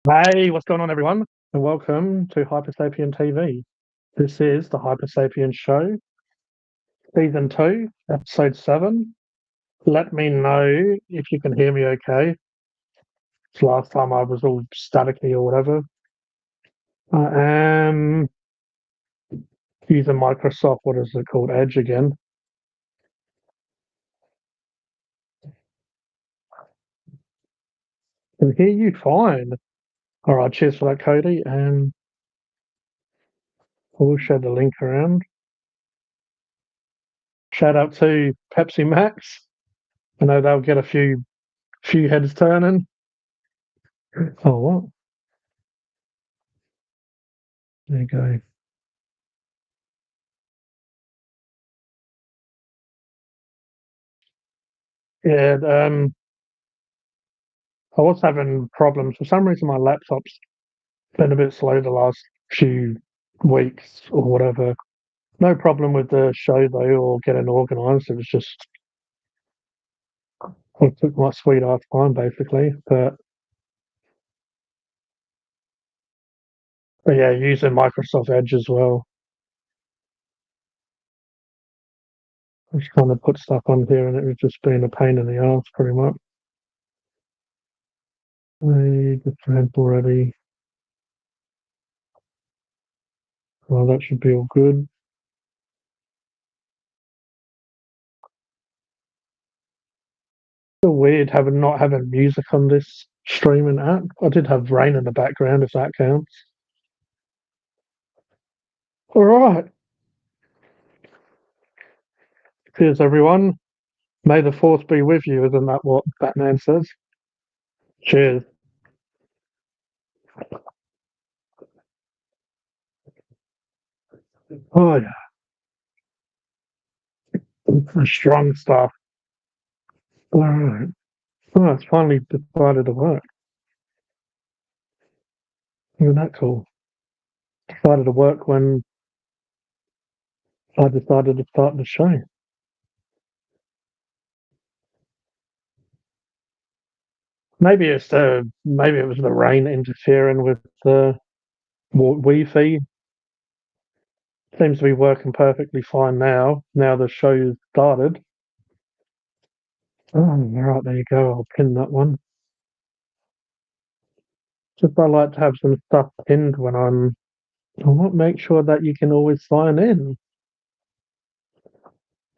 Hey, what's going on, everyone? And welcome to Hypersapien TV. This is the Hypersapien Show, Season 2, Episode 7. Let me know if you can hear me okay. Last time I was all staticky or whatever. I am using Microsoft, what is it called? Edge again. Can hear you fine. All right, cheers for that, Cody. And I will share the link around. Shout out to Pepsi Max. I know they'll get a few heads turning. Oh, what? There you go. Yeah, I was having problems. For some reason, my laptop's been a bit slow the last few weeks or whatever. No problem with the show though, or getting organised. It was just it took my sweet ass time basically. But yeah, using Microsoft Edge as well. I was trying to put stuff on here, and it was just being a pain in the ass, pretty much. I just read already. Well, that should be all good. Still weird having not having music on this streaming app. I did have rain in the background, if that counts. All right. Cheers, everyone. May the force be with you. Isn't that what Batman says? Cheers. Oh, yeah. Strong stuff. All right. Oh, it's finally decided to work. Isn't that cool? Decided to work when I decided to start the show. Maybe it was the rain interfering with the Wi-Fi. Seems to be working perfectly fine now. Now the show's started. Oh, all right, there you go. I'll pin that one. Just I like to have some stuff pinned when I want to make sure that you can always sign in.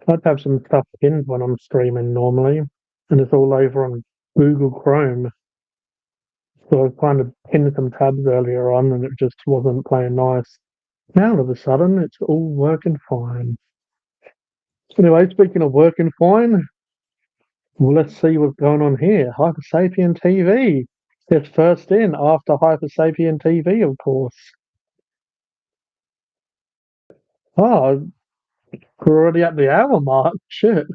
I'd have some stuff pinned when I'm streaming normally, and it's all over on Google Chrome. So I kind of pinned some tabs earlier on, and it just wasn't playing nice. Now all of a sudden, it's all working fine. Anyway, speaking of working fine, well, let's see what's going on here. Hypersapien TV. It's first in after Hypersapien TV, of course. Oh, we're already at the hour mark. Shit.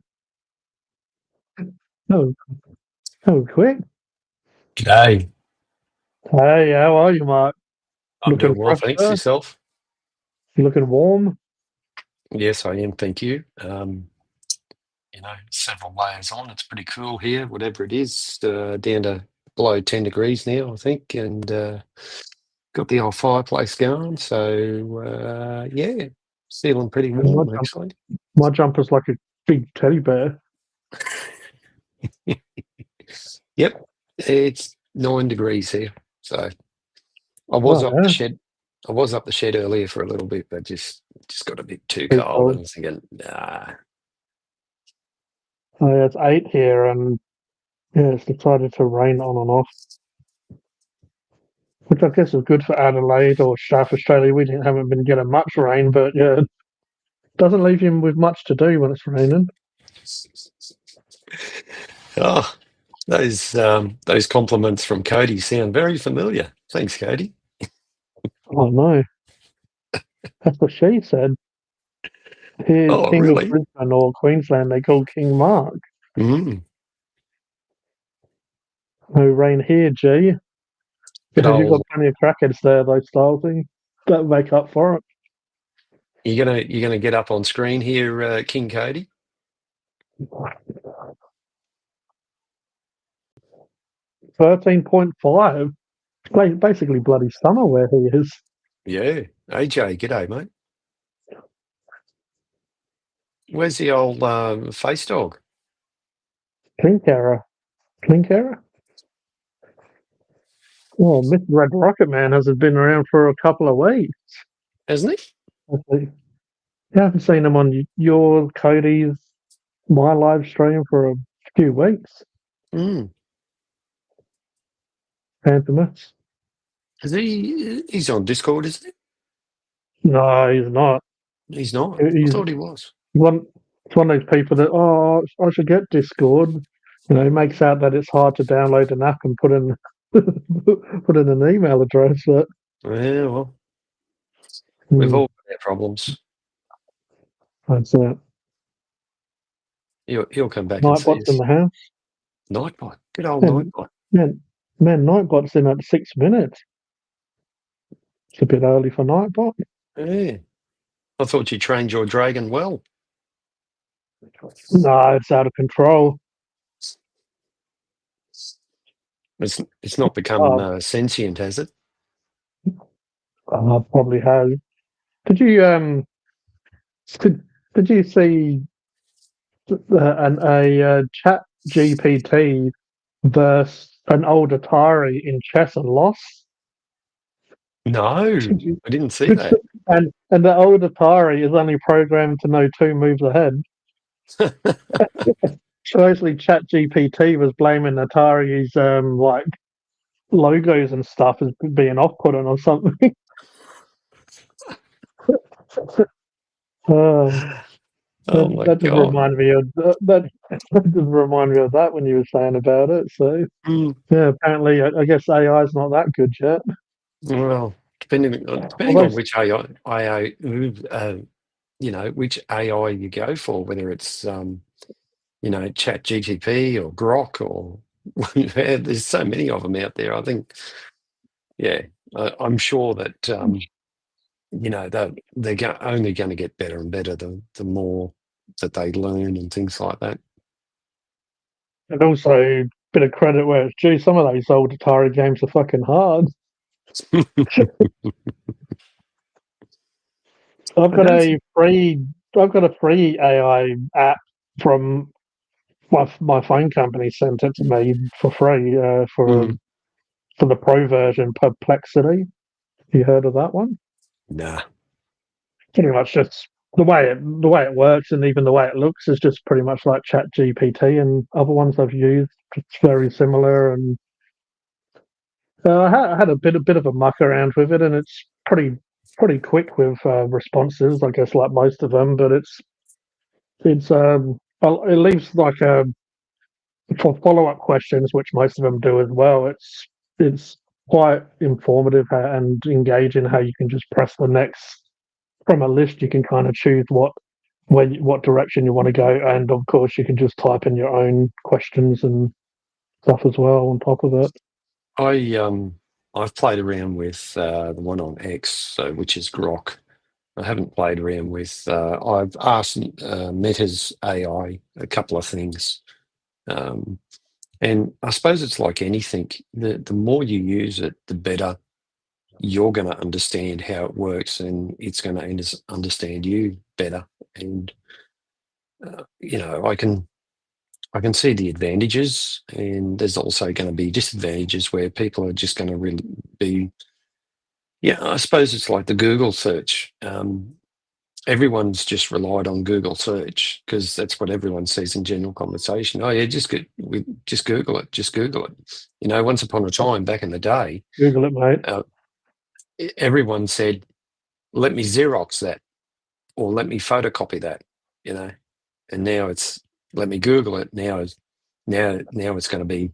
Oh, oh, quick. G'day. Hey, how are you, Mark? I'm Looking doing well, fresh, thanks. sir? Yourself? You looking warm? Yes, I am. Thank you. Several layers on. It's pretty cool here, whatever it is. Down to below 10 degrees now, I think, and got the old fireplace going. So, yeah, feeling pretty My, warm, jump, actually. my jumper's like a big teddy bear. Yep, it's 9 degrees here. So I was Oh, up the yeah. shed. I was up the shed earlier for a little bit, but just got a bit too Too cold cold. and was thinking, nah. Oh, yeah, it's 8 here, and yeah, it's decided to rain on and off, which I guess is good for Adelaide or South Australia. Haven't been getting much rain, but yeah, it doesn't leave you with much to do when it's raining. Oh, those compliments from Cody sound very familiar. Thanks, Cody. Oh, no. That's what she said. Here's Oh, King of really? Brisbane or Queensland, they call King Mark. Mm. No rain here, G. Good Because you've got old. plenty of crackheads there, those style things. That make up for it. You're gonna get up on screen here, King Cody. 13.5. It's basically bloody summer where he is. Yeah. AJ, g'day, mate. Where's the old face dog? Clinkera. Clinkera? Oh, Mr. Red Rocket Man hasn't been around for a couple of weeks. Hasn't he? You haven't seen him on your Cody's my live stream for a few weeks. Mm. Infamous. He's on Discord, isn't No, he's not. he? He's not. I He's thought he was. one. It's one of those people that I should get Discord. You know, he makes out that it's hard to download an app and put in put in an email address. But Yeah, well, we've all got our problems. that's it. He'll come back and see Nightbot's in us. the house. Nightbot. Good old Man, Nightbot. man, Nightbot's in at 6 minutes. It's a bit early for Nightbot. Yeah. I thought you trained your dragon well. No, it's out of control. It's not become sentient, has it? Probably has. Did you did you see a chat GPT versus an old Atari in chess and lost? No, I didn't see that. And the old Atari is only programmed to know 2 moves ahead. Supposedly, Chat GPT was blaming Atari's like logos and stuff as being off-putting or something. Oh my That just God. reminded me of that. That just reminded me of that when you were saying about it. So yeah, apparently, I guess AI is not that good yet. Well, depending on which AI, which AI you go for, whether it's Chat GTP or Grok or there's so many of them out there. I think, yeah, I'm sure that they're only going to get better and better the more that they learn and things like that. And also, a bit of credit where it's due. Some of those old Atari games are fucking hard. I've got a free AI app from my phone company sent it to me for free for the pro version, Perplexity. You heard of that one? Nah. Pretty much just the way it works and even the way it looks is just pretty much like Chat GPT and other ones I've used. It's very similar, and I had a bit of a muck around with it, and it's pretty quick with responses, I guess, like most of them. But it leaves like for follow-up questions, which most of them do as well. It's quite informative and engaging how you can just press the next from a list. You can kind of choose what direction you want to go, and of course you can just type in your own questions and stuff as well on top of it. I've played around with the one on X, which is Grok. I haven't played around with. I've asked Meta's AI a couple of things, and I suppose it's like anything. The more you use it, the better you're going to understand how it works, and it's going to understand you better. And I can see the advantages, and there's also going to be disadvantages where people are just going to really be. Yeah, I suppose it's like the Google search. Everyone's just relied on Google search because that's what everyone sees in general conversation. Oh yeah, just Google it, just Google it. Once upon a time, back in the day, Google it, mate. Everyone said, "Let me Xerox that," or "Let me photocopy that," and now it's let me Google it. Now it's going to be,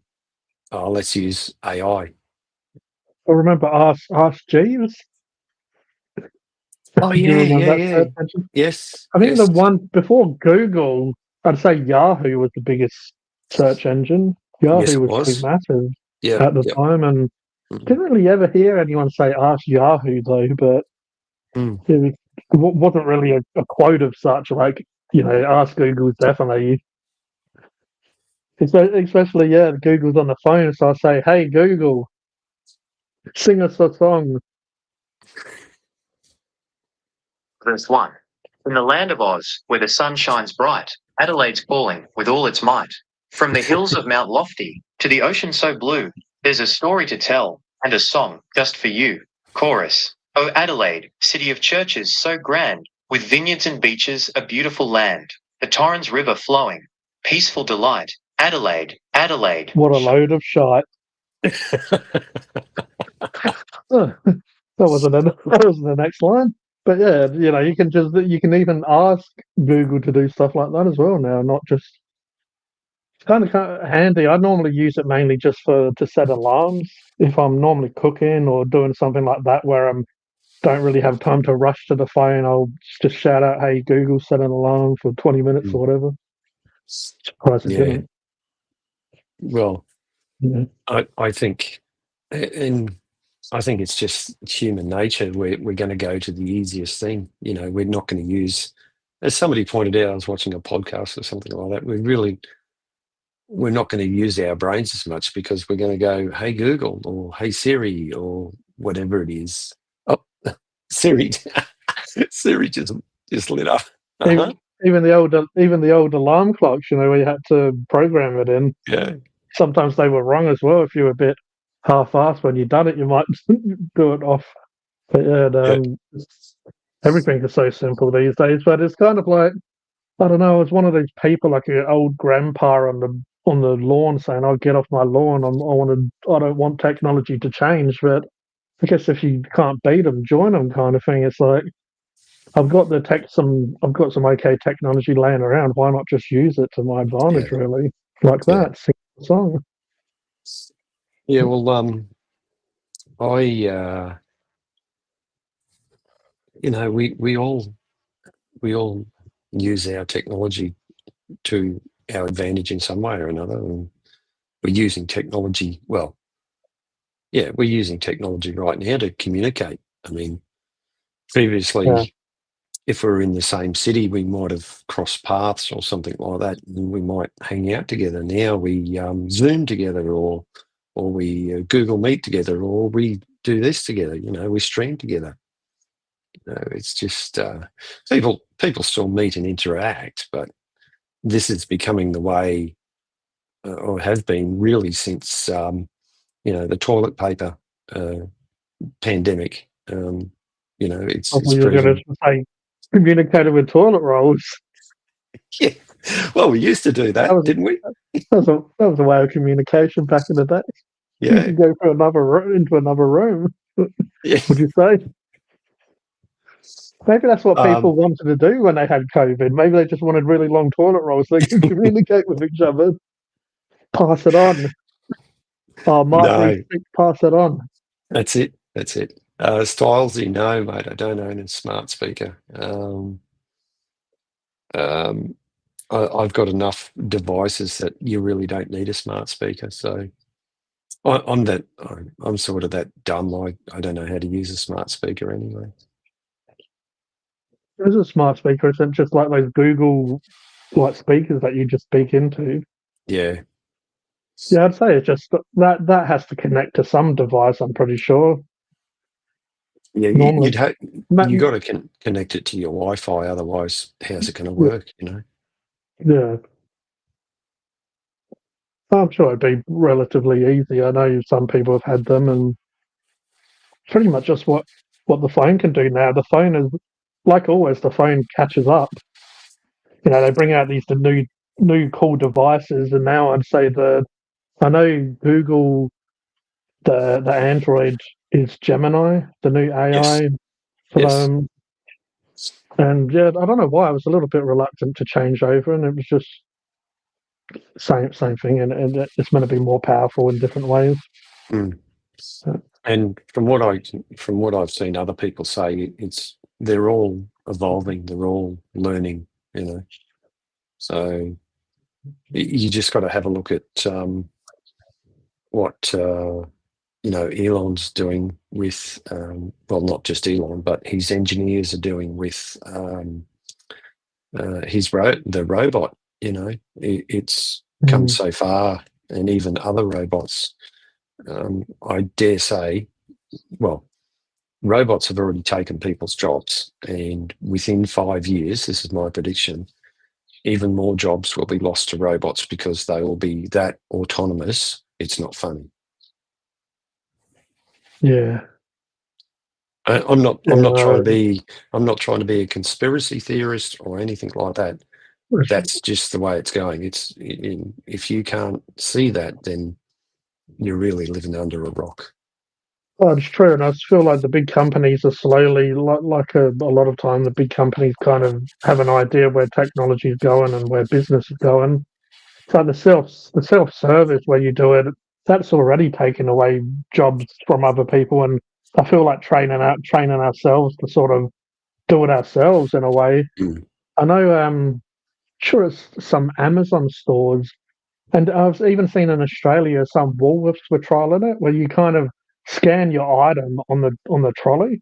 oh, let's use AI. I remember Ask Jeeves. Oh Do you yeah, remember yeah, that yeah. search? Yes, I think yes. the one before Google, I'd say Yahoo was the biggest search engine. Yes, Yahoo it was pretty was. massive Yeah, at the yeah. time, and didn't really ever hear anyone say Ask Yahoo though. But it wasn't really a quote of such. Like Ask Google is definitely. Especially, yeah, Google's on the phone, so I say, "Hey Google," Sing us a song. Verse 1. In the land of Oz, where the sun shines bright, Adelaide's calling with all its might. From the hills of Mount Lofty to the ocean so blue, there's a story to tell and a song just for you. Chorus. O Adelaide, city of churches so grand, with vineyards and beaches, a beautiful land. The Torrens River flowing, peaceful delight. Adelaide, Adelaide. What a load of shite. Oh, that wasn't the next line. But yeah, you can even ask Google to do stuff like that as well now, not just. It's kind of handy. I normally use it mainly just to set alarms if I'm normally cooking or doing something like that where I don't really have time to rush to the phone. I'll just shout out, "Hey Google, set an alarm for 20 minutes or whatever." Surprised it didn't. Well, Yeah. I think, and I think it's just human nature. We're going to go to the easiest thing. We're not going to use, as somebody pointed out, I was watching a podcast or something like that. We're not going to use our brains as much because we're going to go, "Hey Google," or "Hey Siri," or whatever it is. Oh, Siri, Siri just lit up. Uh-huh. Even the old alarm clocks, where you had to program it in. Yeah. Sometimes they were wrong as well. If you were a bit half-assed when you done it, you might do it off. But yeah, everything is so simple these days. But it's kind of like, I don't know. It's one of these people like an old grandpa on the lawn saying, "I'll get off my lawn. I don't want technology to change." But I guess if you can't beat them, join them, kind of thing. It's like, I've got some okay technology laying around. Why not just use it to my advantage? Yeah. Really, like that. Sing a song. Yeah. Well, I we all use our technology to our advantage in some way or another, and we're using technology. Well, yeah, we're using technology right now to communicate. I mean, previously, Yeah. if we were in the same city, we might have crossed paths or something like that, and we might hang out together. Now we Zoom together, or we Google Meet together, or we do this together. We stream together. It's just people still meet and interact, but this is becoming the way, or has been really since the toilet paper pandemic. It's I thought you were going proven. to say communicated with toilet rolls. Yeah, well, we used to do That that, was didn't we? that was a way of communication back in the day. You Yeah, could go for into another room. yeah. Would you say? Maybe that's what people Um, wanted to do when they had COVID. Maybe they just wanted really long toilet rolls so they could communicate with each other. Pass it on. Oh, Mark no, Reese, pass it on. that's it. That's it. Stylesy, no, mate. I don't own a smart speaker. I've got enough devices that you really don't need a smart speaker. So I'm sort of that dumb. I don't know how to use a smart speaker anyway. There's a smart speaker. It's just like those Google like speakers that you just speak into. Yeah, Yeah, I'd say it's just that has to connect to some device. I'm pretty sure. yeah. Normally, You got to connect it to your Wi-Fi. Otherwise, how's it going to work? yeah. I'm sure it'd be relatively easy. I know some people have had them, and pretty much just what the phone can do now. The phone is, like always, the phone catches up. They bring out these new cool devices, and now I'd say I know Google, the Android is Gemini, the new Yes. AI for Yes. them. And yeah, I don't know why I was a little bit reluctant to change over, and it was just same thing, and it's meant to be more powerful in different ways. Mm. And from what I've seen other people say, they're all evolving, they're all learning, So you just got to have a look at what Elon's doing with well, not just Elon, but his engineers are doing with the robot. It's come so far, and even other robots. I dare say well, robots have already taken people's jobs, and within 5 years, this is my prediction, even more jobs will be lost to robots because they will be that autonomous. It's not funny. Yeah. I'm not Yeah, trying to be a conspiracy theorist or anything like that. That's just the way it's going. If you can't see that, then you're really living under a rock. Oh, it's true, and I just feel like the big companies are slowly, like a lot of time, the big companies kind of have an idea where technology is going and where business is going. So the self service where you do it, that's already taken away jobs from other people, and I feel like training ourselves to sort of do it ourselves in a way. Mm. I know, sure, it's some Amazon stores. And I've even seen in Australia some Woolworths were trialing it, where you kind of scan your item on the trolley.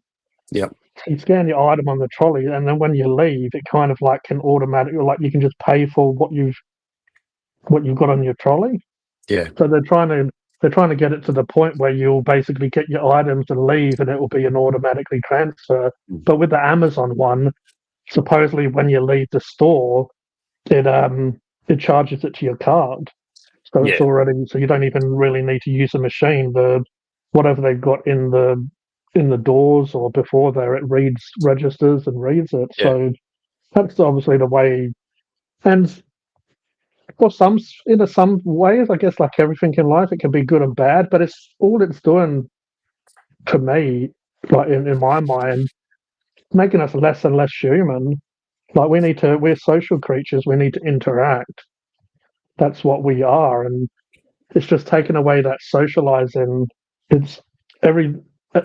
Yep. You scan your item on the trolley, and then when you leave, it kind of like can automatically, like you can just pay for what you've got on your trolley. Yeah. So they're trying to get it to the point where you'll basically get your items and leave, and it will be an automatically transfer. Mm. But with the Amazon one, supposedly when you leave the store, it charges it to your card. So it's Yeah. already, so you don't even really need to use a machine. The whatever they've got in the doors or before there, it registers and reads it. Yeah. So that's obviously the way. And for some ways, I guess like everything in life, it can be good and bad. But it's doing to me, like in my mind, making us less and less human. Like we're social creatures. We need to interact. That's what we are, and it's just taken away that socializing. It's every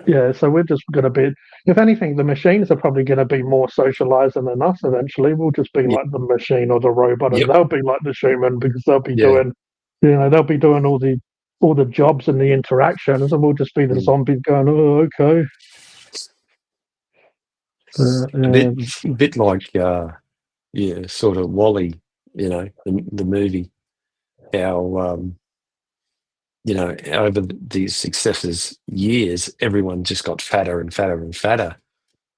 yeah. So we're just going to be, if anything, the machines are probably going to be more socializing than us. Eventually, we'll just be Yep. like the machine or the robot, and Yep. they'll be like the human because they'll be Yeah. doing, they'll be doing all the jobs and the interactions, and we'll just be the zombies going, oh, okay. A bit like sort of Wall-E, the movie. How over the successive years, everyone just got fatter and fatter and fatter,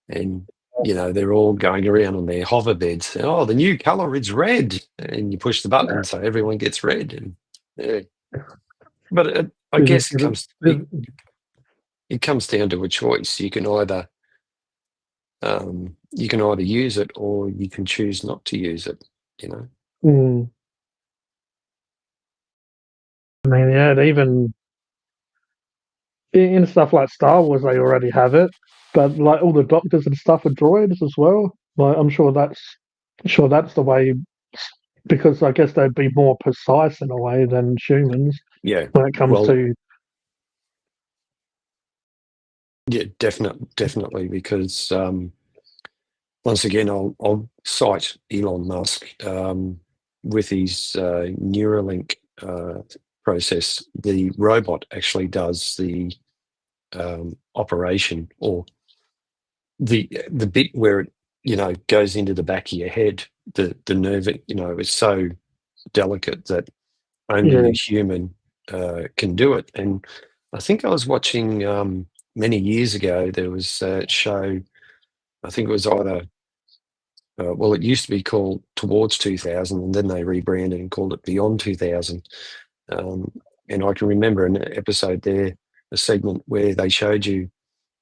and they're all going around on their hover beds. Oh, the new color is red, and you push the button so everyone gets red. And yeah. But I guess it comes down to a choice. You can either use it or you can choose not to use it. Mm. I mean, yeah, even in stuff like Star Wars, they already have it, but like all the doctors and stuff are droids as well. Like I'm sure that's the way, because I guess they'd be more precise in a way than humans Yeah. when it comes to. Yeah, definitely, because once again, I'll cite Elon Musk with his Neuralink process. The robot actually does the operation, or the bit where it goes into the back of your head. The nerve, is so delicate that only Yeah. a human can do it. And I think I was watching many years ago. There was a show. I think it was either. It used to be called Towards 2000, and then they rebranded and called it Beyond 2000. And I can remember an episode there, a segment where they showed you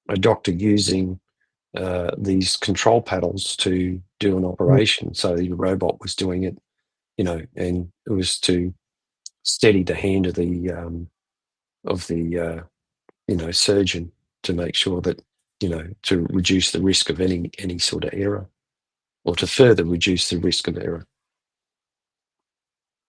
a doctor using these control panels to do an operation. So the robot was doing it, and it was to steady the hand of the surgeon to make sure that to reduce the risk of any sort of error, or to further reduce the risk of error.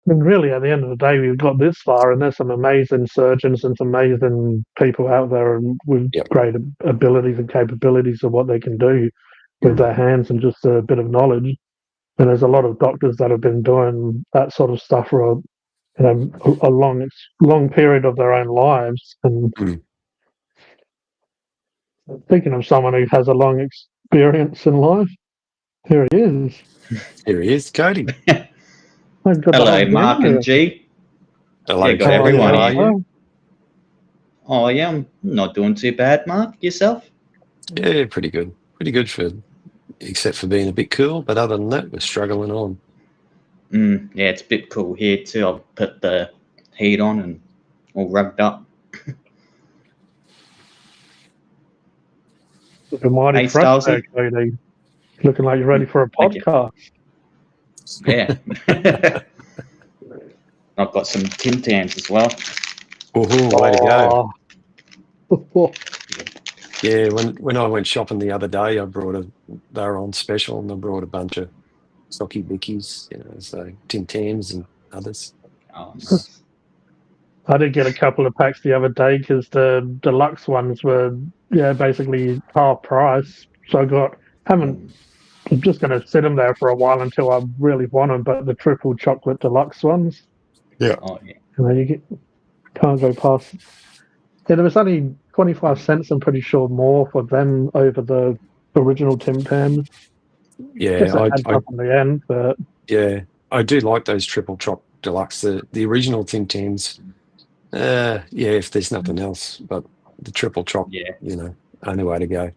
And really, at the end of the day, we've got this far, and there's some amazing surgeons and some amazing people out there, and with great abilities and capabilities of what they can do with their hands and just a bit of knowledge. And there's a lot of doctors that have been doing that sort of stuff for a long period of their own lives. And thinking of someone who has a long experience in life, here he is. Here he is, Cody. I've got the Hello, whole Mark gang and here. G. Hello, Yeah, got Cody. everyone How are here. you? Oh, yeah, I'm not doing too bad, Mark. Yourself? Yeah, pretty good. Pretty good except for being a bit cool. But other than that, we're struggling on. Yeah, it's a bit cool here too. I've put the heat on and all rubbed up. Looking mighty Hey, fresh there, Stalsy. Cody. Looking like you're ready for a Thank you. podcast. Yeah. I've got some Tim Tams as well. Woohoo, way to go. Oh. Yeah, when I went shopping the other day, they were on special, and I brought a bunch of Socky Bickies, so Tim Tams and others. Oh, nice. I did get a couple of packs the other day because the deluxe ones were basically half price. So I'm just going to sit them there for a while until I really want them. But the triple chocolate deluxe ones, Yeah. Oh, yeah. can't go past. Yeah, there was only 25 cents. I'm pretty sure more for them over the original Tim Tams. Yeah, Guess it adds up in the end, but yeah, I do like those triple chop deluxe. The original Tim Tams. Yeah, if there's nothing else, but the triple chop, Yeah. only way to go.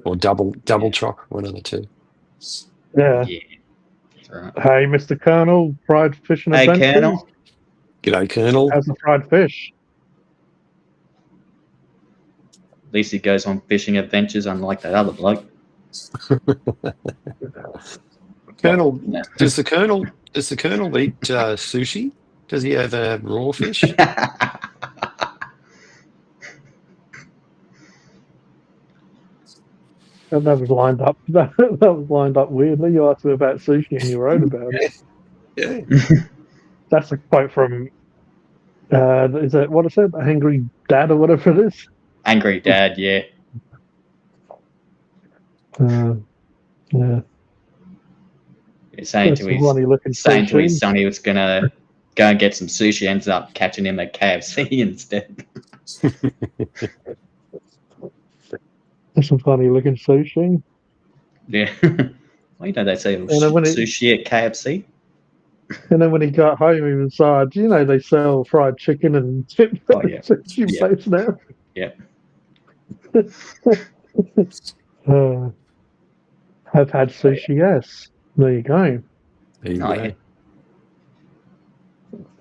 Or double chop, one of the two. yeah. Yeah. That's right. Hey, Mr. Colonel, fried fish and Hey, adventures. Colonel. G'day, Colonel. How's the fried fish? At least he goes on fishing adventures, unlike that other bloke. Colonel, No. does the Colonel eat sushi? Does he have raw fish? That was lined up. That was lined up weirdly. You asked me about sushi and you wrote about it. Yeah. That's a quote from. Is it what is it? Angry Dad or whatever it is. Angry Dad, yeah. Yeah. Saying That's to the one he looking saying to his sushi. son he was going to go and get some sushi, ends up catching him at KFC instead. That's some funny looking sushi. Yeah. Well, they say And then when sushi at KFC. And then when he got home, he was they sell fried chicken and chips Oh, at yeah. the sushi Yeah. place now. Yeah. I've had sushi, yes. There you go. There you Oh, go. yeah.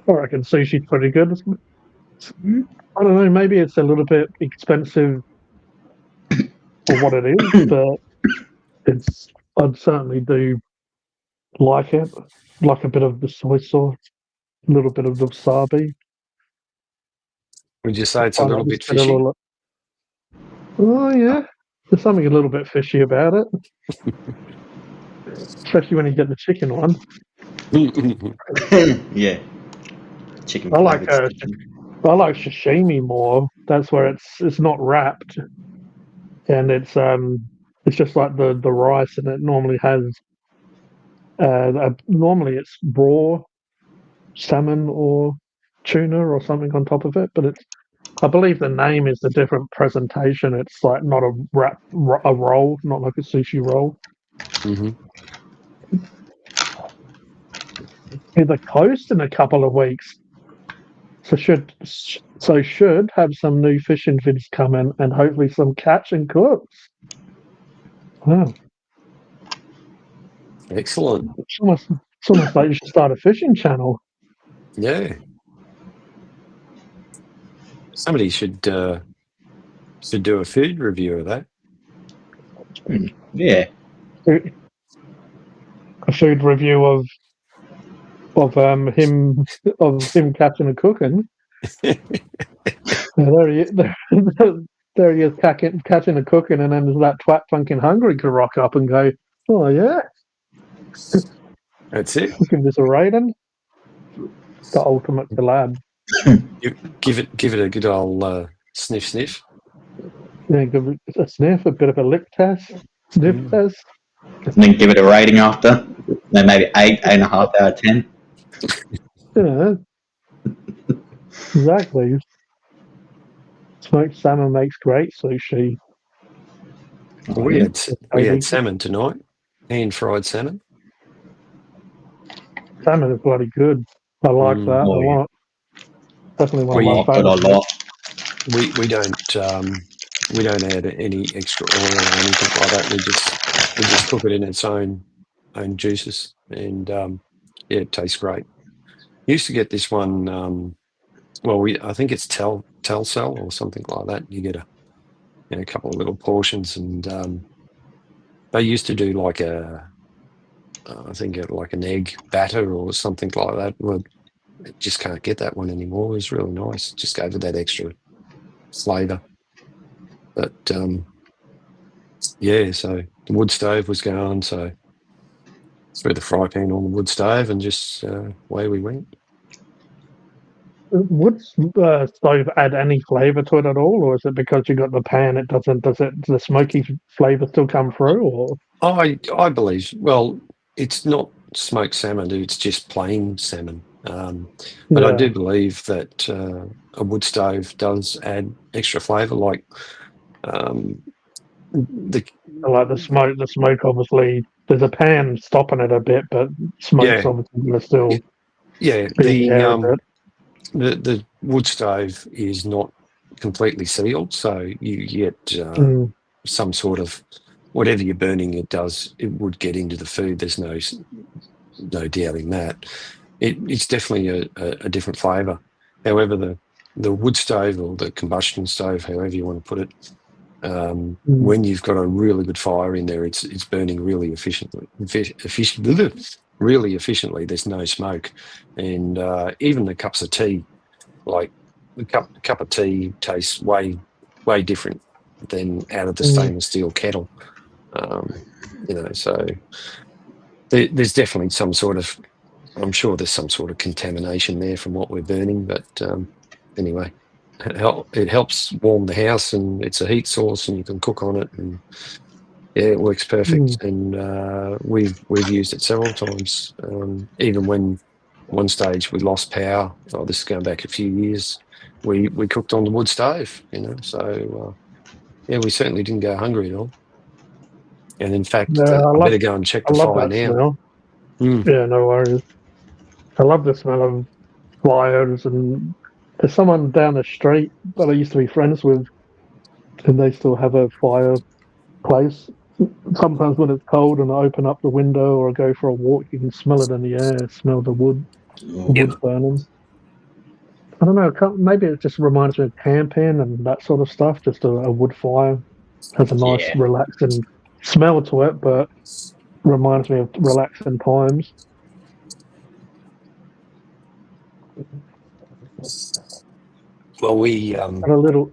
I reckon sushi's pretty good. Mhm. I don't know, maybe it's a little bit expensive for what it is, but I'd certainly do like it. Like a bit of the soy sauce, a little bit of the wasabi. Would you say it's a Why not little bit just get a fishy? little- Oh, yeah. There's something a little bit fishy about it. Especially when you get the chicken one. Yeah. Chicken I like flavored sashimi more. That's where it's not wrapped, and it's just like the rice, and it normally has normally it's raw salmon or tuna or something on top of it. But I believe the name is the different presentation. It's like not a roll, not like a sushi roll. hmm To the coast in a couple of weeks. So should have some new fishing vids come in and hopefully some catch and cooks. Wow. Excellent. It's almost like you should start a fishing channel. Yeah. Somebody should do a food review of that. Yeah. A food review of him catching and cooking. There he is. There he is catching and cooking, and then there's that twat funkin' hungry could rock up and go, "Oh yeah, That's it. cooking this a raiden." The ultimate collab. Give it a good old sniff. Yeah, give it a sniff, a bit of a lick test, sniff test. And then give it a rating after. Then maybe 8.5 out of 10. Yeah, exactly. Smoked salmon makes great sushi. Oh, we yeah. had salmon tonight, hand fried salmon. Salmon is bloody good. I like that a Oh, yeah. lot. Definitely one I of my like it a favourites. lot. we don't add any extra oil or anything like that. We just cook it in its own juices, and yeah, it tastes great. Used to get this one. I think it's Telcel or something like that. You get a couple of little portions, and they used to do like like an egg batter or something like that. Well, I just can't get that one anymore. It was really nice. Just gave it that extra flavour. But yeah, so the wood stove was going, so threw the fry pan on the wood stove and just away we went. Would stove add any flavour to it at all, or is it because you got the pan? It doesn't. Does the smoky flavour still come through? Or I believe. Well, it's not smoked salmon; it's just plain salmon. But I do believe that a wood stove does add extra flavour, like the smoke. The smoke, obviously, there's a pan stopping it a bit, but smoke's obviously going to still be in the air a bit. The wood stove is not completely sealed, so you get some sort of whatever you're burning. It would get into the food. There's no doubting that. It's definitely a different flavour. However, the wood stove or the combustion stove, however you want to put it, when you've got a really good fire in there, it's burning really efficiently. Really efficiently. There's no smoke, and even the cups of tea, like the cup of tea, tastes way different than out of the stainless steel kettle. So there's definitely some sort of. I'm sure there's some sort of contamination there from what we're burning, but anyway, it helps warm the house, and it's a heat source, and you can cook on it, and yeah, it works perfect. And we've used it several times. Even when one stage we lost power, this is going back a few years, we cooked on the wood stove, So yeah, we certainly didn't go hungry at all. And in fact, I better go and check the fire now. Smell. Yeah, no worries. I love the smell of fires, and there's someone down the street that I used to be friends with, and they still have a fireplace. Sometimes when it's cold and I open up the window or I go for a walk, you can smell it in the air. Smell the wood burning. I don't know. Maybe it just reminds me of camping and that sort of stuff. Just a wood fire has a nice, relaxing smell to it, but reminds me of relaxing times. Well, we And a little.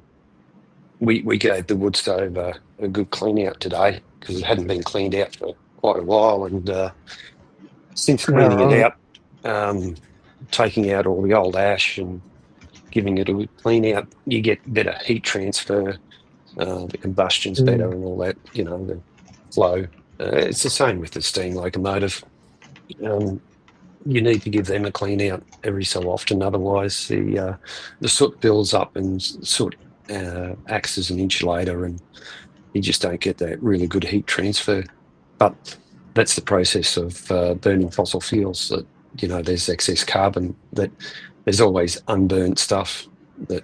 we gave the wood stove a good clean out today because it hadn't been cleaned out for quite a while, and since cleaning it out, taking out all the old ash and giving it a good clean out, you get better heat transfer, the combustion's better and all that, the flow. It's the same with the steam locomotive. You need to give them a clean out every so often, otherwise the soot builds up, and soot acts as an insulator, and you just don't get that really good heat transfer. But that's the process of burning fossil fuels, that there's excess carbon, that there's always unburnt stuff that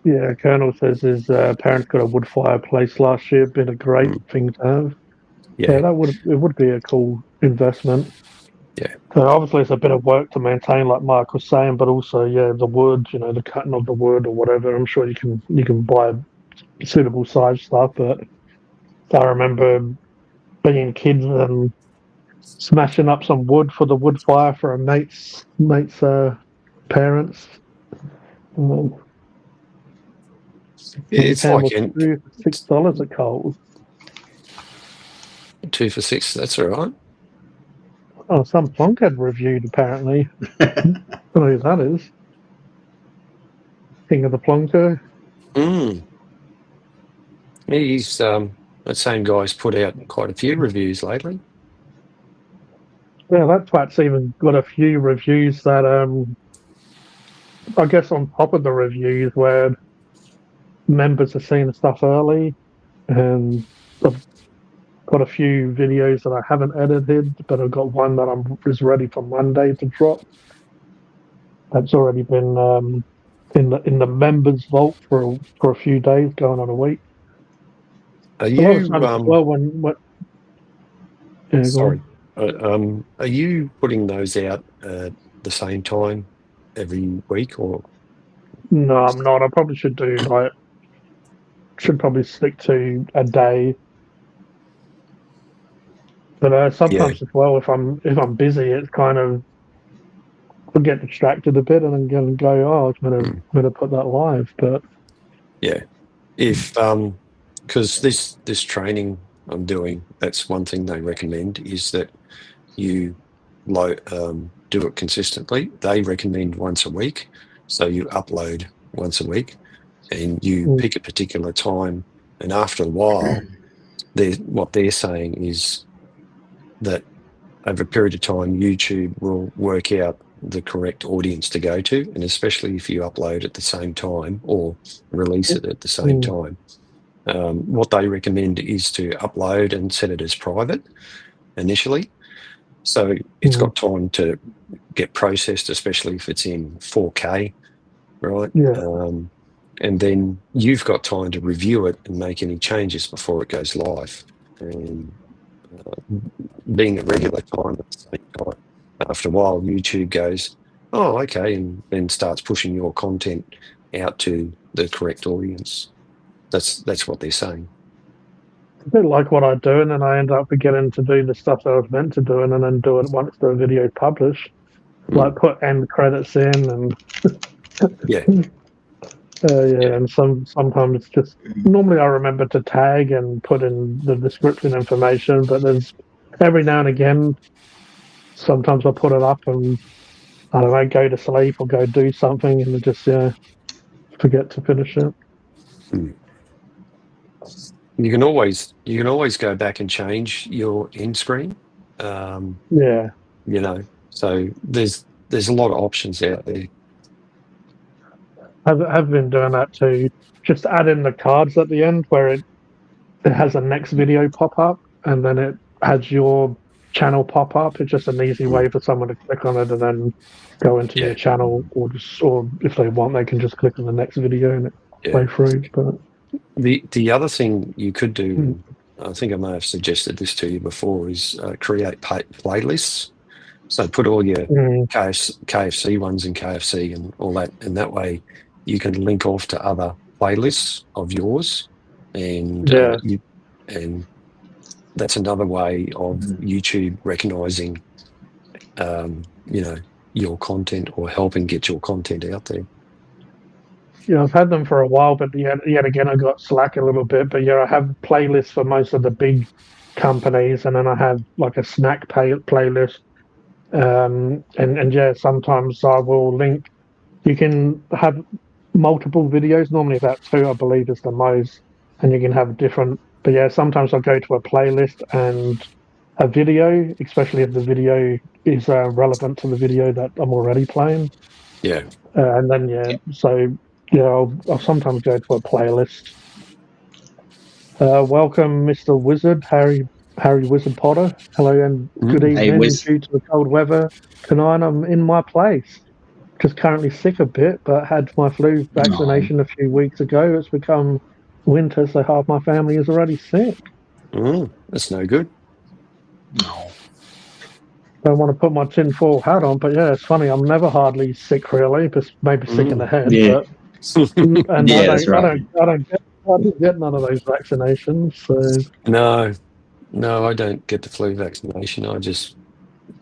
Yeah, Colonel says his parents got a wood fireplace last year. Been a great thing to have. Yeah, it would be a cool investment. Yeah. So obviously it's a bit of work to maintain, like Mark was saying, but also the wood, the cutting of the wood or whatever. I'm sure you can buy suitable size stuff, but I remember being kids and smashing up some wood for the wood fire for a mate's parents. It's like $2 for $6 at Coles. 2 for $6. That's all right. Oh, some plonk had reviewed apparently. I don't know who that is. King of the Plonker. He's that same guy's put out quite a few reviews lately. Yeah, that twat's even got a few reviews that I guess on top of the reviews where members are seeing the stuff early, and got a few videos that I haven't edited, but I've got one that is ready for Monday to drop. That's already been in the members vault for a few days, going on a week. Are A lot of you times as well when yeah, go on. sorry? Are you putting those out at the same time every week, or No, I'm not. I probably should probably stick to a day. But yeah? sometimes as well, if I'm busy, it's kind of I get distracted a bit and then go, oh, Mm, I'm gonna put that live. But yeah. If because this training I'm doing, that's one thing they recommend is that you do it consistently. They recommend once a week, so you upload once a week, and you mm, pick a particular time. And after a while, what they're saying is that over a period of time, YouTube will work out the correct audience to go to, and especially if you upload at the same time or release it at the same mm, time. What they recommend is to upload and set it as private initially. So it's mm, got time to get processed, especially if it's in 4K, right? yeah, And then you've got time to review it and make any changes before it goes live. And being a regular time at the same time, after a while, YouTube goes, oh, okay, and then starts pushing your content out to the correct audience. That's what they're saying. a bit like what I do, and then I end up forgetting to do the stuff that I was meant to do, and then do it once the video is published. Mm. Like put end credits in, and Yeah, yeah, yeah, and sometimes it's just normally I remember to tag and put in the description information, but there's every now and again sometimes I put it up and I don't know, go to sleep or go do something, and just forget to finish it. Mm. You can always go back and change your end screen. Um, Yeah, so there's a lot of options out there. I've been doing that too. Just add in the cards at the end where it has a next video pop up, and then it has your channel pop up. It's just an easy Mm. way for someone to click on it and then go into your Yeah, channel, or if they want, they can just click on the next video and it yeah. play through. But The other thing you could do, mm, and I think I may have suggested this to you before, is create playlists. So put all your mm, KFC ones in KFC and all that, and that way you can link off to other playlists of yours, and yeah, and that's another way of YouTube recognizing, your content or helping get your content out there. I've had them for a while, but yet again, I got slack a little bit. But I have playlists for most of the big companies, and then I have like a snack playlist. And yeah, sometimes I will link. You can have multiple videos. Normally, about two, I believe, is the most, and you can have different. But yeah, sometimes I'll go to a playlist and a video, especially if the video is relevant to the video that I'm already playing. Yeah. And then I'll sometimes go to a playlist. Welcome, Mr. Wizard, Harry Wizard Potter. Hello and good Mm. Hey, evening. Wiz. Due to the cold weather tonight, I'm in my place. Just currently sick a bit, but had my flu No, vaccination a few weeks ago. It's become winter, so half my family is already sick. That's no good. no. Don't want to put my tinfoil hat on, but yeah, it's funny. I'm never hardly sick, really, but maybe sick in the head. Yeah, But and yeah, that's right. I don't get none of those vaccinations. So No, I don't get the flu vaccination. I just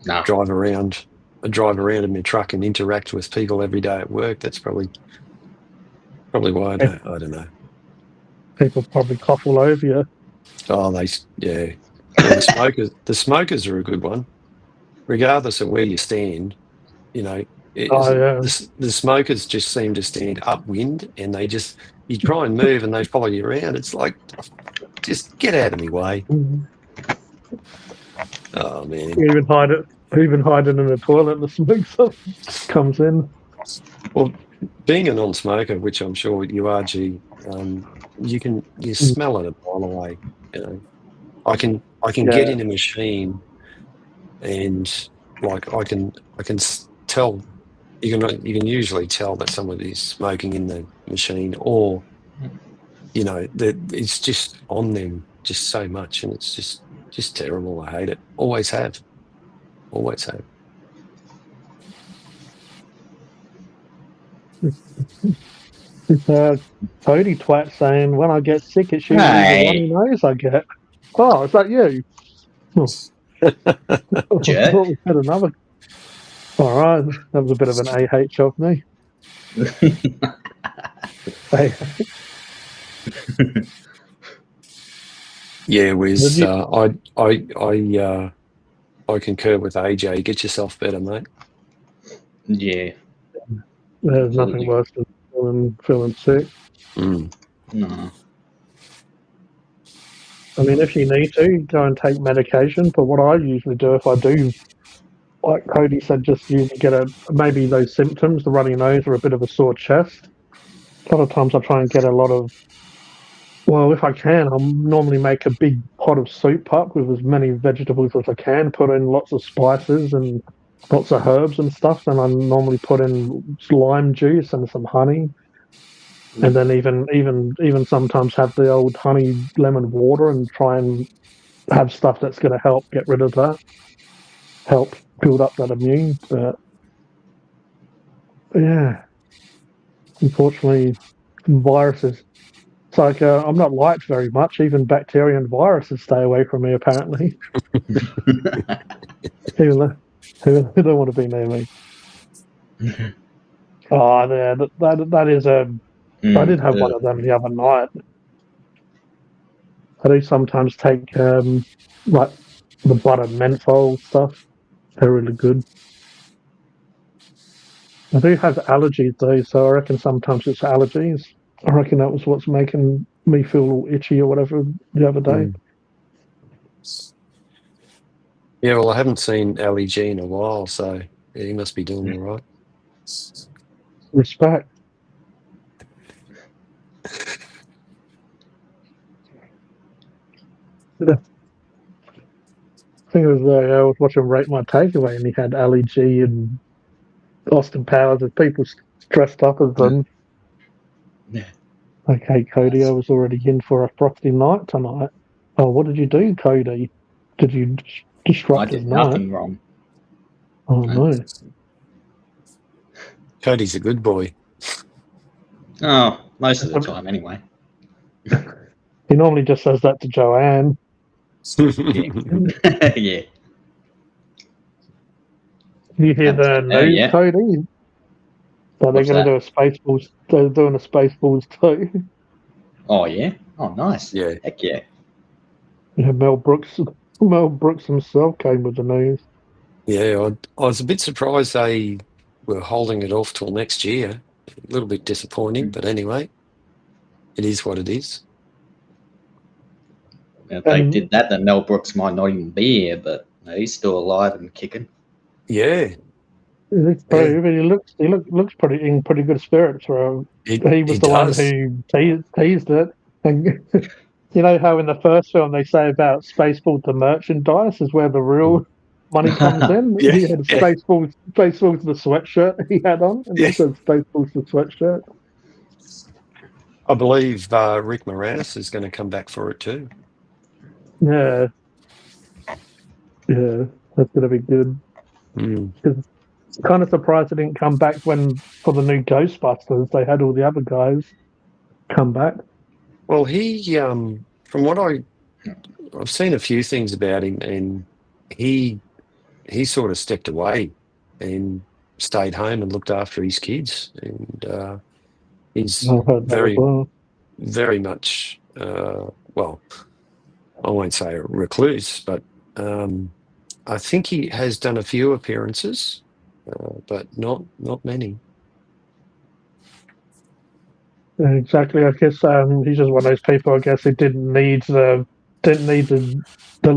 No, drive around. I drive around in my truck and interact with people every day at work. That's probably why I don't know. people probably cough all over you. Oh, yeah. Well, the smokers are a good one. Regardless of where you stand, you know, Oh yeah. the smokers just seem to stand upwind, and you try and move and they follow you around. It's like, just get out of my way. Mhm. Oh man. Even hide it in the toilet. The smoke comes in. Well, being a non-smoker, which I'm sure you are, G, you Mm. smell it a mile away. You know, I can I can get in a machine, and like I can tell. You can usually tell that somebody's smoking in the machine, or it's just on them just so much, and it's just terrible. I hate it. Always have. Always have. Cody twat saying, when I get sick, it's usually the runny nose I get. Oh, is that you? Jerk. I thought we had another. All right, that was a bit of an AH of me. Hey, Yeah, Wiz. Did I concur with AJ. Get yourself better, mate. Yeah. there's nothing worse than feeling sick. Mm. No. I mean, if you need to, go and take medication. But what I usually do if I do, like Cody said, just usually get maybe those symptoms, the runny nose or a bit of a sore chest. A lot of times I try and get a lot of, well, if I can, I'll normally make a big pot of soup up with as many vegetables as I can, put in lots of spices and lots of herbs and stuff. Then I normally put in lime juice and some honey. And then even sometimes have the old honey lemon water and try and have stuff that's going to help get rid of that, help build up that immune. But yeah, unfortunately, viruses. It's like I'm not liked very much. Even bacteria and viruses stay away from me. Apparently, who don't want to be near me? Oh, yeah, that is I did have one of them the other night. I do sometimes take like the buttered menthol stuff. They're really good. I do have allergies though, so I reckon sometimes it's allergies. I reckon that was what's making me feel all itchy or whatever the other day. Yeah, well, I haven't seen Ali G in a while, so yeah, he must be doing all right. Respect. I think it was I was watching Rate My Takeaway and he had Ali G and Austin Powers as people dressed up as them. Yeah. Okay, Cody, I was already in for a frosty night tonight. Oh, what did you do, Cody? Did you disrupt I his did night? nothing wrong. Oh, no. Cody's a good boy. Oh, most of the time anyway. He normally just says that to Joanne. Yeah. You hear the news, yeah. Cody? So they're What's going to do that? a Spaceballs. They're doing a Spaceballs too. Oh, yeah? Oh, nice. Yeah. Heck yeah. Yeah, Mel Brooks himself came with the news. Yeah, I was a bit surprised they were holding it off till next year. A little bit disappointing, but anyway, it is what it is. If they did that, then Mel Brooks might not even be here, but he's still alive and kicking. Yeah. He looks pretty in pretty good spirits. He was the one who teased it, and you know how in the first film they say about Spaceballs the merchandise is where the real money comes in. Yeah, He had Spaceballs the sweatshirt he had on, and it said Spaceballs the sweatshirt. I believe Rick Moranis is going to come back for it too. Yeah, that's going to be good. Because kind of surprised it didn't come back for the new Ghostbusters. They had all the other guys come back. Well, he, from what I've seen a few things about him, and he sort of stepped away and stayed home and looked after his kids, and he's very much well, I won't say a recluse, but I think he has done a few appearances, but not many. Exactly. I guess he's just one of those people. I guess he didn't need the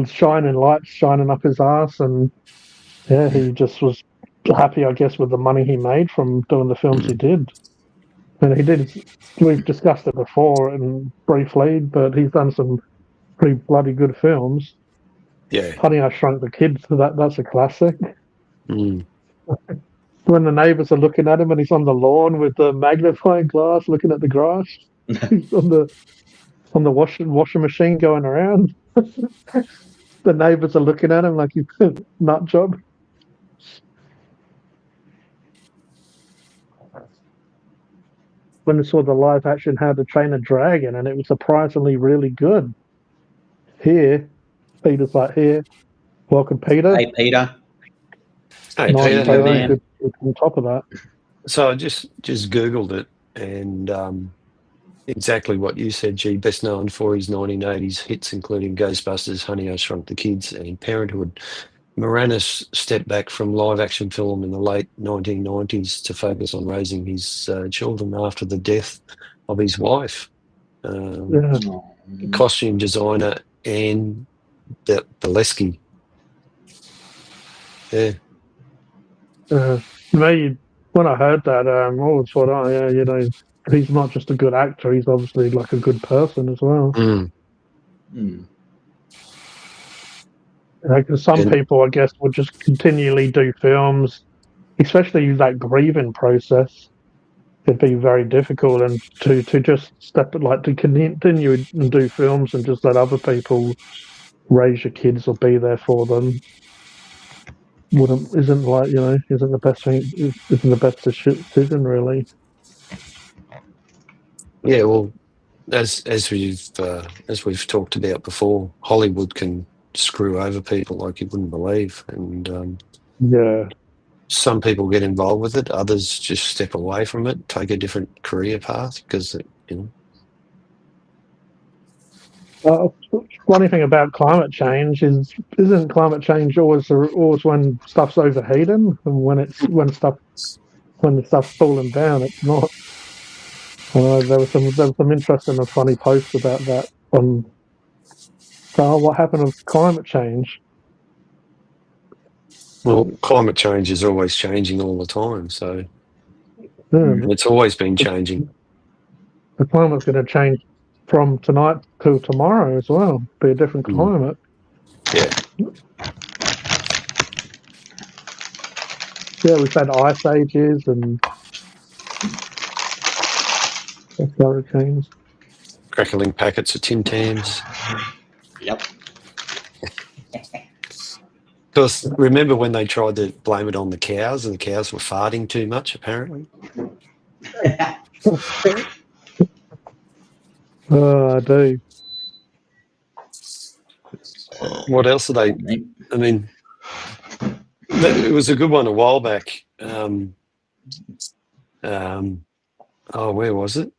shining lights shining up his ass, and yeah, he just was happy, I guess, with the money he made from doing the films he did. And he did. We've discussed it before and briefly, but he's done some pretty bloody good films. Yeah. Honey, I Shrunk the Kids. So that's a classic. Mm. When the neighbours are looking at him and he's on the lawn with the magnifying glass looking at the grass. He's on the washing machine going around. The neighbours are looking at him like he's a nut job. When I saw the live action How to Train a Dragon, and it was surprisingly really good. Here, Peter's like, here, welcome, Peter. Hey, Peter. Hey, Nice Peter, photo, man. good on top of that. So I just Googled it, and exactly what you said, G. Best known for his 1980s hits, including Ghostbusters, Honey, I Shrunk the Kids, and Parenthood. Moranis stepped back from live-action film in the late 1990s to focus on raising his children after the death of his wife. Yeah. Oh, Costume designer Anne Bileski. Yeah. Me, when I heard that, I always thought, oh yeah, he's not just a good actor; he's obviously like a good person as well. Mm. Like some And people, I guess, would just continually do films, especially that grieving process. It'd be very difficult, and to just to continue and do films and just let other people raise your kids or be there for them isn't the best thing, isn't the best decision really. yeah, well, as we've talked about before, Hollywood can screw over people like you wouldn't believe, and Yeah. some people get involved with it, others just step away from it, take a different career path because Funny thing about climate change isn't climate change always when stuff's overheating, and when the stuff's falling down, it's not. There was some interesting and funny posts about that on what happened with climate change. well, climate change is always changing all the time, so Yeah, it's always been changing. the climate's going to change from tonight till tomorrow as well. Be a different Mm. climate. Yeah. Yeah, we've had ice ages and hurricanes. Crackling packets of Tim Tams. Yep. Because remember when they tried to blame it on the cows and the cows were farting too much, apparently? Oh, I do. What else are they? I mean, it was a good one a while back. Where was it?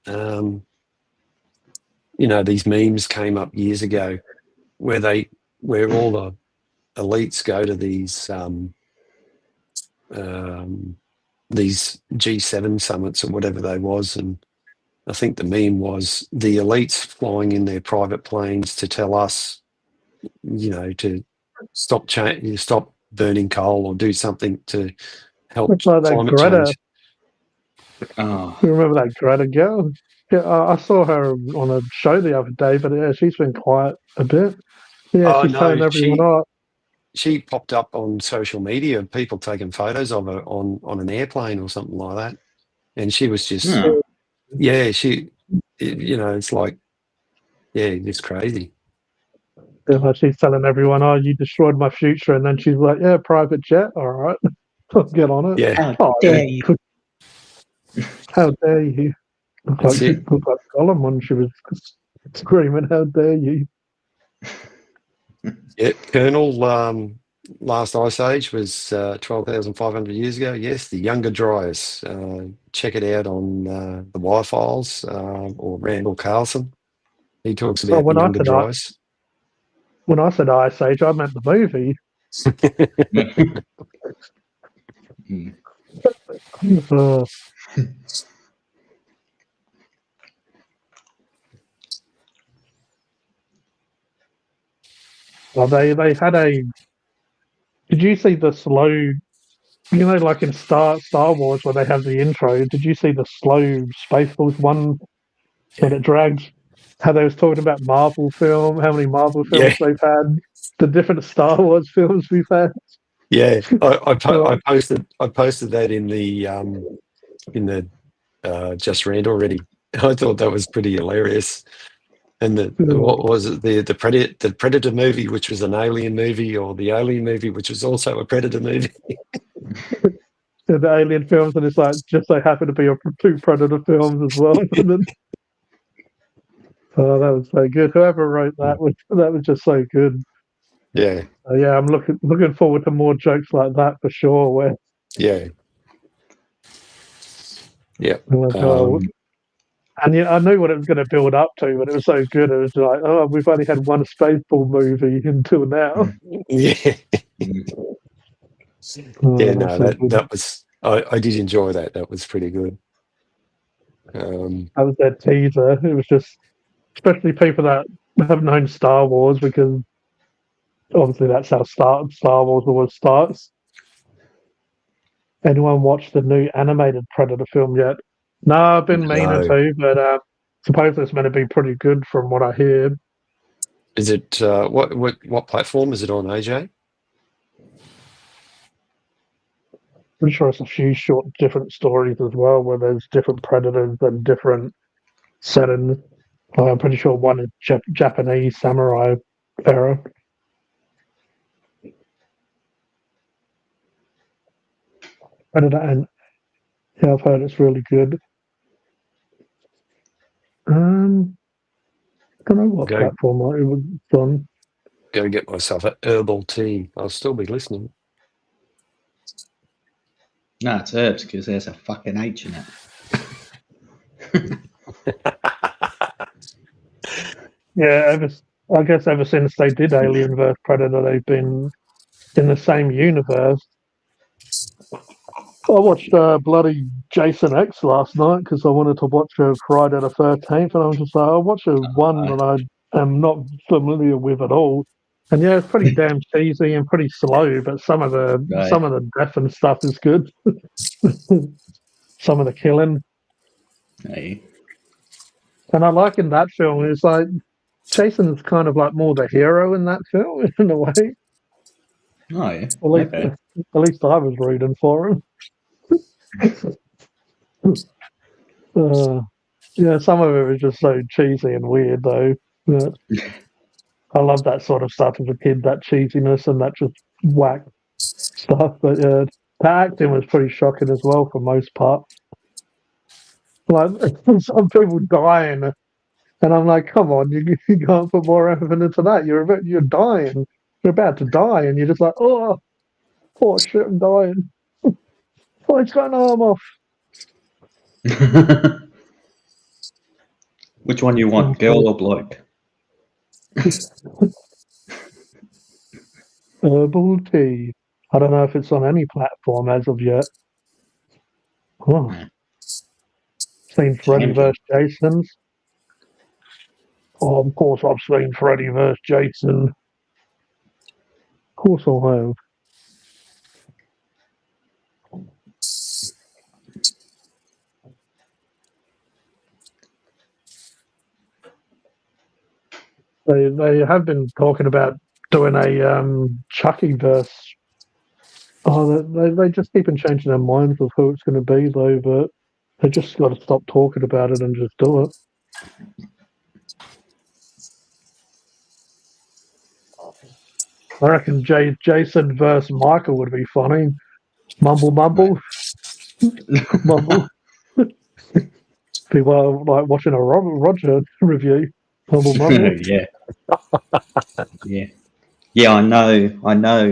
These memes came up years ago where all the elites go to these G7 summits or whatever they was, and I think the meme was the elites flying in their private planes to tell us, to stop burning coal or do something to help It's like that climate Greta. change. Oh, You remember that Greta girl? Yeah, I saw her on a show the other day, but yeah, she's been quiet a bit. Yeah, Oh she's telling no, everyone, oh, she popped up on social media of people taking photos of her on an airplane or something like that, and she was just no. it's like, yeah, it's crazy. she's telling everyone, oh, you destroyed my future, and then she's like, yeah, private jet, all right, I'll get on it. Yeah, How dare you? How dare you? that's She it. looked like Gollum when she was screaming, how dare you? Yeah, Colonel. Last ice age was 12,500 years ago. Yes, the Younger Dryas. Check it out on the Y-Files or Randall Carlson. He talks Oh, about the Younger Dryas. when I said Ice Age, I meant the movie. Uh, well, they had a. Did you see the slow? Like in Star Wars where they have the intro. Did you see the slow Space Force one when it drags how they was talking about Marvel film, how many Marvel Yeah. films they've had, the different Star Wars films we've had. Yeah, I Oh. posted that in the Just Rant already. I thought that was pretty hilarious. And what was it, the Predator movie, which was an alien movie, or the Alien movie, which was also a Predator movie. The Alien films, and it's like just so happen to be two Predator films as well. And then, oh, that was so good. Whoever wrote that was just so good. Yeah, Yeah, I'm looking forward to more jokes like that for sure. Where yeah, yeah. like, and yeah, I knew what it was going to build up to, but it was so good. It was like, oh, we've only had one Spaceball movie until now. Yeah, Oh, yeah. that was No, so good. that was I did enjoy that. That was pretty good. That was their teaser. It was just, especially people that have known Star Wars, because obviously that's how Star Wars always starts. Anyone watched the new animated Predator film yet? No, I've been meaning No. to, but suppose it's meant to be pretty good from what I hear. Is it what platform is it on, AJ? Pretty sure it's a few short different stories as well, where there's different predators and different settings. I'm pretty sure one is Japanese samurai era. Predator, and yeah, I've heard it's really good. Don't know what platform it was on. Go get myself a herbal tea. I'll still be listening. No, it's herbs because there's a fucking H in it. Yeah, I guess ever since they did Alien vs Predator, they've been in the same universe. I watched bloody Jason X last night because I wanted to watch Friday the 13th, and I was just like, I'll watch one that I am not familiar with at all. And yeah, it's pretty damn cheesy and pretty slow, but some of the death and stuff is good. Some of the killing. Hey. And I like in that film, it's like Jason's kind of like more the hero in that film in a way. Oh yeah. At least I was rooting for him. Yeah, some of it was just so cheesy and weird though. But I love that sort of stuff as a kid, that cheesiness and that just whack stuff. But yeah, the acting was pretty shocking as well for most part. Like some people dying, and I'm like, come on, you can't put more effort into that. You're dying. You're about to die, and you're just like, oh shit, I'm dying. Oh, it's got an arm off. Which one you want, girl or bloke? Herbal tea. I don't know if it's on any platform as of yet. Oh. Seen Freddy vs. Jason's. Oh, of course I've seen Freddy vs. Jason. Of course I have. They have been talking about doing a Chucky verse. Oh, they just keep on changing their minds of who it's going to be though, but they just got to stop talking about it and just do it. I reckon Jason versus Michael would be funny. Mumble. Mumble. People like watching a Roger review. Mumble. Yeah. Yeah, I know,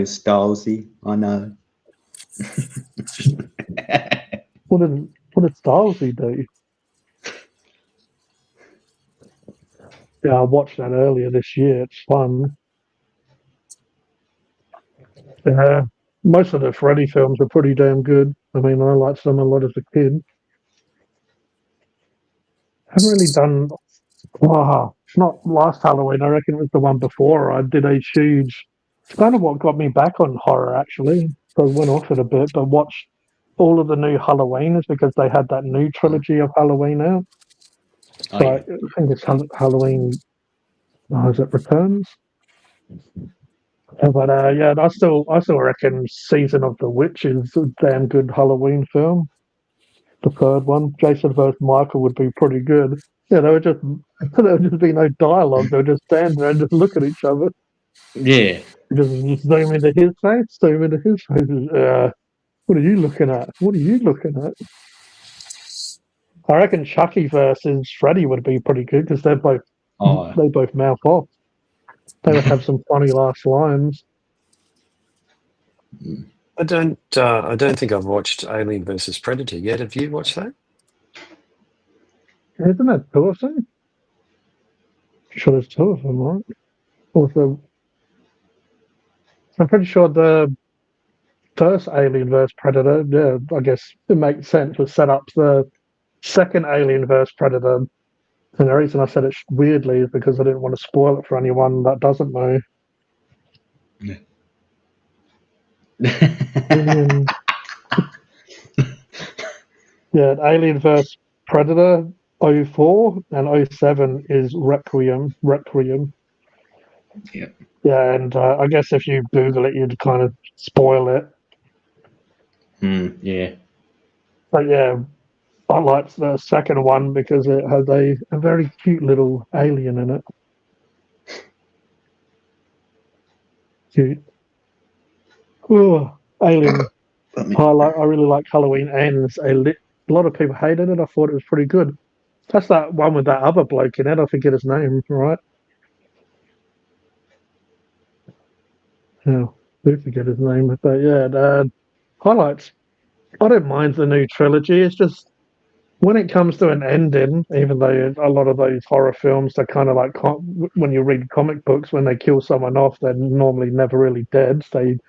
Stalsy. I know. What did Stylesy do? Yeah, I watched that earlier this year. It's fun. Most of the Freddy films are pretty damn good. I mean, I liked them a lot as a kid. Haven't really done. Not last Halloween. I reckon it was the one before. I did a huge. It's kind of what got me back on horror, actually. So I went off it a bit, but watched all of the new Halloweens because they had that new trilogy of Halloween out. Oh, So I think it's Halloween. Oh, is it Returns? But yeah, I still reckon Season of the Witch is a damn good Halloween film. The third one, Jason vs. Michael, would be pretty good. Yeah, there would just be no dialogue. They would just stand there and just look at each other. yeah. Just zoom into his face, zoom into his face. What are you looking at? What are you looking at? I reckon Chucky versus Freddy would be pretty good because they Oh, both mouth off. They would have some funny last lines. I don't think I've watched Alien versus Predator yet. Have you watched that? Isn't that two of them? Sure, there's two of them, right? Also, I'm pretty sure the first Alien vs Predator. Yeah, I guess it makes sense to set up the second Alien vs Predator. And the reason I said it weirdly is because I didn't want to spoil it for anyone that doesn't know. Alien, yeah, Alien vs Predator 04 and 07 is Requiem. yeah. Yeah, and I guess if you Google it, you'd kind of spoil it. Yeah. But yeah, I liked the second one because it has a very cute little alien in it. Cute. Oh, Alien Pardon me. highlight. I really like Halloween Ends. A lot of people hated it. I thought it was pretty good. That's that one with that other bloke in it. I forget his name, right? Yeah, I do forget his name. But yeah, highlights. I don't mind the new trilogy. It's just when it comes to an ending, even though a lot of those horror films, they're kind of like when you read comic books, when they kill someone off, they're normally never really dead. They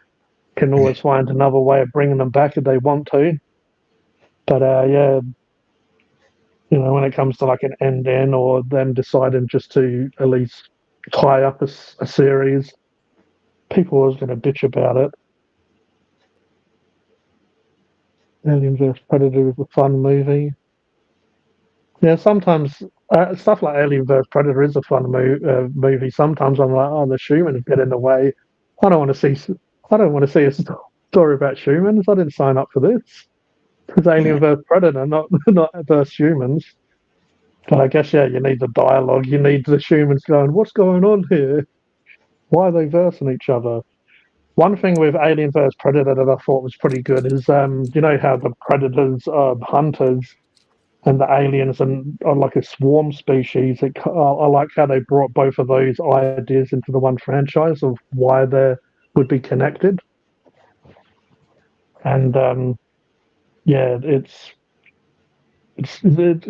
can always find another way of bringing them back if they want to. But yeah, when it comes to like an ending or them deciding just to at least tie up a series, people are always going to bitch about it. Alien vs Predator is a fun movie. Yeah, sometimes stuff like Alien vs Predator is a fun movie. Sometimes I'm like, oh, the humans get in the way. I don't want to see. I don't want to see a story about humans. I didn't sign up for this. It's Alien vs Predator, not versus humans. But I guess yeah, you need the dialogue. You need the humans going, "What's going on here? Why are they versing each other?" One thing with Alien vs Predator that I thought was pretty good is you know how the predators are hunters and the aliens are like a swarm species. I like how they brought both of those ideas into the one franchise of why they would be connected. And yeah, it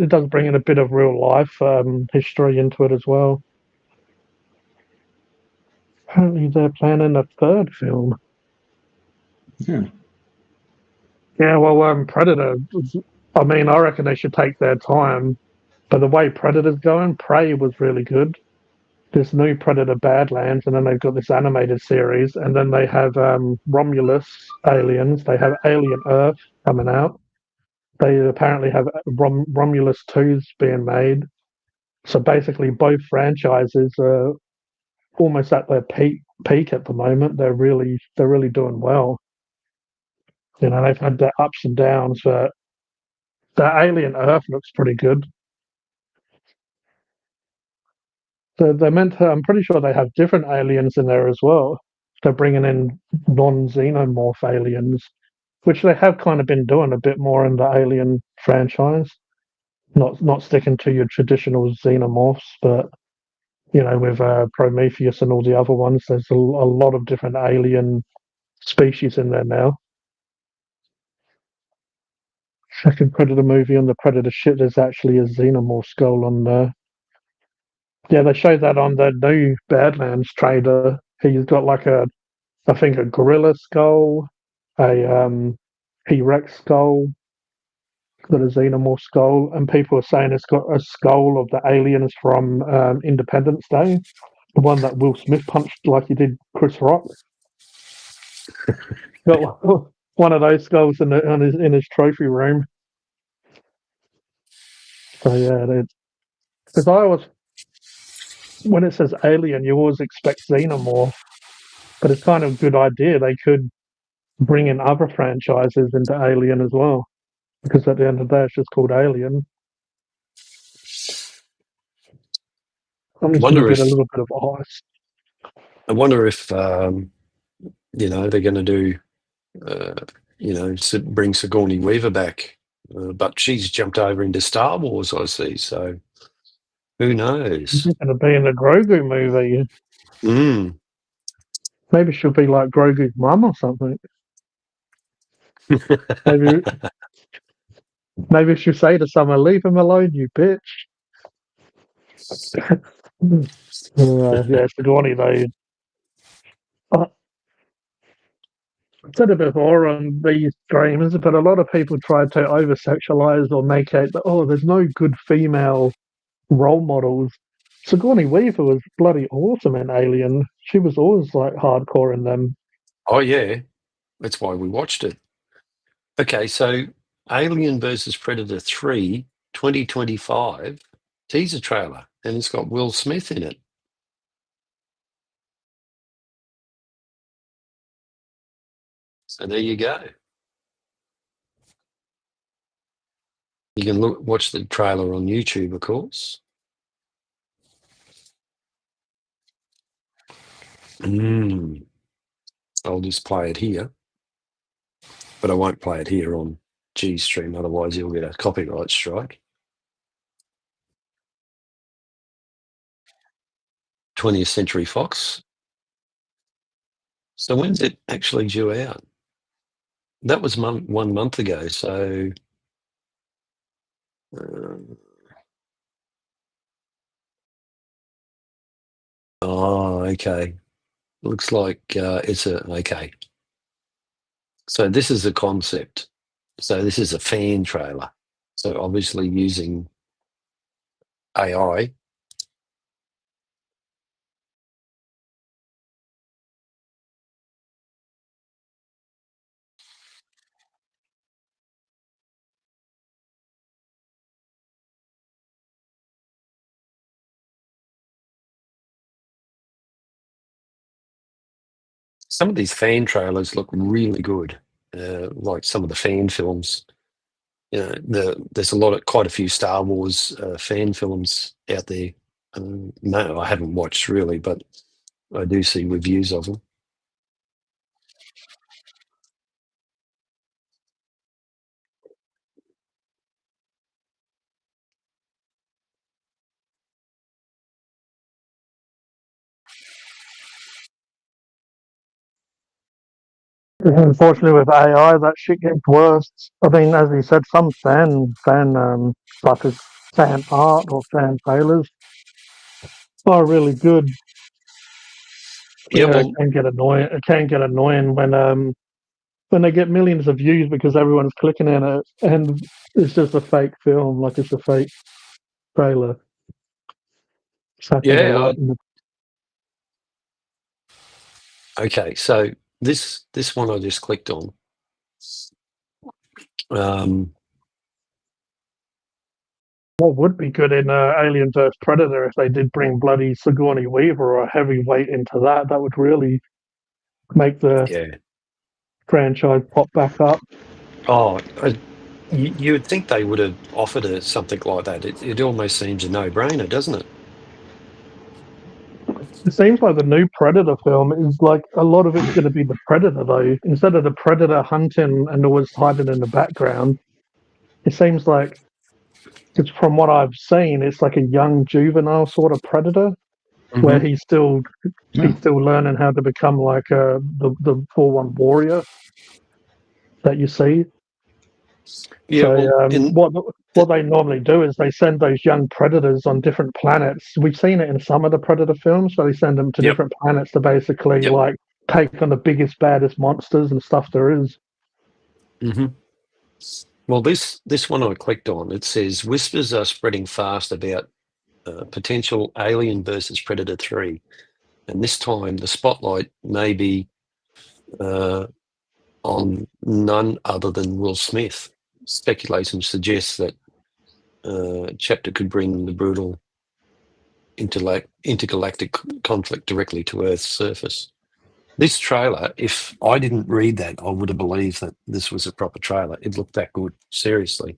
does bring in a bit of real life history into it as well. Apparently, they're planning a third film. Yeah. Yeah, well, Predator. I mean, I reckon they should take their time. But the way Predator's going, Prey was really good. This new Predator Badlands, and then they've got this animated series, and then they have Romulus aliens. They have Alien Earth coming out. They apparently have Romulus 2's being made. So basically, both franchises are almost at their peak at the moment. They're really doing well. They've had their ups and downs, but the Alien Earth looks pretty good. So they're meant to, I'm pretty sure they have different aliens in there as well. They're bringing in non-xenomorph aliens, which they have kind of been doing a bit more in the Alien franchise. Not sticking to your traditional xenomorphs, but with Prometheus and all the other ones, there's a lot of different alien species in there now. Second Predator movie on the Predator ship, there's actually a xenomorph skull on there. Yeah, they showed that on the new Badlands trailer. He's got like I think a gorilla skull, a T-Rex skull, got a xenomorph skull, and people are saying it's got a skull of the aliens from Independence Day, the one that Will Smith punched like he did Chris Rock. Got one of those skulls in his trophy room. So yeah, Because I always, when it says Alien, you always expect Xenomorph, but it's kind of a good idea. They could bring in other franchises into Alien as well, because at the end of the day, it's just called Alien. I'm just going to Wonder get a if little bit of ice. I wonder if they're going to do bring Sigourney Weaver back, but she's jumped over into Star Wars, I see. So who knows? She's going to be in the Grogu movie. Mm. Maybe she'll be like Grogu's mum or something. Maybe she'll say to someone, "Leave him alone, you bitch." Yeah, Sigourney though. I said it before on these streams, but a lot of people try to over-sexualize or make it that, oh, there's no good female role models. Sigourney Weaver was bloody awesome in Alien. She was always like hardcore in them. Oh yeah, that's why we watched it. Okay, so Alien versus Predator 3, 2025 teaser trailer, and it's got Will Smith in it. So there you go. You can watch the trailer on YouTube, of course. I'll just play it here, but I won't play it here on G-Stream, otherwise you'll get a copyright strike. 20th Century Fox. So when's it actually due out? That was 1 month ago, so okay. Looks like it's okay. So this is a concept. So this is a fan trailer. So obviously using AI. Some of these fan trailers look really good, like some of the fan films. There's quite a few Star Wars fan films out there. No, I haven't watched really, but I do see reviews of them. Unfortunately, with AI, that shit gets worse. I mean, as you said, some like a fan art or fan trailers are really good. Yeah, Yeah, it well, can get annoying. It can get annoying when they get millions of views because everyone's clicking in it, and it's just a fake film, like it's a fake trailer. It's happened a yeah. lot. Okay, so this one I just clicked on. What would be good in Alien vs Predator if they did bring bloody Sigourney Weaver or a heavyweight into that? That would really make the franchise pop back up. Oh, you would think they would have offered her something like that. It almost seems a no-brainer, doesn't it? It seems like the new Predator film is like a lot of it's going to be the Predator though. Instead of the Predator hunting and always hiding in the background, it seems like it's from what I've seen, it's like a young juvenile sort of Predator where he's still learning how to become like the full one warrior that you see. Yeah, So well, what they normally do is they send those young predators on different planets. We've seen it in some of the Predator films, where they send them to different planets to basically like take on the biggest, baddest monsters and stuff there is. Well, this one I clicked on, it says whispers are spreading fast about potential Alien versus Predator 3, and this time the spotlight may be on none other than Will Smith. Speculation suggests that chapter could bring the brutal intergalactic conflict directly to Earth's surface. This trailer, if I didn't read that, I would have believed that this was a proper trailer. It looked that good, seriously.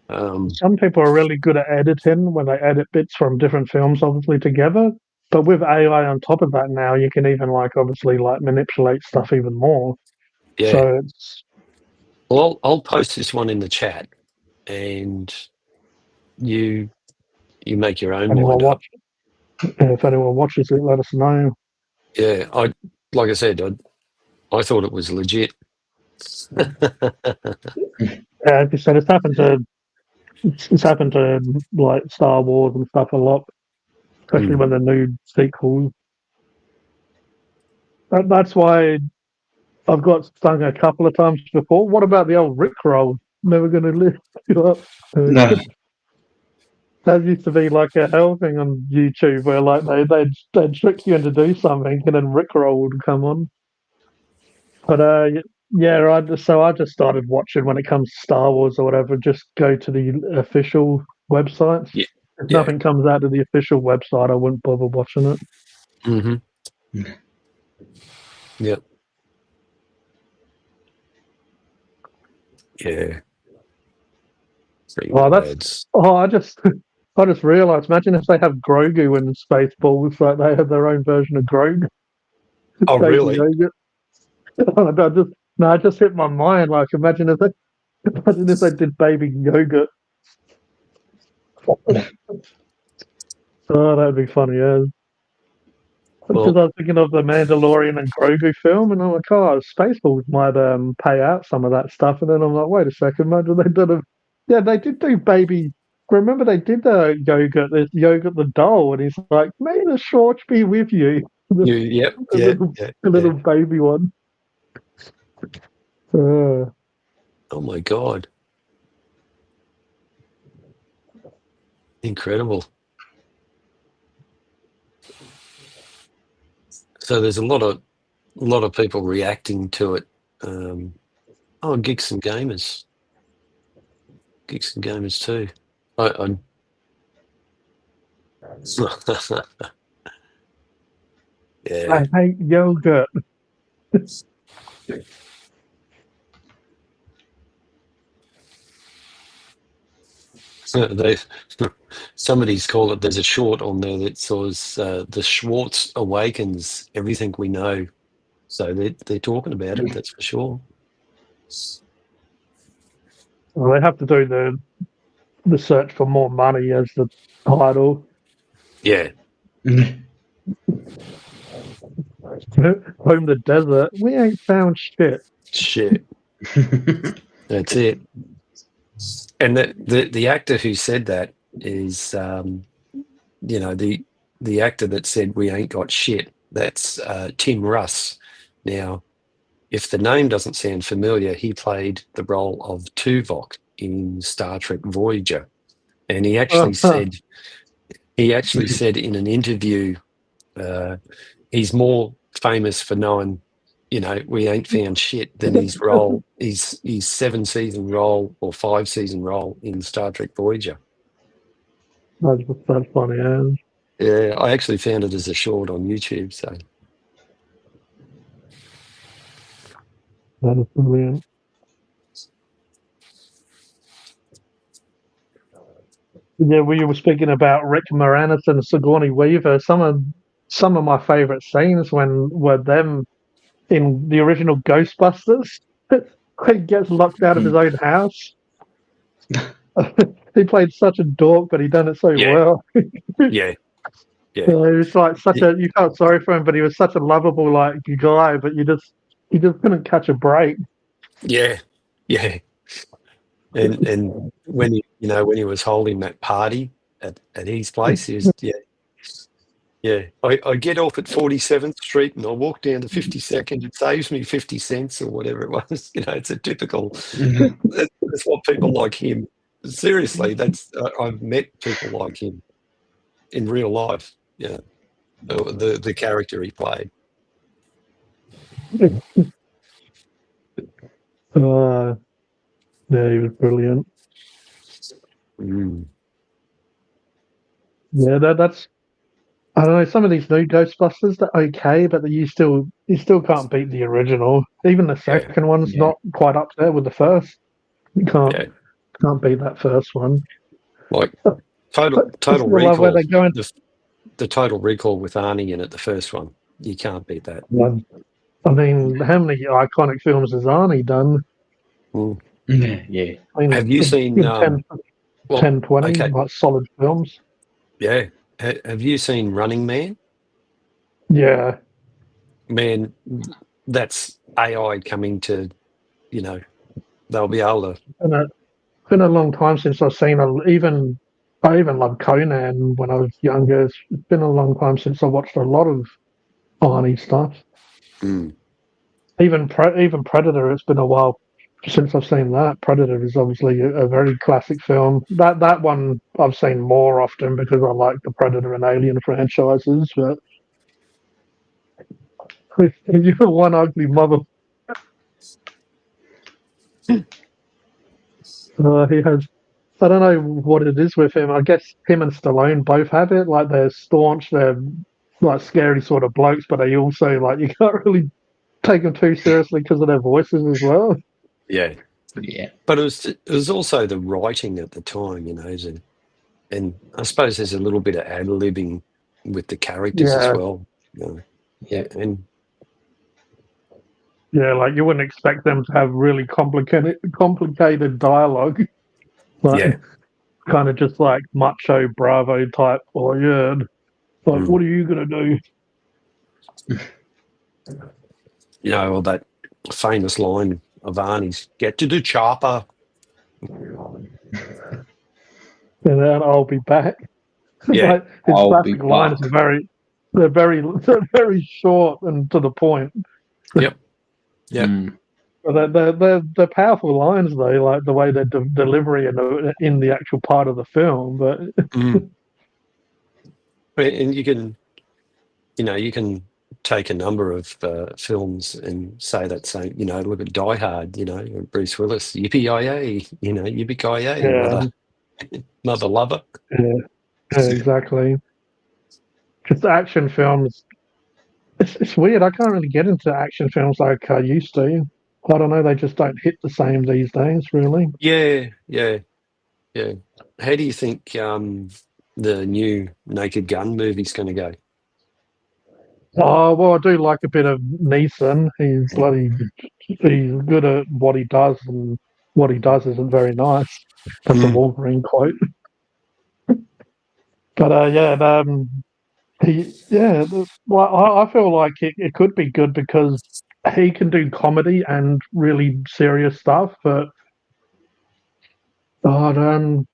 Some people are really good at editing when they edit bits from different films, obviously, together. But with AI on top of that now, you can even, obviously, manipulate stuff even more. Yeah. So it's... Well, I'll post this one in the chat, and you make your own mind up. If anyone watches it, let us know. Yeah, like I said, I thought it was legit. As you said, it's happened to like Star Wars and stuff a lot, especially when the new sequels. That's why I've got stung a couple of times before. What about the old Rickroll? Never going to lift you up. No. That used to be like a hell thing on YouTube, where they'd trick you into do something, and then Rickroll would come on. But yeah, I just started watching when it comes to Star Wars or whatever. Just go to the official websites. Yeah. If nothing comes out of the official website, I wouldn't bother watching it. Mm-hmm. Yep. Yeah. I just realised. Imagine if they have Grogu in Spaceballs, like they have their own version of Grogu. Oh, really? I just hit my mind. Like, imagine if they did baby yogurt. Oh, that'd be funny, yeah. Because I was thinking of the Mandalorian and Grogu film, and I'm like, oh, Spaceballs might pay out some of that stuff. And then I'm like, wait a second, imagine they did yeah, they did do baby. Remember they did the yogurt the doll, and he's like, may the short be with you. Yep. A little baby one. Oh my God. Incredible. So there's a lot of people reacting to it. Geeks and Gamers. Geeks and Gamers too. Yeah. I hate yogurt. Somebody's called it. There's a short on there that says the Schwartz awakens everything we know. So they're talking about it. That's for sure. Well, they have to do the search for more money as the title. Yeah. Home the desert. We ain't found shit. Shit. That's it. And the actor who said that is, the actor that said we ain't got shit. That's Tim Russ. Now, if the name doesn't sound familiar, he played the role of Tuvok in Star Trek Voyager, and he actually said in an interview, he's more famous for knowing, we ain't found shit than his role, his 7-season role or 5-season role in Star Trek Voyager. That's funny, yeah. Yeah, I actually found it as a short on YouTube. So that is brilliant. Yeah, we were speaking about Rick Moranis and Sigourney Weaver. Some of my favourite scenes were them in the original Ghostbusters. He gets locked out of his own house. He played such a dork, but he done it so well. Yeah. He was like you felt sorry for him, but he was such a lovable guy. But he just couldn't catch a break. Yeah. And when he was holding that party at his place, he was I get off at 47th Street and I walk down to 52nd. It saves me 50 cents or whatever it was. It's a typical. That's what people like him. Seriously, I've met people like him in real life. Yeah, the character he played. Yeah, he was brilliant. Mm. Yeah, that's I don't know. Some of these new Ghostbusters, they're okay, but you still can't beat the original. Even the Yeah. second one's Yeah. not quite up there with the first. You Yeah. can't beat that first one. Like But I Total still love where Recall, they're going. the Total Recall with Arnie in it, the first one. You can't beat that. I mean, how many iconic films has Arnie done? Mm. Yeah. I mean, Have you a seen? good 10, Well, 10, 20 okay, like solid films. yeah. Have you seen Running Man? Yeah. Man, that's AI coming to, you know, they'll be able to. And it's been a long time since I've seen I even loved Conan when I was younger. It's been a long time since I watched a lot of Arnie stuff. Mm. Even Predator. It's been a while since I've seen that. Predator is obviously a very classic film. That one I've seen more often because I like the Predator and Alien franchises. But you're one ugly mother. He has. I don't know what it is with him. I guess him and Stallone both have it. Like they're staunch, they're like scary sort of blokes, but they also like you can't really take them too seriously because of their voices as well. Yeah. Yeah. But it was also the writing at the time, and I suppose there's a little bit of ad-libbing with the characters as Yeah, well. You know. Yeah, Yep. and yeah. Like you wouldn't expect them to have really complicated dialogue. Like yeah. kind of just like macho bravo type. Oh yeah, like Mm. what are you gonna do? Or that famous line of Arnie's, "Get to the chopper." And then I'll be back. Yeah. Like his I'll be classic lines back. are they're very short and to the point. Yep. Yep. Mm. But they're powerful lines though, like the way they're delivery in the actual part of the film. But Mm. And you can take a number of films and say that same, look at Die Hard, Bruce Willis, yippee-ki-yay, yippee-ki-yay, yeah, mother lover. yeah, yeah, exactly. Just action films. It's weird. I can't really get into action films like I used to. I don't know. They just don't hit the same these days, really. Yeah, yeah, yeah. How do you think the new Naked Gun movie's going to go? Oh well, I do like a bit of Neeson. He's good at what he does, and what he does isn't very nice. That's a Mm. Wolverine quote. But yeah, well, I feel like it could be good because he can do comedy and really serious stuff. But God,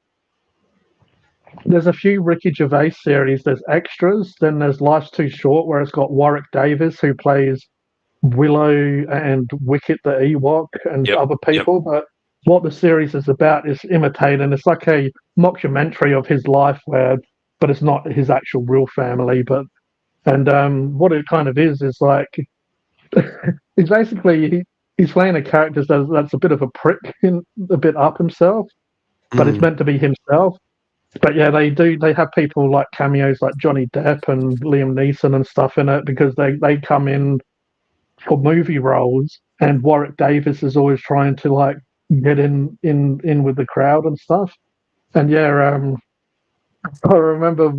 there's a few Ricky Gervais series. There's extras. Then there's Life's Too Short, where it's got Warwick Davis who plays Willow and Wicket the Ewok and Yep, other yep. people. But what the series is about is imitating. It's like a mockumentary of his life, but it's not his actual real family. What it kind of is like he's basically he's playing a character that's a bit of a prick, a bit up himself, but it's Mm. meant to be himself. But yeah, they have people like cameos like Johnny Depp and Liam Neeson and stuff in it because they come in for movie roles, and Warwick Davis is always trying to like get in with the crowd and stuff. And yeah, I remember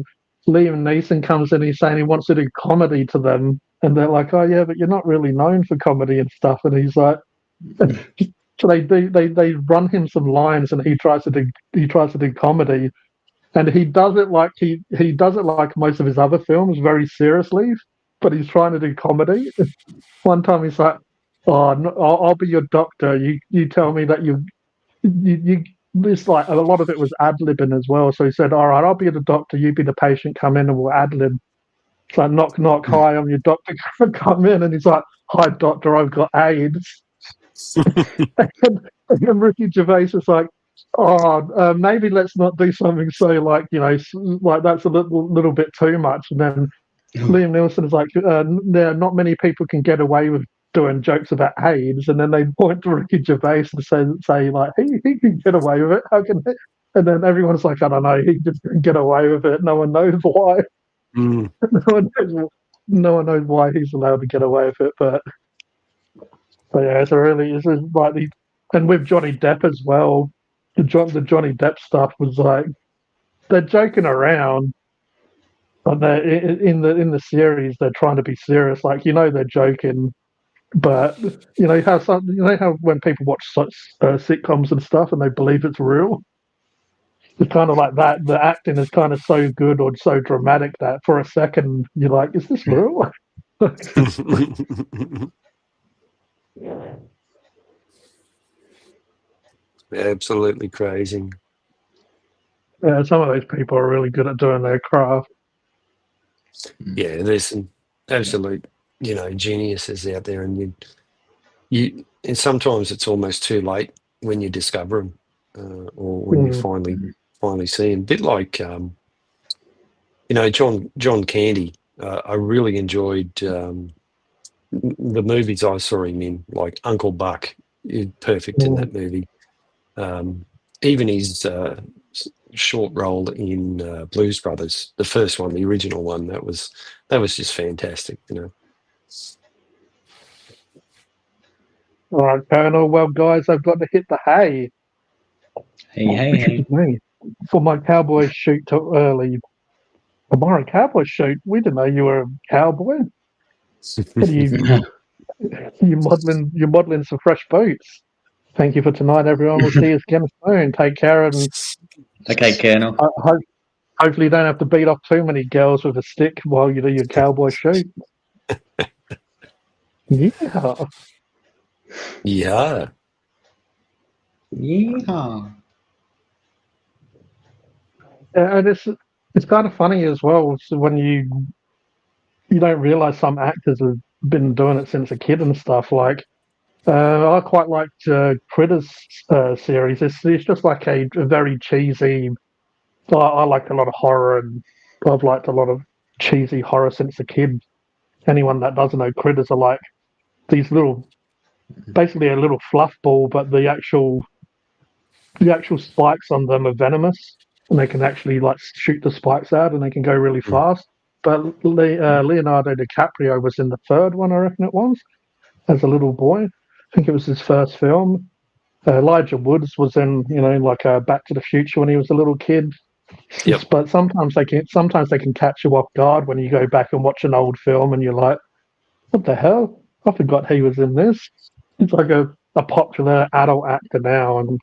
Liam Neeson comes in, he's saying he wants to do comedy to them, and they're like, "Oh yeah, but you're not really known for comedy and stuff." And he's like, so they run him some lines, and he tries to do comedy, and he does it like he does it like most of his other films, very seriously, but he's trying to do comedy. One time he's like, "Oh, no, I'll be your doctor. You tell me that you." This like a lot of it was ad libbing as well. So he said, "All right, I'll be the doctor. You be the patient. Come in and we'll ad lib." It's like knock knock. Hi, I'm your doctor. Come in, and he's like, "Hi, doctor. I've got AIDS." And then Ricky Gervais is like, "Oh, maybe let's not do something so like like that's a little bit too much." And then Liam Neeson is like, not many people can get away with doing jokes about AIDS, and then they point to Ricky Gervais and say like, he can get away with it. How can he? And then everyone's like, I don't know, he just can get away with it. No one knows why. Mm. No one knows why he's allowed to get away with it, but yeah, it's like and with Johnny Depp as well. The Johnny Depp stuff was like they're joking around, but they're in the series they're trying to be serious. Like they're joking, but you know how when people watch such sitcoms and stuff and they believe it's real. It's kind of like that. The acting is kind of so good or so dramatic that for a second you're like, "Is this real?" Absolutely crazy. Yeah, some of those people are really good at doing their craft. Yeah, there's some absolute, geniuses out there, and and sometimes it's almost too late when you discover them, or when you finally see them. A bit like, John Candy. I really enjoyed the movies I saw him in, like Uncle Buck. He's perfect in that movie. Even his short role in Blues Brothers, the first one, the original one, that was just fantastic. All right, Colonel. Well, guys, I've got to hit the hay. Hey. Me. For my cowboy shoot too early. Tomorrow, cowboy shoot. We didn't know you were a cowboy. What are you modelling some fresh boots? Thank you for tonight, everyone. We'll see you again soon. Take care, and Okay, Colonel. hopefully you don't have to beat off too many girls with a stick while you do your cowboy shoot. Yeah. Yeah. Yeehaw. And it's kind of funny as well. So when you don't realise some actors have been doing it since a kid and stuff. Like I quite liked Critters series. It's just like a very cheesy. I liked a lot of horror, and I've liked a lot of cheesy horror since a kid. Anyone that doesn't know, Critters are like these basically a little fluff ball, but the actual spikes on them are venomous, and they can actually like shoot the spikes out, and they can go really fast. But Leonardo DiCaprio was in the third one, I reckon it was, as a little boy. I think it was his first film. Elijah Woods was in, like Back to the Future when he was a little kid. Yep. But sometimes they can catch you off guard when you go back and watch an old film, and you're like, "What the hell? I forgot he was in this." He's like a popular adult actor now, and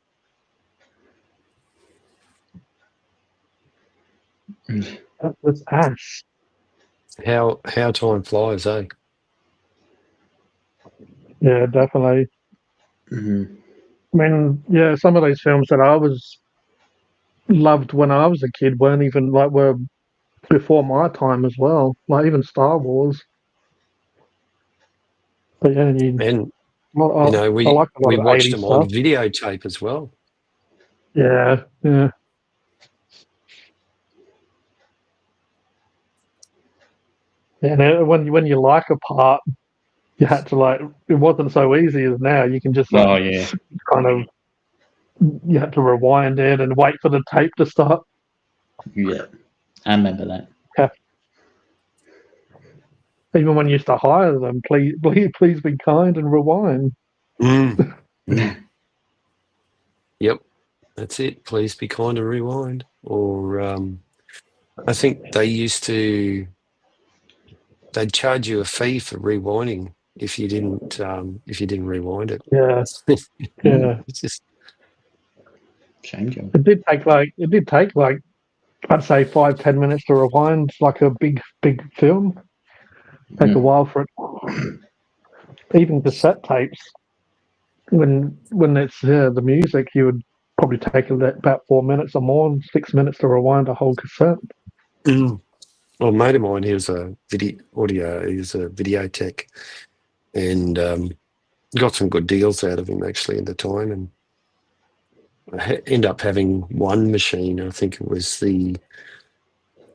that's Ash. How time flies, eh? Yeah, definitely. Mm-hmm. I mean, yeah, some of those films that I was loved when I was a kid weren't even were before my time as well. Like even Star Wars. But yeah, And I like a lot we of watched 80s them on stuff. videotape as well. Yeah. And when you like a part, you had to it wasn't so easy as now. You can just Oh, yeah. kind of you had to rewind it and wait for the tape to start. Yeah. I remember that. Yeah. Even when you used to hire them, please be kind and rewind. Yep, that's it. Please be kind and rewind. Or I think they'd charge you a fee for rewinding if you didn't rewind it. Yeah. Yeah. It's just Change them. It did take I'd say 5-10 minutes to rewind like a big film. Take a while for it. Even cassette tapes, when it's the music, you would probably take about 4 minutes or more, 6 minutes to rewind a whole cassette. well, a mate of mine, he was a video tech, and got some good deals out of him actually at the time, and I end up having one machine. I think it was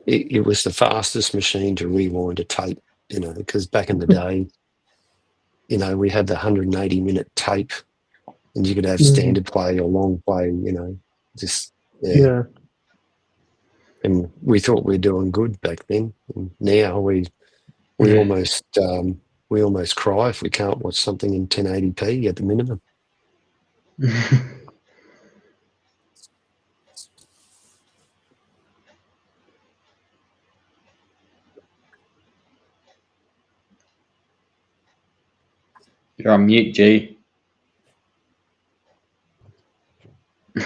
it was the fastest machine to rewind a tape, because back in the day, we had the 180-minute tape, and you could have standard play or long play, just Yeah. And we thought we were doing good back then. And now we almost cry if we can't watch something in 1080p at the minimum. You're on mute, G.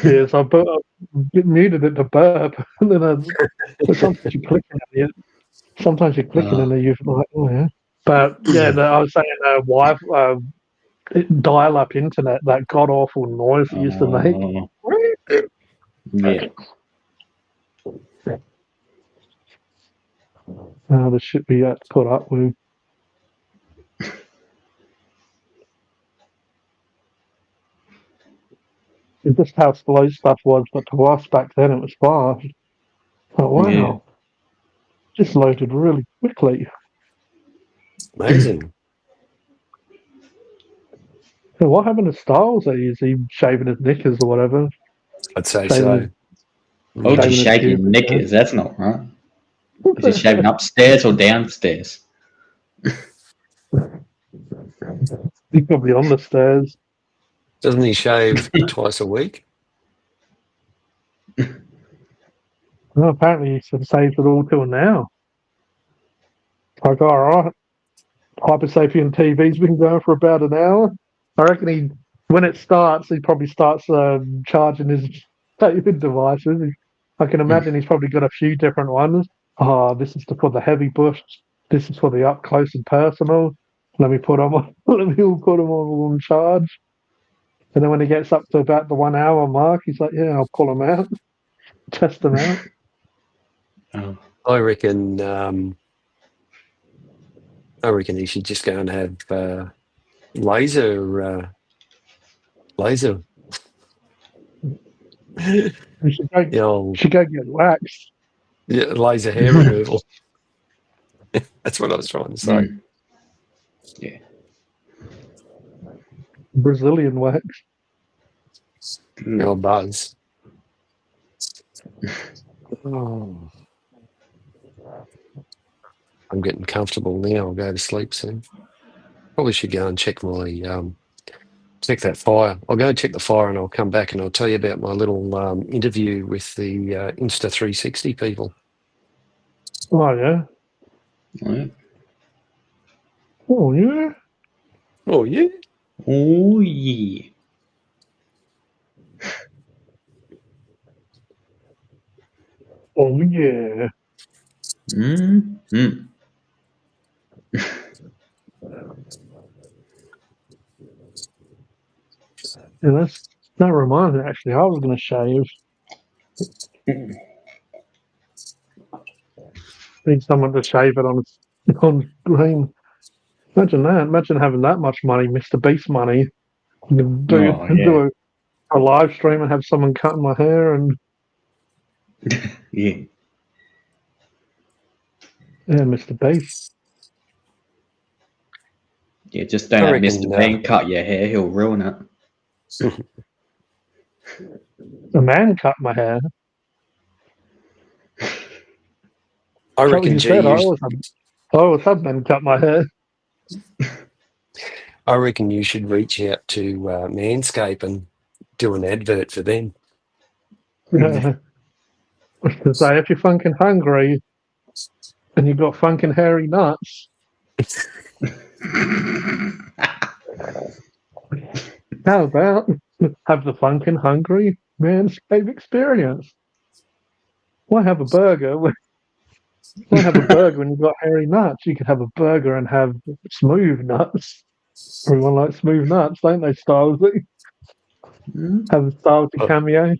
Yes, I muted it to burp, and then sometimes you're clicking at it. Sometimes you're clicking and you're like, oh yeah. But yeah, I was saying, Wi-Fi, dial-up internet, that god awful noise it used to make. Yeah. The shit we had to put up with. It's just how slow stuff was, but to us back then it was fast. Oh wow. Yeah. Just loaded really quickly. Amazing. So what happened to Styles? Is he shaving his knickers or whatever? I'd say Shaving so. Oh, Shaving just his shaking pubes, knickers. That's not right. Is he shaving upstairs or downstairs? He's probably on the stairs. Doesn't he shave twice a week? Well, apparently he sort of saves it all till now. Like, all right, Hypersapien TV's been going for about an hour. I reckon when it starts, he probably starts charging his saving devices. I can imagine he's probably got a few different ones. Oh, this is for the heavy bush. This is for the up close and personal. Let me put them on. Let me all put them on charge. And then when he gets up to about the 1 hour mark, he's like, "Yeah, I'll pull them out, test them out." Oh. I reckon he should just go and have laser. You should go get waxed. Yeah, laser hair removal. That's what I was trying to say. Yeah. Brazilian wax. Oh, buzz. Oh. I'm getting comfortable now. I'll go to sleep soon. Probably should go and check my check that fire. I'll go and check the fire, and I'll come back and I'll tell you about my little interview with the Insta360 people. Oh yeah. Right. Oh yeah. Oh yeah. Oh yeah. Oh yeah. Mm-hmm. Yeah, that reminds me. Actually, I was going to shave. Need someone to shave it on screen. Imagine that. Imagine having that much money, Mr. Beast money. You can do a live stream and have someone cutting my hair and Yeah. yeah, Mr. Beast. Yeah, just don't I have reckon, Mr. Bean cut your hair. He'll ruin it. A man cut my hair. I That's what reckon, you G, said. I always have men cut my hair. I reckon you should reach out to Manscaped and do an advert for them. Yeah. To say if you're funkin' hungry and you've got funkin' hairy nuts, how about have the funkin' hungry Manscaped experience? Why have a burger? Why have a burger when you've got hairy nuts? You could have a burger and have smooth nuts. Everyone likes smooth nuts, don't they, Stylesy? Have a Stylesy cameo.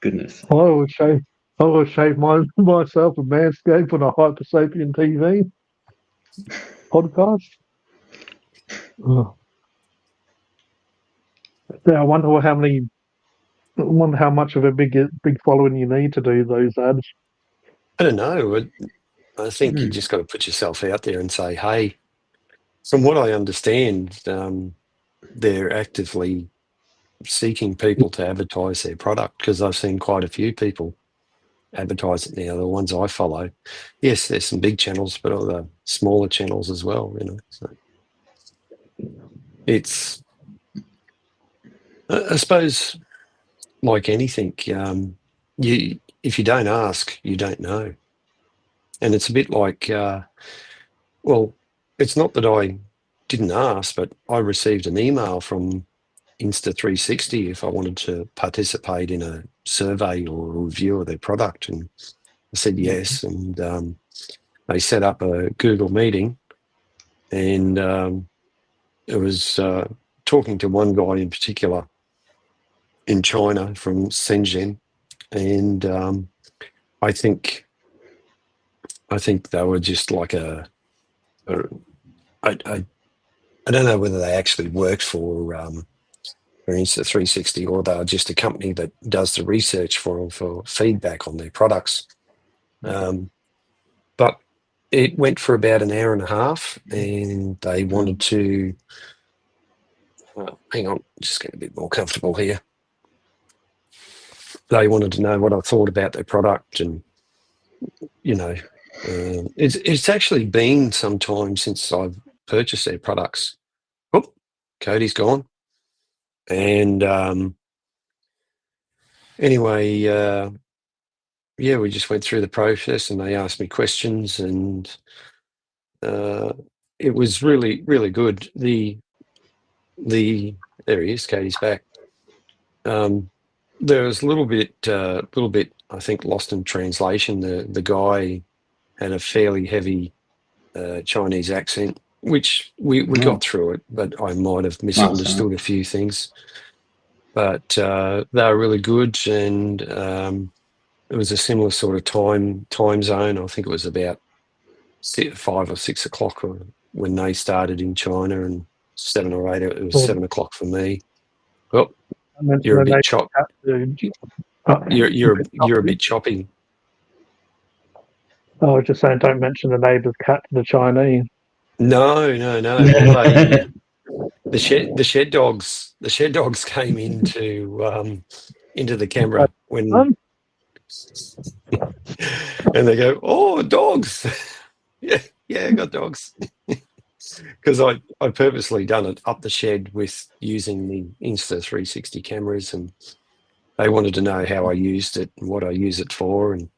Goodness. I always shave myself with Manscaped on a Hypersapien TV podcast. Oh. Yeah, I wonder how much of a big following you need to do those ads. I don't know. I think you just got to put yourself out there and say, hey, from what I understand, they're actively seeking people to advertise their product, because I've seen quite a few people advertise it now, the ones I follow. Yes, there's some big channels, but other smaller channels as well, you know. So it's, I suppose, like anything, if you don't ask, you don't know. And it's a bit like, well, it's not that I didn't ask, but I received an email from Insta360 if I wanted to participate in a survey or a review of their product, and I said yes, and they set up a Google meeting, and it was talking to one guy in particular in China from Shenzhen, and I think they were just like I don't know whether they actually worked for Insta360 or they're just a company that does the research for feedback on their products. But it went for about an hour and a half, and they wanted to, hang on, just get a bit more comfortable here. They wanted to know what I thought about their product, and, you know, it's actually been some time since I've purchased their products. Oh, Cody's gone. And anyway, yeah, we just went through the process, and they asked me questions, and it was really, really good. There he is, Cody's back. There was a little bit, I think, lost in translation. The guy had a fairly heavy Chinese accent, which we got through it, but I might have misunderstood a few things. But they were really good, and it was a similar sort of time zone. I think it was about 5 or 6 o'clock when they started in China, and 7 or 8. It was 7 o'clock for me. Oh, you're a bit choppy. You're a bit choppy. I was just saying, don't mention the neighbour's cat to the Chinese. No. Well, the shed dogs came into the camera when, and they go, "Oh, dogs!" yeah, I got dogs. Because I purposely done it up the shed with using the Insta360 cameras, and they wanted to know how I used it and what I use it for. And,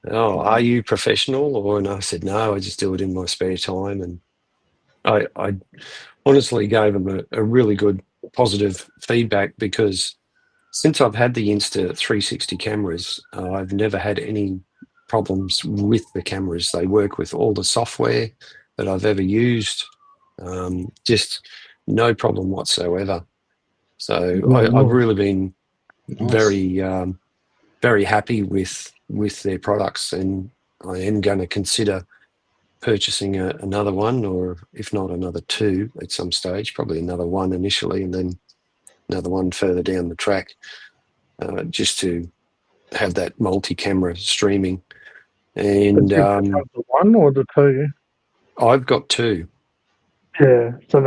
oh, are you professional? And I said, no, I just do it in my spare time. And I honestly gave them a really good positive feedback, because since I've had the Insta360 cameras, I've never had any problems with the cameras. They work with all the software that I've ever used. Just no problem whatsoever. So I've really been very, very happy with their products, and I am going to consider purchasing another one, or if not another 2 at some stage, probably another one initially and then another one further down the track, just to have that multi-camera streaming. And the 1 or the 2? I've got 2. Yeah, so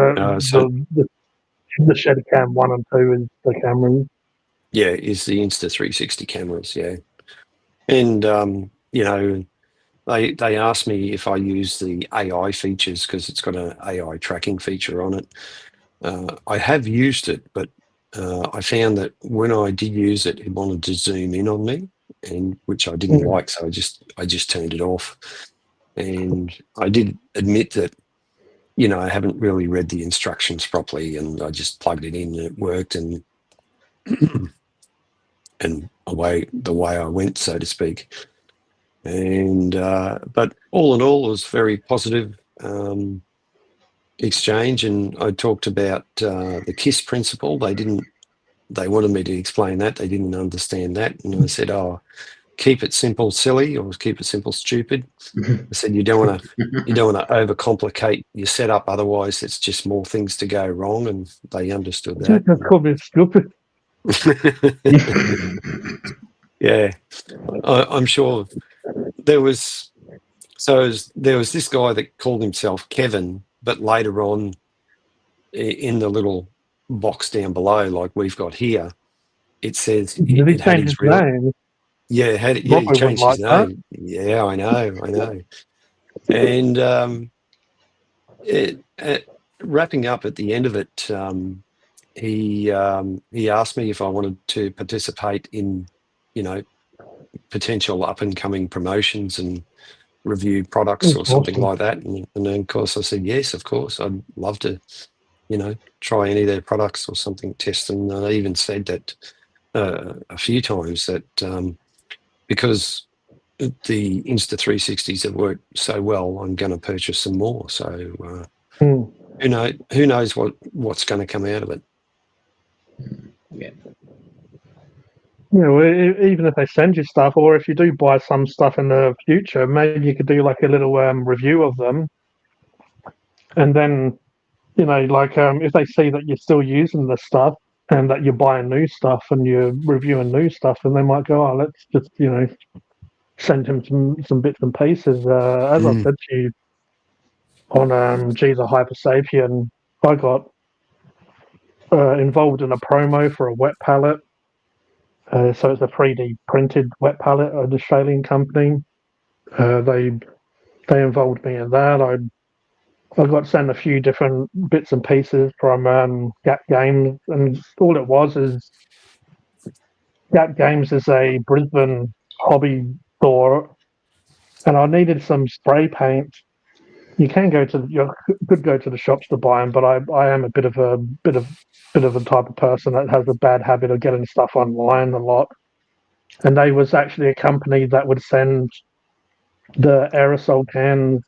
the shed cam 1 and 2 is the cameras. Yeah, is the Insta360 cameras, yeah. And, you know, they asked me if I use the AI features, because it's got an AI tracking feature on it. I have used it, but I found that when I did use it, it wanted to zoom in on me, and which I didn't like, so I just turned it off. And I did admit that, you know, I haven't really read the instructions properly, and I just plugged it in and it worked, and and the way I went, so to speak. And but all in all, it was very positive exchange. And I talked about the KISS principle. They wanted me to explain that. They didn't understand that, and I said, "Oh, keep it simple, silly, or keep it simple, stupid." I said, you don't want to overcomplicate your setup, otherwise it's just more things to go wrong. And they understood that. That's called me stupid. Yeah, I'm sure there was this guy that called himself Kevin, but later on in the little box down below, like we've got here, it says Did he it had change his his real. name? Yeah, he Robert wouldn't changed his like that. name. Yeah, I know. And wrapping up at the end of it, he asked me if I wanted to participate in, potential up and coming promotions and review products That's or something awesome. like that. And then of course I said yes, of course, I'd love to, try any of their products or something, test. And I even said that a few times that because the Insta360s have worked so well, I'm going to purchase some more. So who knows what's going to come out of it. Yeah. Well, even if they send you stuff, or if you do buy some stuff in the future, maybe you could do like a little review of them, and then if they see that you're still using the stuff and that you're buying new stuff and you're reviewing new stuff, and they might go, "Oh, let's just send him some bits and pieces." As I said to you on a Hypersapien, I got involved in a promo for a wet palette. So it's a 3D printed wet palette, an Australian company. They involved me in that. I got sent a few different bits and pieces from Gap Games, and all it was is Gap Games is a Brisbane hobby store, and I needed some spray paint. You could go to the shops to buy them, but I am a bit of a type of person that has a bad habit of getting stuff online a lot. And they was actually a company that would send the aerosol cans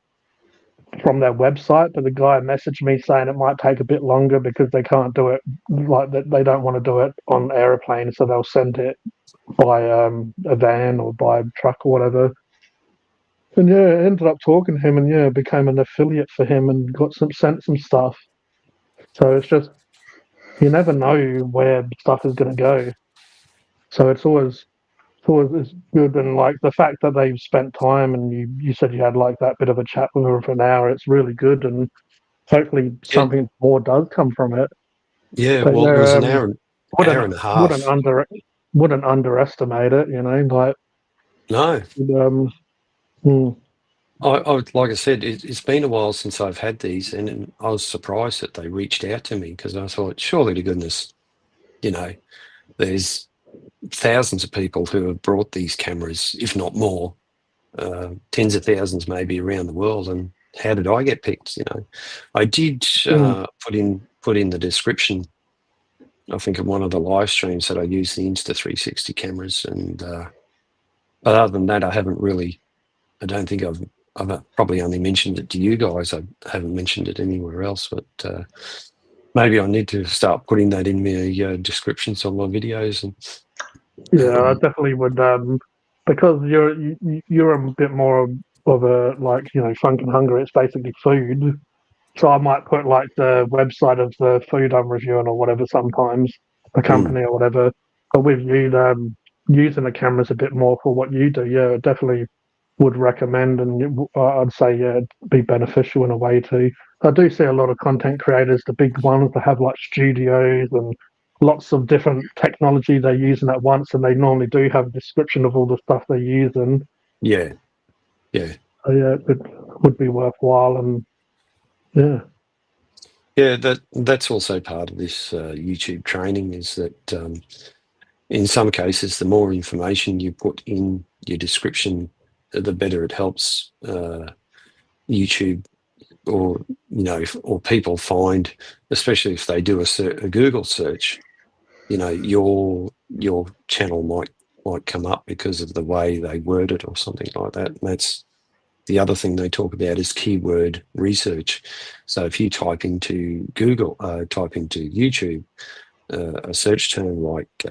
from their website, but the guy messaged me saying it might take a bit longer because they can't do it like that. They don't want to do it on aeroplanes, so they'll send it by a van or by a truck or whatever. And yeah, I ended up talking to him, and yeah, became an affiliate for him and sent some stuff. So it's just you never know where stuff is going to go. So it's good, and like the fact that they've spent time, and you said you had like that bit of a chat with them for an hour. It's really good, and hopefully Yeah, something more does come from it. yeah. But Well, it was yeah, an hour and a wouldn't half. underestimate it. Like No, hmm, like I said, it's been a while since I've had these, and I was surprised that they reached out to me because I thought, surely to goodness, there's thousands of people who have brought these cameras, if not more, tens of thousands maybe around the world. And how did I get picked? I did put in the description, I think in one of the live streams, that I use the Insta360 cameras, and but other than that, I haven't really. I don't think I've probably only mentioned it to you guys. I haven't mentioned it anywhere else, but maybe I need to start putting that in my descriptions on my videos. And yeah, I definitely would. Because you're a bit more of a funk and hunger. It's basically food. So I might put like the website of the food I'm reviewing or whatever sometimes, the company or whatever. But with you using the cameras a bit more for what you do, yeah, definitely would recommend, and I'd say yeah, it'd be beneficial in a way too. I do see a lot of content creators, the big ones that have like studios and lots of different technology they're using at once, and they normally do have a description of all the stuff they're using. yeah. So yeah, it would be worthwhile, and yeah. Yeah, that's also part of this YouTube training, is that in some cases, the more information you put in your description, the better it helps YouTube, or or people find, especially if they do a Google search, your channel might come up because of the way they word it or something like that. And that's the other thing they talk about, is keyword research. So if you type into YouTube, a search term like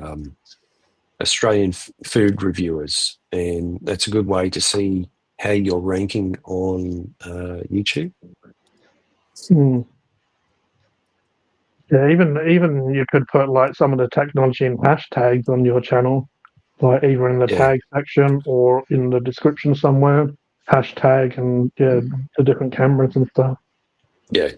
Australian food reviewers, and that's a good way to see how you're ranking on YouTube. Mm. Yeah, even you could put like some of the technology and hashtags on your channel, like either in the Yeah, tag section or in the description somewhere. Hashtag and yeah, the different cameras and stuff. yeah.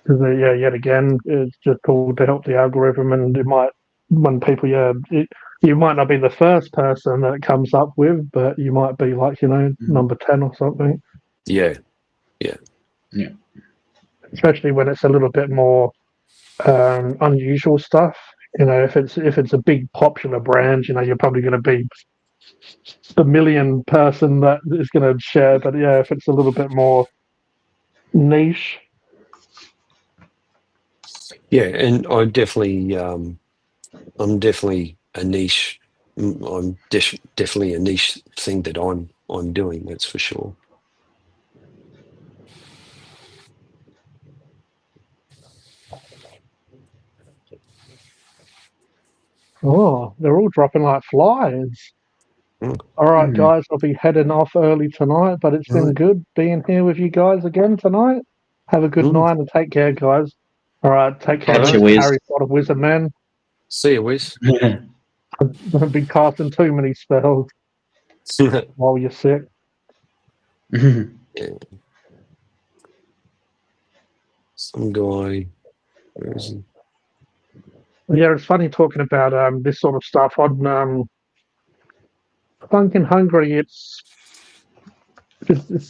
Because yet again, it's just called to help the algorithm, and it might, when people, you might not be the first person that it comes up with, but you might be like, number 10 or something. Yeah. Especially when it's a little bit more unusual stuff. If it's a big popular brand, you're probably going to be the million person that is going to share. But yeah, if it's a little bit more niche. Yeah, and I'm definitely a niche. I'm definitely a niche thing that I'm doing. That's for sure. Oh, they're all dropping like flies. Mm. All right, guys, I'll be heading off early tonight, but it's been good being here with you guys again tonight. Have a good night and take care, guys. All right, take care. Catch you, Wiz. Harry Potter Wizard Man. See you, Wiz. Don't be casting too many spells while you're sick. Yeah. Some guy. Where is he? Yeah, it's funny talking about this sort of stuff on Funkin' Hungry. It's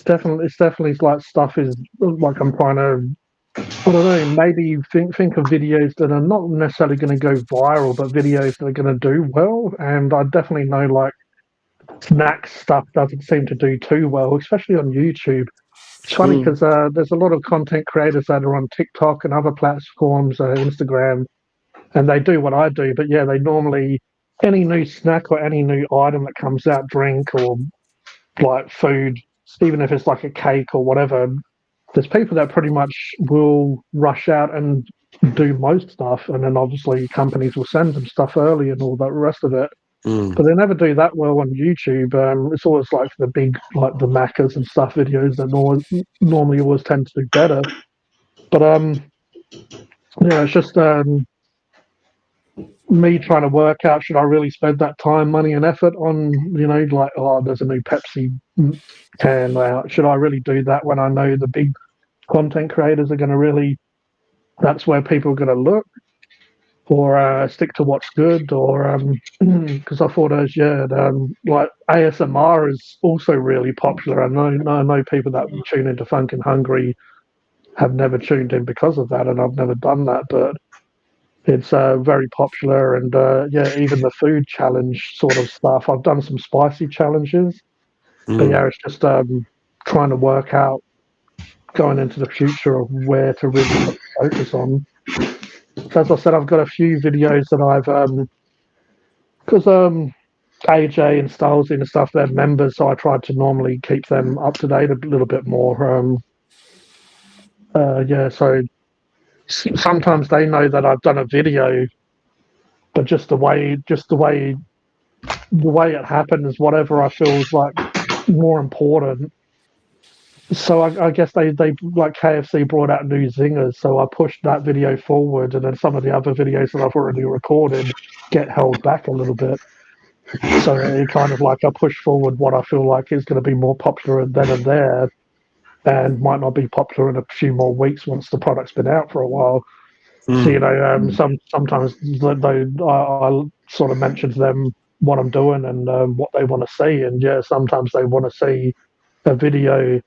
definitely like stuff is like I'm trying to, I don't know, maybe think of videos that are not necessarily going to go viral, but videos that are going to do well. And I definitely know like snack stuff doesn't seem to do too well, especially on YouTube. It's funny because there's a lot of content creators that are on TikTok and other platforms, Instagram, and they do what I do. But yeah, they normally, any new snack or any new item that comes out, drink or like food, even if it's like a cake or whatever, there's people that pretty much will rush out and do most stuff, and then obviously companies will send them stuff early and all that rest of it. But they never do that well on YouTube. It's always like the big, like the Maccas and stuff videos that normally always tend to do better. But it's just me trying to work out, should I really spend that time, money, and effort on, like, oh, there's a new Pepsi can out. Should I really do that when I know the big content creators are going to really, that's where people are going to look? Or stick to what's good, or because I thought like ASMR is also really popular. I know people that tune into Funkin' Hungry have never tuned in because of that, and I've never done that, but it's very popular. And even the food challenge sort of stuff. I've done some spicy challenges, but yeah, it's just trying to work out going into the future of where to really focus on. So as I said, I've got a few videos that I've because AJ and Stylesy and stuff, they're members, so I tried to normally keep them up to date a little bit more. So sometimes they know that I've done a video, but just the way it happened is whatever I feel is like more important. So I guess they like KFC brought out new zingers, so I pushed that video forward, and then some of the other videos that I've already recorded get held back a little bit. So it kind of like I push forward what I feel like is going to be more popular then and there, and might not be popular in a few more weeks once the product's been out for a while. So sometimes I sort of mention to them what I'm doing and what they want to see, and sometimes they want to see a video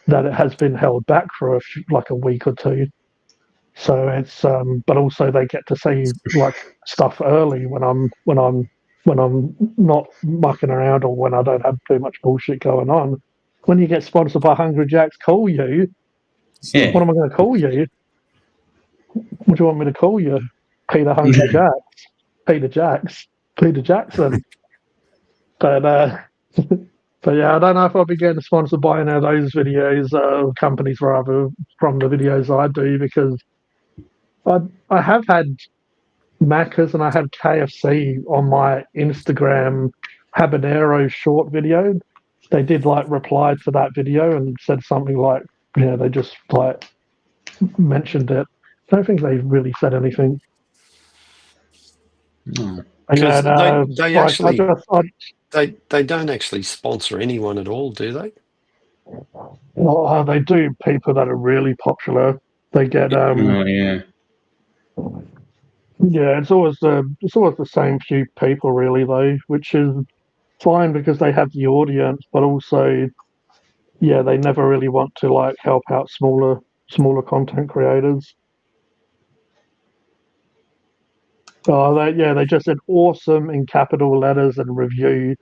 that it has been held back for like a week or two. So it's but also they get to see like stuff early when I'm not mucking around or when I don't have too much bullshit going on. When you get sponsored by Hungry Jack's, call you. Yeah. What am I going to call you? What do you want me to call you? Peter Hungry Jacks, Peter Jacks, Peter Jackson. But but yeah, I don't know if I'll be getting sponsored by any of those videos, companies rather, from the videos I do, because I have had Macca's and I had KFC on my Instagram habanero short video. They did like reply to that video and said something like, they just like mentioned it. I don't think they really said anything. Because they actually I they don't actually sponsor anyone at all, do they? they do people that are really popular. They get Oh, yeah. yeah, it's always the same few people really though, which is fine because they have the audience, but also yeah, they never really want to like help out smaller content creators. Oh, they just said awesome in capital letters and review.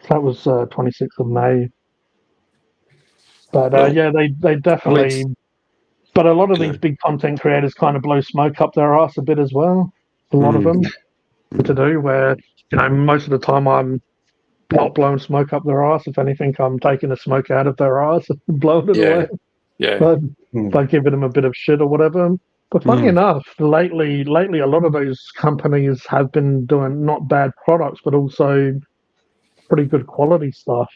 That was 26th of May. But Well, yeah, they I mean, definitely. But a lot of you these know, big content creators kind of blow smoke up their ass a bit as well. A lot of them to do where most of the time I'm not blowing smoke up their ass. If anything, I'm taking the smoke out of their ass and blowing it away. yeah, But by giving them a bit of shit or whatever. But funny enough, lately, a lot of those companies have been doing not bad products, but also pretty good quality stuff.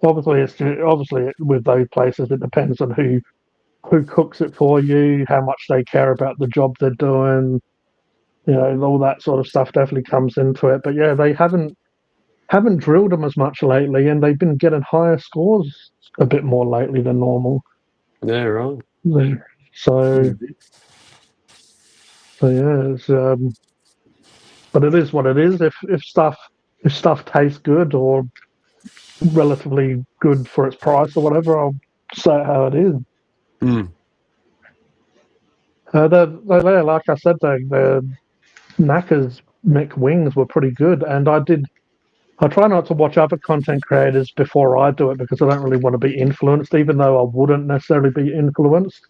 Obviously with those places, it depends on who cooks it for you, how much they care about the job they're doing. All that sort of stuff definitely comes into it. But yeah, they haven't drilled them as much lately, and they've been getting higher scores a bit more lately than normal. yeah, right. So, so yeah, but it is what it is. If stuff tastes good or relatively good for its price or whatever, I'll say it how it is. Mm. They like I said, the Macca's McWings were pretty good, and I try not to watch other content creators before I do it because I don't really want to be influenced, even though I wouldn't necessarily be influenced.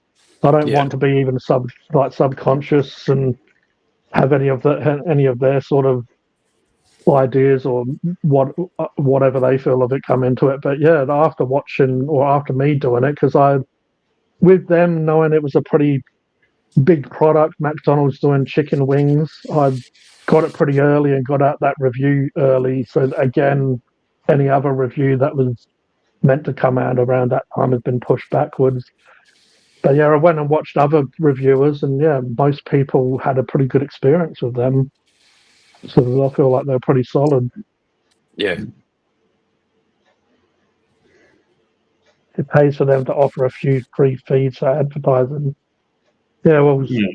I don't Yeah, want to be even subconscious and have any of their sort of ideas or whatever they feel of it come into it. But yeah, after watching or after me doing it, because I with them knowing it was a pretty big product, McDonald's doing chicken wings, I got it pretty early and got out that review early. So again, any other review that was meant to come out around that time has been pushed backwards. But yeah, I went and watched other reviewers, and yeah, most people had a pretty good experience with them. So I feel like they're pretty solid. yeah, It pays for them to offer a few free feeds for advertising. Yeah, well, Yeah.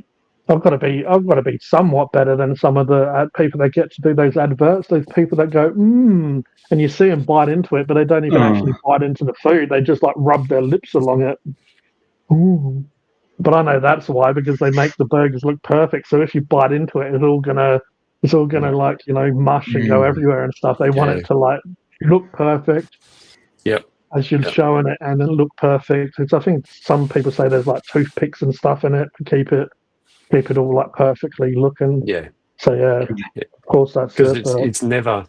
I've got to be somewhat better than some of the people that get to do those adverts. Those people that go and you see them bite into it, but they don't even Oh, actually bite into the food. They just like rub their lips along it. Ooh. But I know that's why, because they make the burgers look perfect. So if you bite into it, it's all gonna like mush and go mm, everywhere and stuff. They want yeah, it to like look perfect yep, as you're yep, showing it, and then look perfect. I think some people say there's like toothpicks and stuff in it to keep it all like perfectly looking. yeah, So yeah, yeah. of course that's Because it. it's never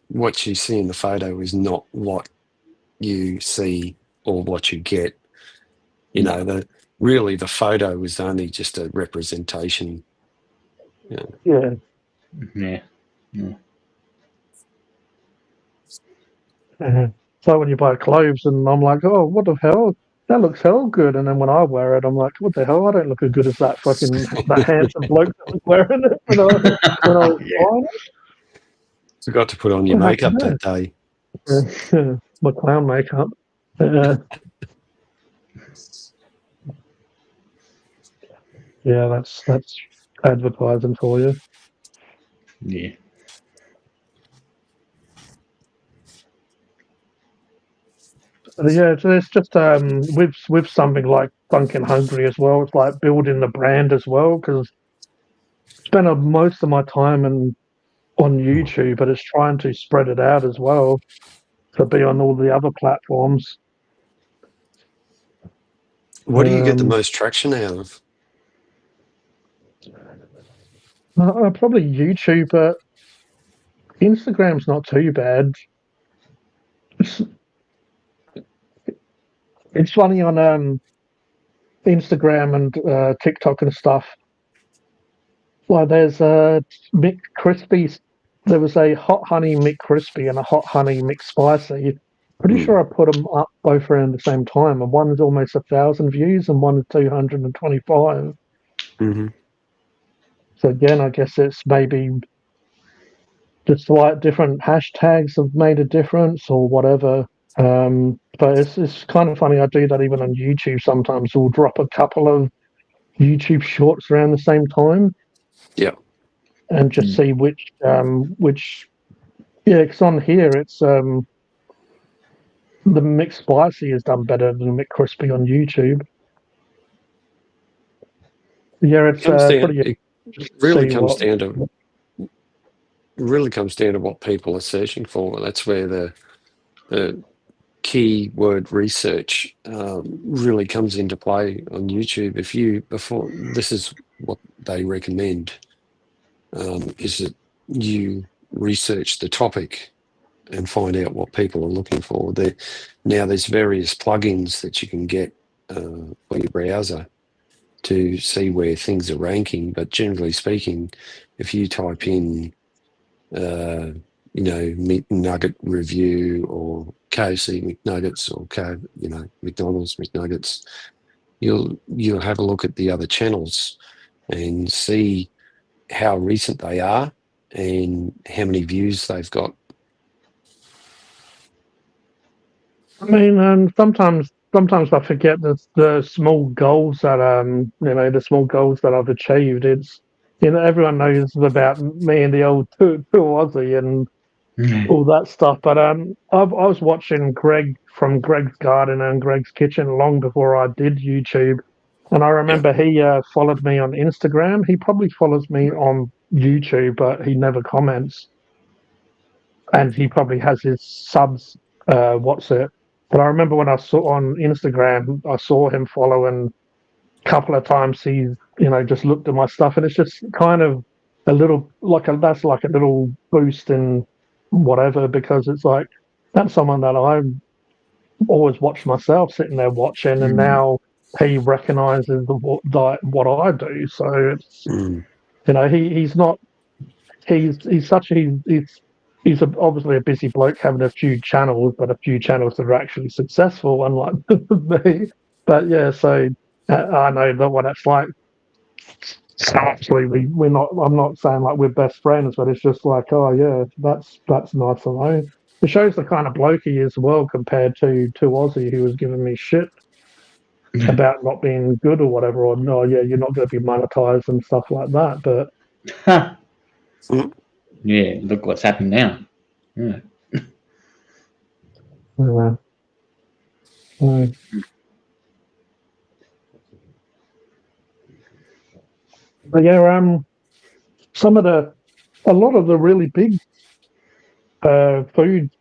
what you see in the photo is not what you see or what you get. The photo is only just a representation. Yeah. yeah. Uh, so when you buy clothes, and I'm like, oh, what the hell? That looks hell good. And then when I wear it, I'm like, what the hell? I don't look as good as that handsome bloke that was wearing it when I was Yeah. buying Forgot to put on it. your What happened makeup there? that day. My clown makeup. Uh, yeah, that's advertising for you. Yeah. Yeah, so it's just with something like Funkin' Hungry as well. It's like building the brand as well because I spend most of my time on YouTube, but it's trying to spread it out as well to be on all the other platforms. What do you get the Um, most traction out of? Probably YouTube, but Instagram's not too bad. It's, it's funny on Instagram and TikTok and stuff. Like there's McCrispy. There was a hot honey McCrispy and a hot honey McSpicy. Pretty sure Mm. I put them up both around the same time, and one's almost 1,000 views and one's 225. Hmm. So again, I guess it's maybe just like different hashtags have made a difference or whatever. But it's kind of funny. I do that even on YouTube sometimes. We'll drop a couple of YouTube shorts around the same time. Yeah. And just see which yeah, because on here it's the McSpicy has done better than McCrispy on YouTube. Yeah, it's pretty. It really comes down to what people are searching for. That's where the keyword research really comes into play on YouTube. This is what they recommend, is that you research the topic and find out what people are looking for. There's various plugins that you can get for your browser to see where things are ranking, but generally speaking, if you type in meat nugget review or KFC McNuggets or McDonald's McNuggets, you'll have a look at the other channels and see how recent they are and how many views they've got. I mean, sometimes I forget the small goals that the small goals that I've achieved. It's everyone knows about me and the old two Aussie and all that stuff. But I was watching Greg from Greg's Garden and Greg's Kitchen long before I did YouTube, and I remember he followed me on Instagram. He probably follows me on YouTube, but he never comments, and he probably has his subs. But I remember when I saw on Instagram, I saw him following a couple of times. He's just looked at my stuff, and it's just kind of a little that's like a little boost in whatever, because it's like that's someone that I always watched myself sitting there watching, and now he recognizes what I do. So it's he's not he's obviously a busy bloke having a few channels, but a few channels that are actually successful, unlike me. But yeah, so I know that what it's like. So actually, we're not. I'm not saying like we're best friends, but it's just like, oh yeah, that's nice to know. It shows the kind of bloke he is, well, compared to Aussie, who was giving me shit about not being good or whatever, or no, yeah, you're not going to be monetized and stuff like that. But yeah, look what's happened now. Yeah. But yeah, a lot of the really big food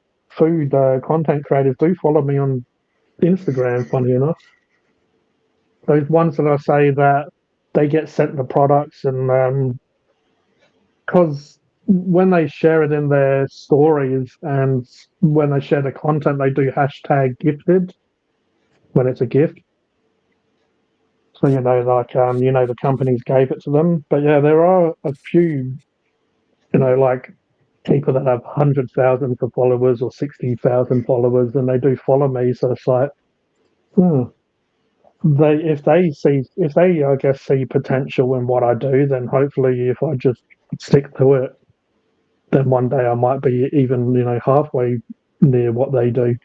content creators do follow me on Instagram. Funny enough, those ones that I say that they get sent the products, and because when they share it in their stories and when they share the content, they do hashtag gifted when it's a gift. So the companies gave it to them. But yeah, there are a few, like people that have 100,000 followers or 60,000 followers, and they do follow me. So it's like, if they I guess see potential in what I do, then hopefully if I just stick to it, then one day I might be even halfway near what they do.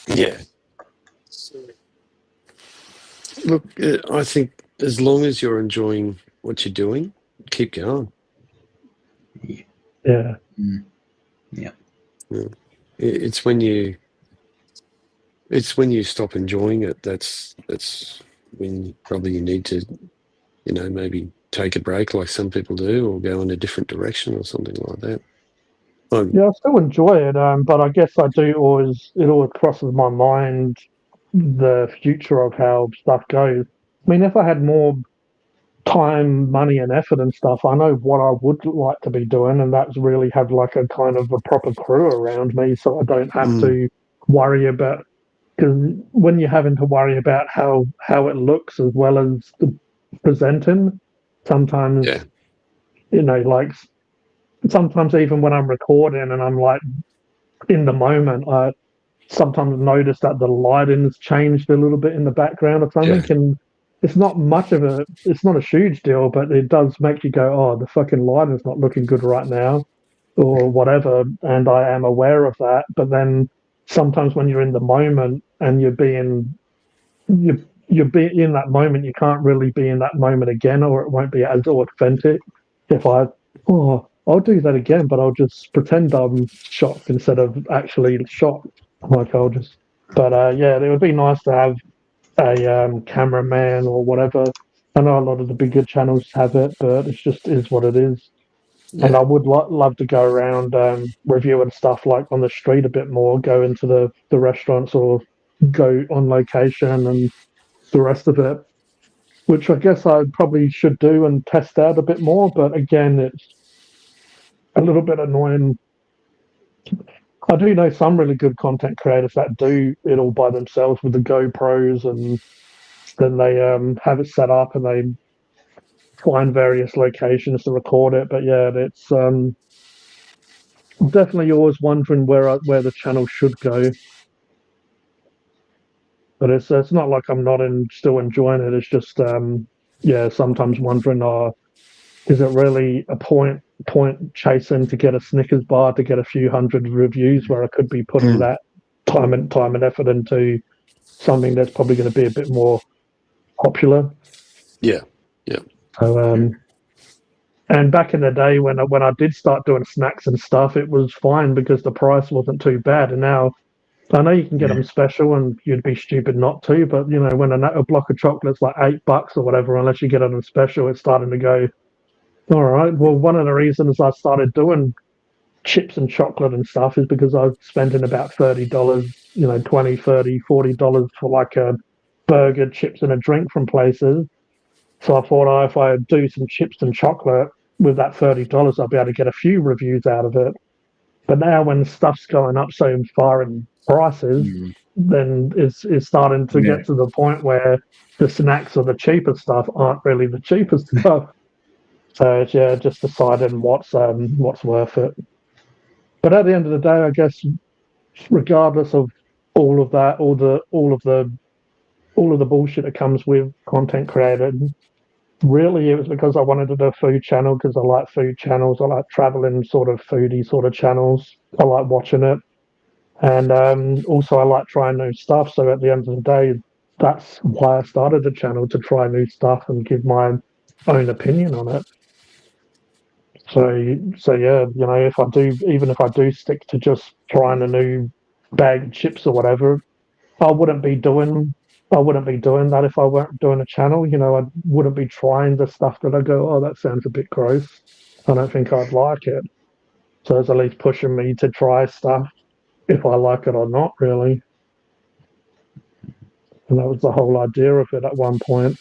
Yeah. Look, I think as long as you're enjoying what you're doing, keep going. Yeah. Yeah. It's when you stop enjoying it, that's when probably you need to, maybe take a break like some people do, or go in a different direction or something like that. Yeah, I still enjoy it, but I guess it always crosses my mind the future of how stuff goes. I mean, if I had more time, money, and effort and stuff, I know what I would like to be doing, and that's really have like a kind of a proper crew around me, so I don't have to worry about. Because when you're having to worry about how it looks as well as the presenting, sometimes like sometimes even when I'm recording and I'm like in the moment, I sometimes notice that the lighting's changed a little bit in the background or something, and it's not a huge deal, but it does make you go, oh, the fucking lighting's not looking good right now. or whatever, and I am aware of that. But then sometimes when you're in the moment and you're be in that moment, you can't really be in that moment again, or it won't be as authentic. If I'll do that again, but I'll just pretend I'm shocked instead of actually shocked. Like I'll just, but yeah, it would be nice to have a cameraman or whatever. I know a lot of the bigger channels have it, but it's just is what it is. And Yeah. I would love to go around reviewing stuff like on the street a bit more, go into the restaurants or go on location and the rest of it, which I guess I probably should do and test out a bit more. But again, it's a little bit annoying. I do know some really good content creators that do it all by themselves with the GoPros, and then they have it set up and they find various locations to record it. But yeah, it's definitely always wondering where the channel should go. But it's not like I'm not still enjoying it. It's just yeah, sometimes wondering, is it really a point chasing to get a Snickers bar to get a few hundred reviews where I could be putting that time and effort into something that's probably going to be a bit more popular. Yeah. Yeah. So and back in the day when I did start doing snacks and stuff, it was fine because the price wasn't too bad. And now I know you can get them special, and you'd be stupid not to. But you know, when a block of chocolate's like $8 or whatever, unless you get it on special, it's starting to go. All right. Well, one of the reasons I started doing chips and chocolate and stuff is because I was spending about $30, you know, 20, 30, $40 for like a burger, chips, and a drink from places. So I thought, if I do some chips and chocolate with that $30, I'll be able to get a few reviews out of it. But now when stuff's going up so far in prices, then it's starting to get to the point where the snacks or the cheaper stuff aren't really the cheapest stuff. So it's, yeah, just deciding what's worth it. But at the end of the day, I guess, regardless of all of that, all of the bullshit that comes with content creating, really it was because I wanted to do a food channel because I like food channels. I like traveling sort of foodie sort of channels. I like watching it. And also I like trying new stuff. So at the end of the day, that's why I started the channel, to try new stuff and give my own opinion on it. So yeah, you know, even if I do stick to just trying a new bag of chips or whatever, I wouldn't be doing that if I weren't doing a channel. You know, I wouldn't be trying the stuff that I go, oh, that sounds a bit gross. I don't think I'd like it. So it's at least pushing me to try stuff if I like it or not, really. And that was the whole idea of it at one point.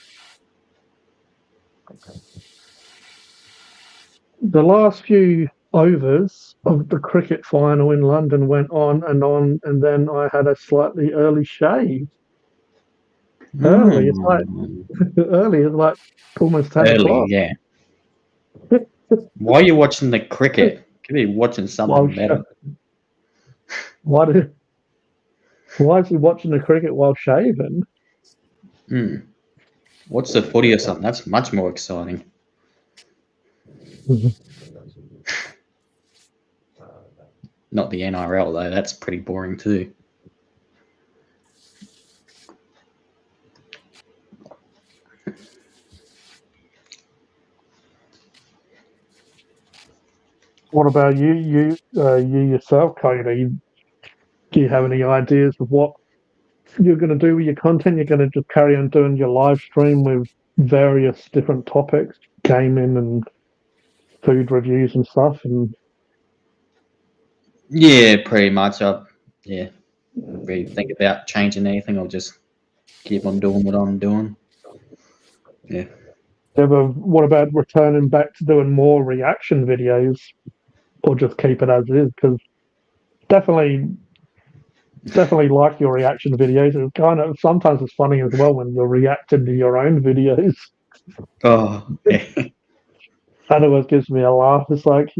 The last few overs of the cricket final in London went on, and then I had a slightly early shave. Early, it's like early, it's like almost 10 o'clock. Yeah. Why are you watching the cricket? Could be watching something better. Why is he watching the cricket while shaving? Watch the footy or something. That's much more exciting. Not the NRL though. That's pretty boring too. What about you? You yourself, Cody? Do you have any ideas of what you're going to do with your content? You're going to just carry on doing your live stream with various different topics, gaming and food reviews and stuff, and Yeah, pretty much. Really think about changing anything. I'll just keep on doing what I'm doing. Yeah. what about returning back to doing more reaction videos, or just keep it as it is? Because definitely like your reaction videos. It's kind of sometimes it's funny as well when you're reacting to your own videos. Oh, yeah. That always gives me a laugh. It's like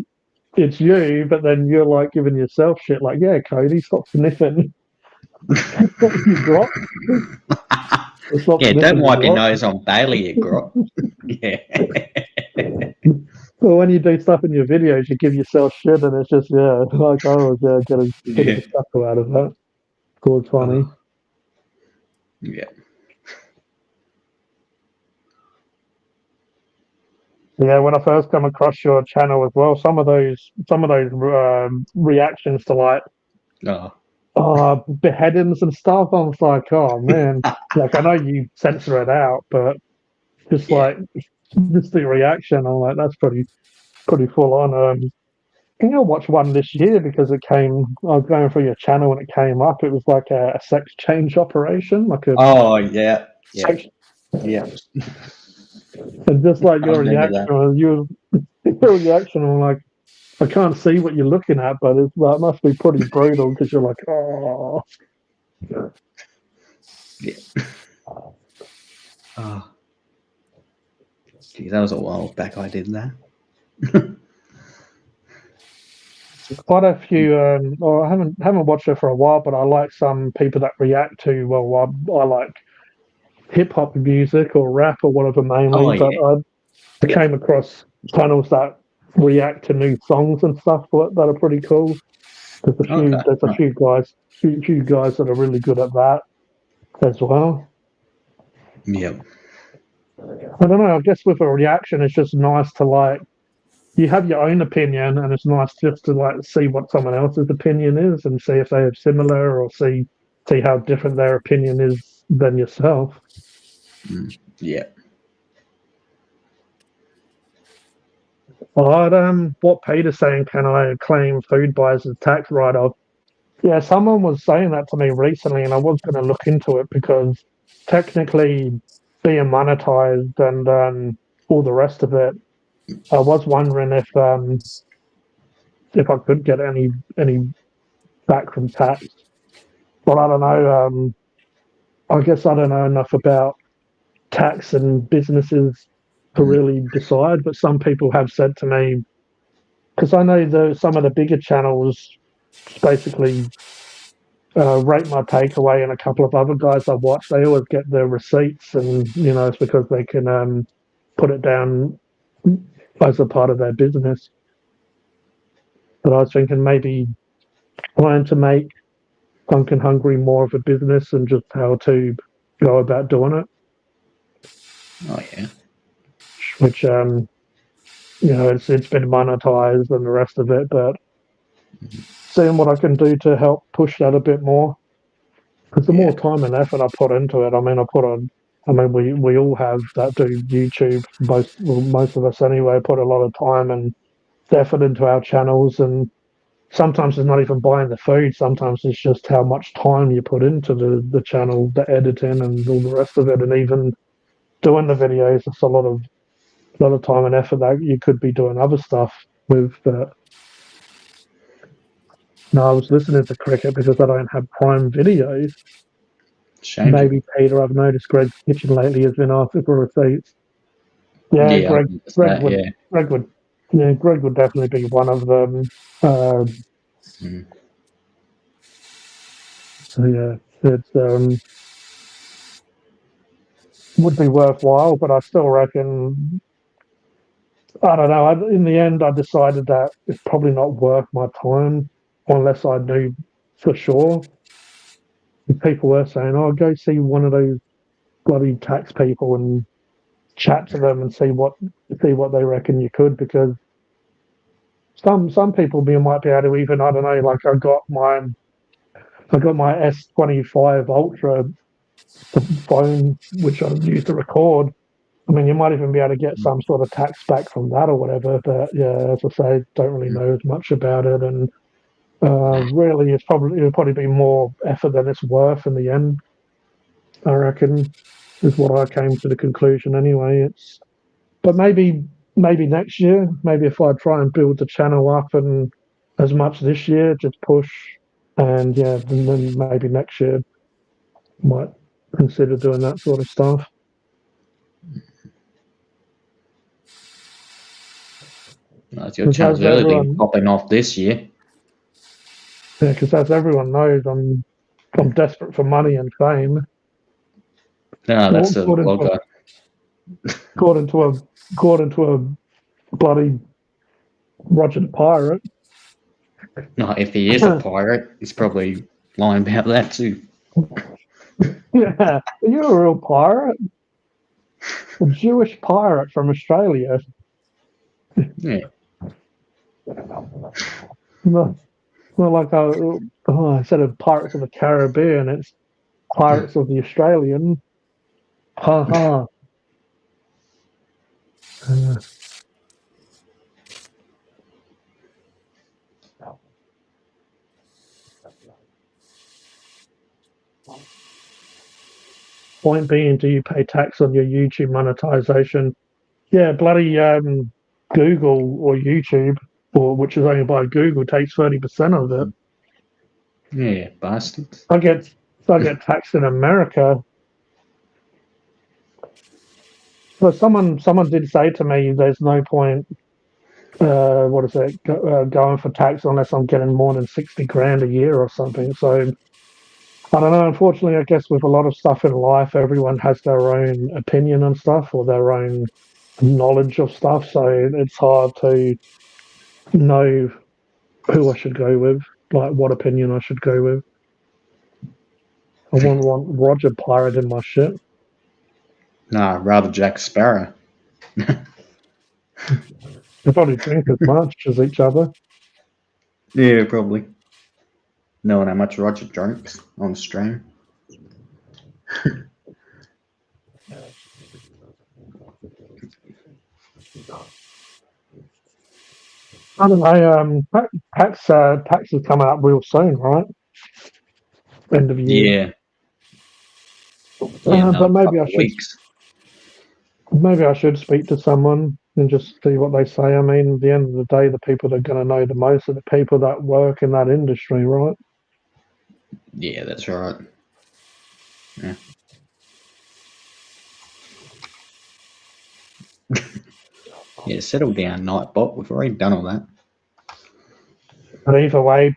it's you, but then you're like giving yourself shit. Like, yeah, Cody, stop sniffing. You drop. Yeah, don't wipe your nose on Bailey, you grot. Yeah. Well, when you do stuff in your videos, you give yourself shit, and it's just like I was getting a bit of a chuckle out of that. It's funny. Yeah. Yeah, when I first come across your channel as well, some of those reactions to like beheadings and stuff, I was like, oh man, like I know you censor it out, but just like just the reaction, I'm like, that's pretty full on. I think I watched one this year because it came. I was going through your channel and it came up. It was like a sex change operation, like a yeah. sex, Yeah. and just like I your remember reaction, that. your reaction, I'm like, I can't see what you're looking at, but it must be pretty brutal because you're like, oh. Yeah. Oh. Gee, that was a while back I did that. Quite a few. Or I haven't watched it for a while, but I like some people that react to. Well, I like hip hop music or rap or whatever mainly, Oh, but yeah. I came across channels that react to new songs and stuff that are pretty cool. There's Okay. a few guys that are really good at that as well. Yeah. I don't know. I guess with a reaction, it's just nice to like you have your own opinion, and it's nice just to like see what someone else's opinion is and see if they are similar or see how different their opinion is than yourself. Yeah. What Peter's saying, can I claim food buys as tax write-off? Yeah, someone was saying that to me recently, and I was going to look into it because technically being monetized and all the rest of it, I was wondering if I could get any back from tax. But I don't know. I guess I don't know enough about tax and businesses to really decide. But some people have said to me, because I know some of the bigger channels basically Rate My Takeaway and a couple of other guys I watch, they always get their receipts, and it's because they can put it down as a part of their business. But I was thinking maybe trying to make Drunken Hungry more of a business and just how to go about doing it. Oh, yeah. Which it's been monetized and the rest of it, but seeing what I can do to help push that a bit more. Because the more time and effort I put into it, we all have that do YouTube. Most of us anyway put a lot of time and effort into our channels, and sometimes it's not even buying the food. Sometimes it's just how much time you put into the channel, the editing, and all the rest of it, and even doing the videos. It's a lot of time and effort that you could be doing other stuff with. But no, I was listening to cricket because I don't have Prime videos. Shame. Maybe Peter, I've noticed Greg's Kitchen lately has been asking for receipts. Yeah, Yeah. Greg would definitely be one of them. So yeah, it's would be worthwhile, but I still reckon I don't know. In the end, I decided that it's probably not worth my time unless I knew for sure. If people were saying, "Oh, go see one of those bloody tax people and chat to them and see what they reckon you could," because some people might be able to even I don't know. Like I got my S25 Ultra phone, which I use to record. I mean, you might even be able to get some sort of tax back from that or whatever. But yeah, as I say, don't really know as much about it, and really, it'll probably be more effort than it's worth in the end. I reckon is what I came to the conclusion anyway. But maybe next year, maybe if I try and build the channel up and as much this year, just push, and yeah, then maybe next year might consider doing that sort of stuff. Your channel's As really been everyone, popping off this year. yeah, because as everyone knows, I'm desperate for money and fame. No, that's the According to blogger. according to a bloody Roger the Pirate. No, if he is a pirate, he's probably lying about that too. Yeah, are you a real pirate? A Jewish pirate from Australia? Yeah. No, not like instead of Pirates of the Caribbean, it's Pirates of the Australian. Ha ha. Point being, do you pay tax on your YouTube monetization? Yeah, bloody Google or YouTube, or which is owned by Google, takes 30% of it. Yeah, bastards. I get taxed in America. But someone did say to me, "There's no point. What is it? Going for tax unless I'm getting more than 60 grand a year or something." So I don't know. Unfortunately, I guess with a lot of stuff in life, everyone has their own opinion on stuff or their own knowledge of stuff. So it's hard to know who I should go with, like what opinion I should go with. I wouldn't want Roger Pirate in my shit. Nah, rather Jack Sparrow. They probably drink as much as each other. Yeah, probably. Knowing how much Roger drinks on stream. I don't know. PAX is coming up real soon, right? End of year. Yeah, But maybe couple I of should weeks. speak to someone and just see what they say. I mean, at the end of the day, the people that are going to know the most are the people that work in that industry, right? Yeah, that's right. Yeah. Yeah, settle down, Nightbot. We've already done all that. But either way,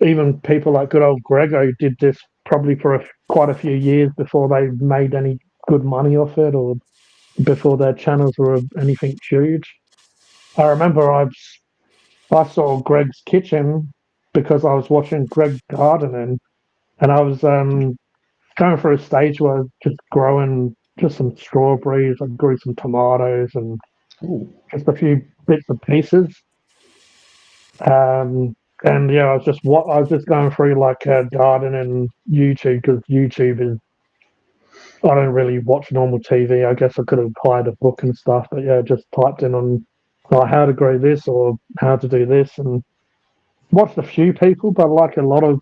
even people like good old Grego did this probably for quite a few years before they made any good money off it or before their channels were anything huge. I remember I saw Greg's kitchen because I was watching Greg gardening, and I was going through a stage where I was just growing just some strawberries. I grew some tomatoes and Ooh. just a few bits and pieces. And yeah, I was just going through like gardening YouTube because YouTube is. I don't really watch normal TV. I guess I could have hired a book and stuff, but yeah, just typed in on how to grow this or how to do this and watched a few people, but like a lot of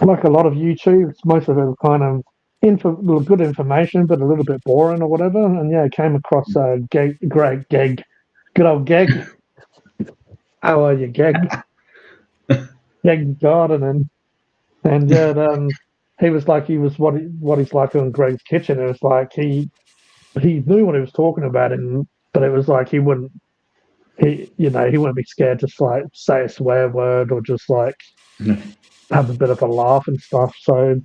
YouTubes, most of it was kind of good information, but a little bit boring or whatever. And yeah, I came across Geg, good old Geg. How are you, Geg? Geg gardening, and yeah, he was like what he's like in Greg's kitchen. It was like he knew what he was talking about, but it was like he wouldn't he wouldn't be scared to like say a swear word or just like have a bit of a laugh and stuff. So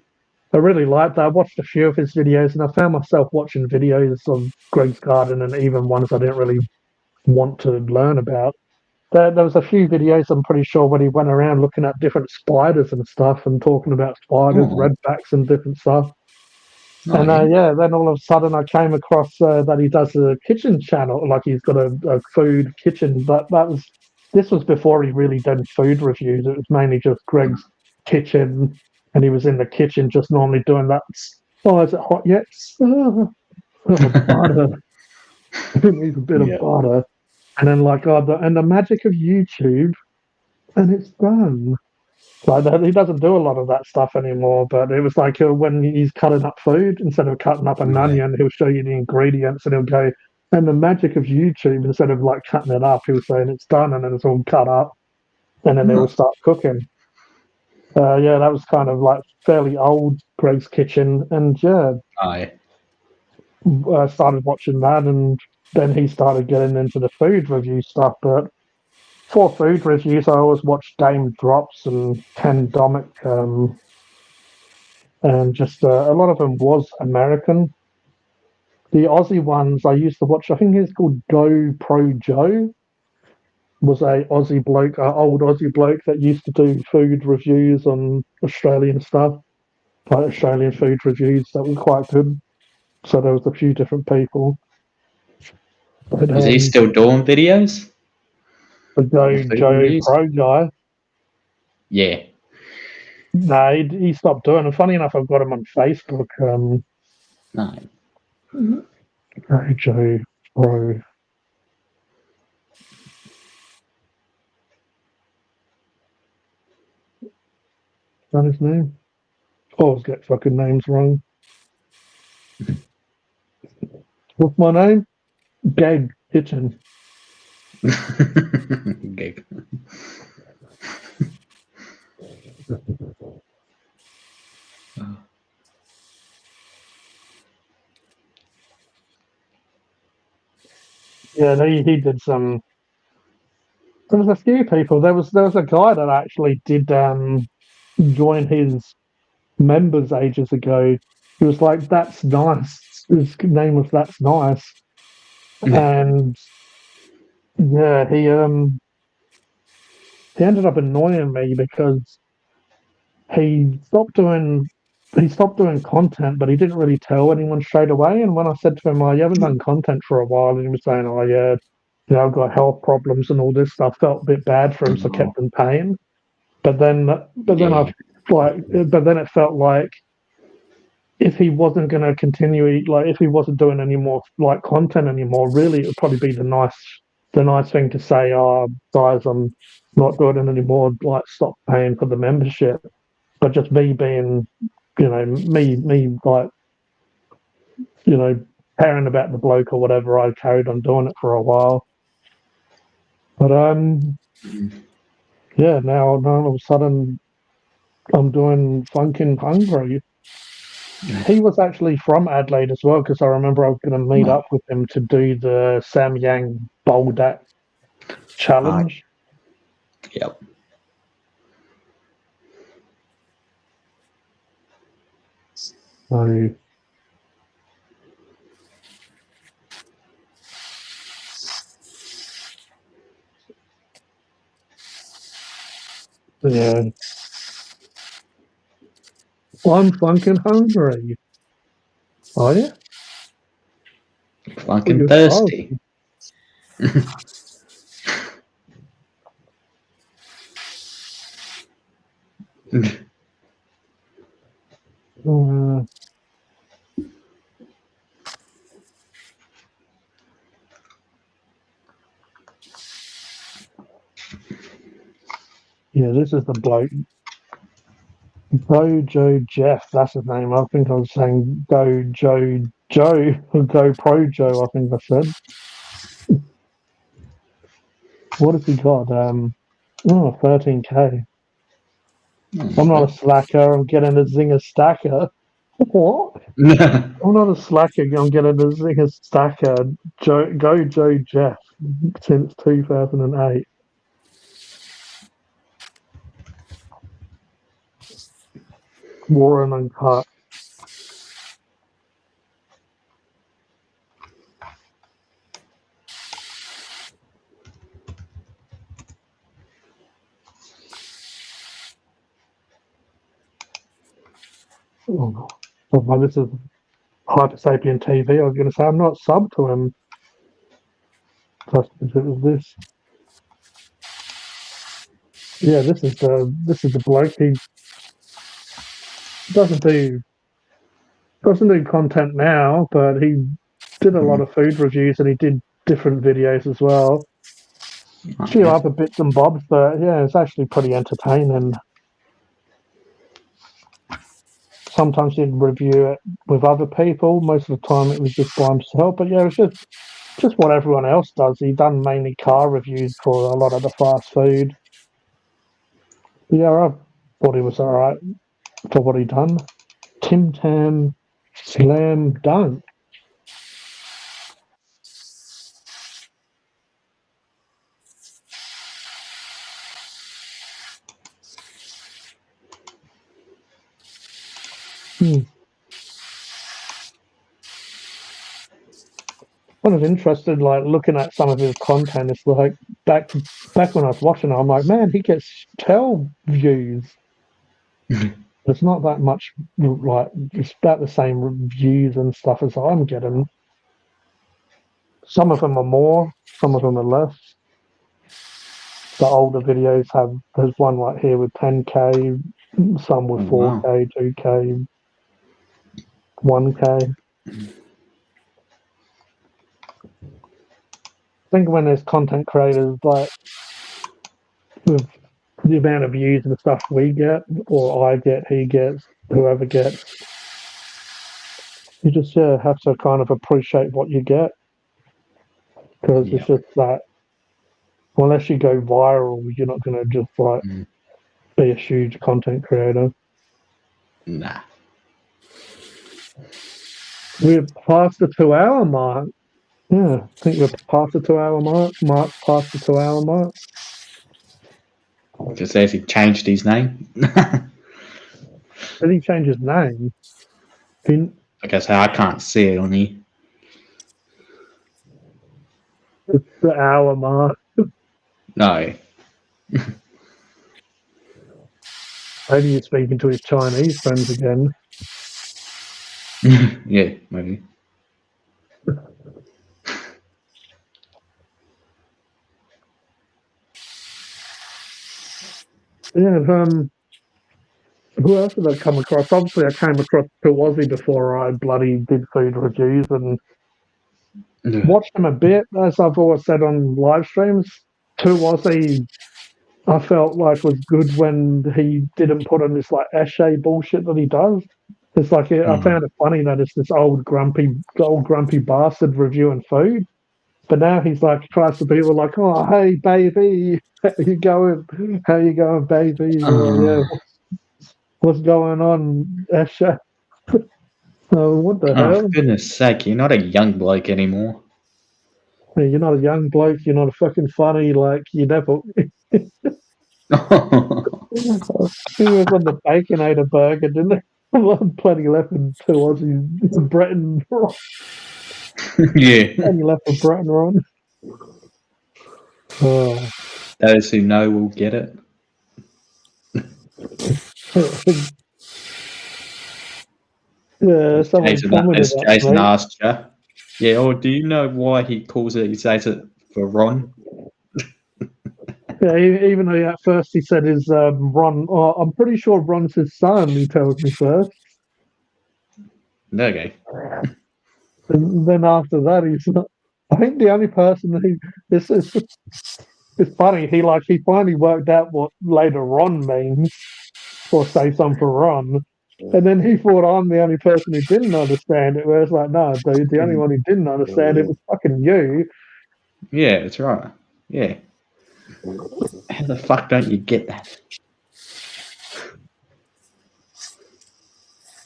I really liked that. I watched a few of his videos and I found myself watching videos of Greg's garden and even ones I didn't really want to learn about. There was a few videos, I'm pretty sure, when he went around looking at different spiders and stuff and talking about spiders, Oh. redbacks and different stuff. Oh, And yeah. then all of a sudden I came across that he does a kitchen channel, like he's got a food kitchen. But this was before he really done food reviews. It was mainly just Greg's kitchen, and he was in the kitchen just normally doing that. Oh, is it hot yet? Butter. It needs a bit of Yeah. butter. And then like and the magic of YouTube, and it's done. Like that, he doesn't do a lot of that stuff anymore. But it was like when he's cutting up food, instead of cutting up an Right. onion, he'll show you the ingredients, and he'll go. And the magic of YouTube, instead of like cutting it up, he'll say, "And it's done," and then it's all cut up, and then they'll start cooking. Yeah, that was kind of like fairly old Greg's Kitchen, and yeah, I I started watching that, and then he started getting into the food review stuff. But for food reviews, I always watch Dame Drops and Ken Domick, and just a lot of them was American. The Aussie ones I used to watch, I think it's called Go Pro Joe. was a Aussie bloke, an old Aussie bloke that used to do food reviews on Australian stuff, like Australian food reviews. That was quite good. So there was a few different people. But, Is he still doing videos? the food Joe reviews? Pro guy, Yeah. no, he stopped doing it. Funny enough, I've got him on Facebook. No. Joe Pro. Is that his name? I always get fucking names wrong. What's my name? Gag Kitchen. Gig. Yeah, he did some. There was a few people. There was a guy that actually did join his members ages ago. He was like, "That's nice." His name was "That's nice," and yeah, he ended up annoying me because he stopped doing he stopped doing content, but he didn't really tell anyone straight away. And when I said to him, "Oh, you haven't done content for a while," and he was saying, "Oh, yeah, I've got health problems and all this stuff," felt a bit bad for him, so I kept him paying. But then Yeah. but then it felt like if he wasn't going to continue, like if he wasn't doing any more like content anymore, really, it would probably be the nice thing to say, "Oh, guys, I'm not doing it anymore. Like, stop paying for the membership." But just me being, me like, caring about the bloke or whatever, I carried on doing it for a while. But yeah, now all of a sudden I'm doing Funkin' Hungry. He was actually from Adelaide as well, because I remember I was going to meet up with him to do the Sam Yang Boldat challenge. Yep. So yeah, I'm Funkin' Hungry. Oh yeah, well, Fucking you're thirsty. uh, yeah, this is the bloke. Go Joe Jeff, that's his name. I think I was saying Go Joe or Go Pro Joe, I think I said. What has he got? 13K. I'm not a slacker, I'm getting a zinger stacker. What? I'm not a slacker, I'm getting a zinger stacker. Go Joe Jeff since 2008. Warren Uncut. Oh, well, this is Hypersapien TV. I was going to say I'm not sub to him. Just because it was this. Yeah, this is the bloke. He doesn't do content now, but he did a lot of food reviews and he did different videos as well. A few other bits and bobs, but yeah, it's actually pretty entertaining. Sometimes he'd review it with other people. Most of the time it was just by himself. But yeah, it's just what everyone else does. He done mainly car reviews for a lot of the fast food. Yeah, I thought he was alright for what he done. Tim Tam Slam Dunk. I was interested, like looking at some of his content. It's like back back when I was watching it, I'm like, man, he gets 12 views. It's not that much, like, it's about the same views and stuff as I'm getting. Some of them are more, some of them are less. The older videos there's one right here with 10K, some with 4K, 2K, 1K. I think when there's content creators, like, with the amount of views and stuff we get, or I get, he gets, whoever gets, you just have to kind of appreciate what you get, because it's just that unless you go viral, you're not going to just like be a huge content creator. Nah. We're past the 2 hour mark. Yeah, I think we're past the 2 hour mark. Mark's past the 2 hour mark. Just says he changed his name. Did he change his name? Like I say, I can't see it on here. It's the hour mark. No. Maybe he's speaking to his Chinese friends again. Yeah, maybe. Yeah, who else did I come across? Obviously, I came across Aussie before I bloody did food reviews and watched him a bit, as I've always said on live streams. Aussie, I felt like was good when he didn't put on this like Eshe bullshit that he does. It's like I found it funny that it's this old grumpy bastard reviewing food, but now he's like tries to be like, oh hey baby, how you going? How you going, baby? Yeah, what's going on, Eshe? Oh, what the Oh, hell? for goodness sake, you're not a young bloke anymore. Hey, you're not a young bloke. You're not a fucking funny. Like you never. He was on the Baconator burger, didn't he? Plenty left in 2 Aussies. Breton. Yeah. Plenty left for Breton Ron. Oh. Those who know will get it. Yeah, someone commented As Jason actually. asked you, yeah, or do you know why he says it for Ron? Yeah, even though at first he said his Ron. Oh, I'm pretty sure Ron's his son. He tells me first, There you go. and then after that he's not. I think the only person that it's funny. He finally worked out what later Ron means, or say something for Ron. And then he thought I'm the only person who didn't understand it. Where it's like, no, dude, the only one who didn't understand it was fucking you. Yeah, that's right. Yeah. How the fuck don't you get that?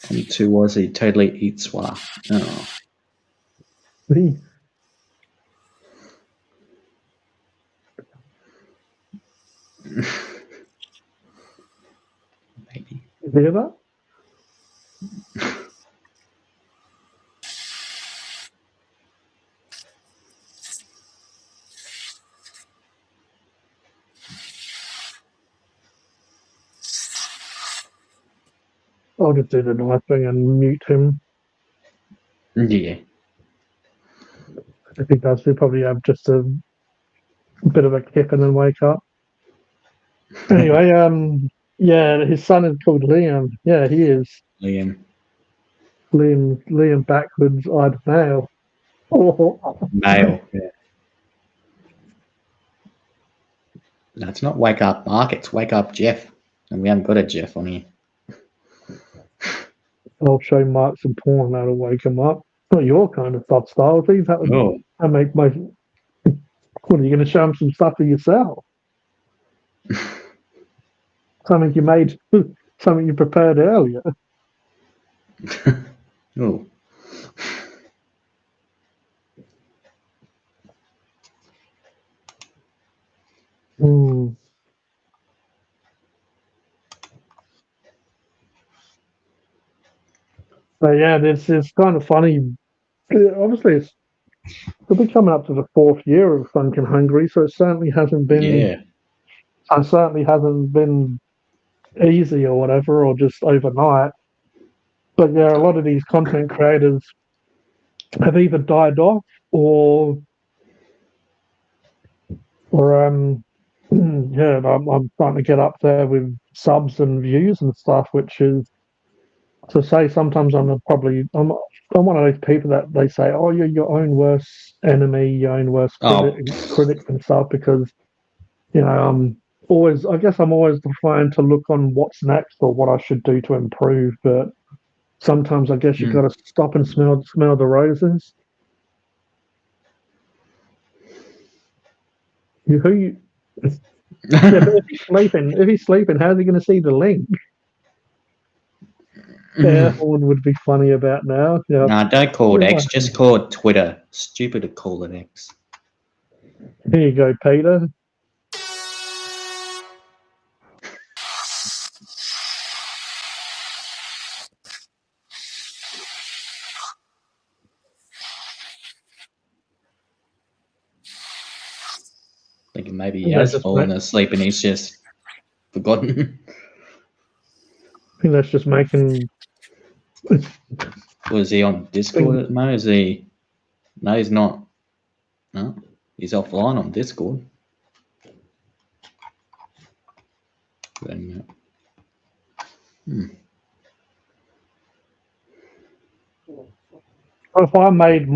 I'm too Aussie, totally eat swar. Oh. He, Maybe. you hear that? I'll just do the nice thing and mute him. Yeah. If he does, he'll probably have just a bit of a kick and then wake up. Anyway, yeah, his son is called Liam. Yeah, he is. Liam. Liam backwards eyed male. Oh. Male. Yeah. No, it's not wake up Mark, it's wake up Jeff. And we haven't got a Jeff on here. I'll show Mark some porn that'll wake him up. Not your kind of stuff, style. Please, that make my. What are you going to show him some stuff for yourself? Something you made, something you prepared earlier. Oh. Hmm. But yeah, this is kind of funny. Obviously, it's It'll be coming up to the 4th year of Funkin' Hungry, so it certainly hasn't been. Yeah. It certainly hasn't been easy or whatever, or just overnight. But yeah, a lot of these content creators have either died off or yeah, I'm starting to get up there with subs and views and stuff, which is to say sometimes I'm one of those people that they say, oh, you're your own worst enemy, your own worst critic and stuff, because I'm always trying to look on what's next or what I should do to improve, but sometimes I guess you've got to stop and smell the roses. Yeah, but if he's sleeping, how's he going to see the link? Yeah, what would be funny about now? Yeah. Nah, don't call it X. Just call it Twitter. Stupid to call it X. Here you go, Peter. Thinking maybe he has fallen asleep and he's just forgotten. I think that's just making. Was he on Discord at the moment? Is he? No, he's not. No, he's offline on Discord. Then, If I made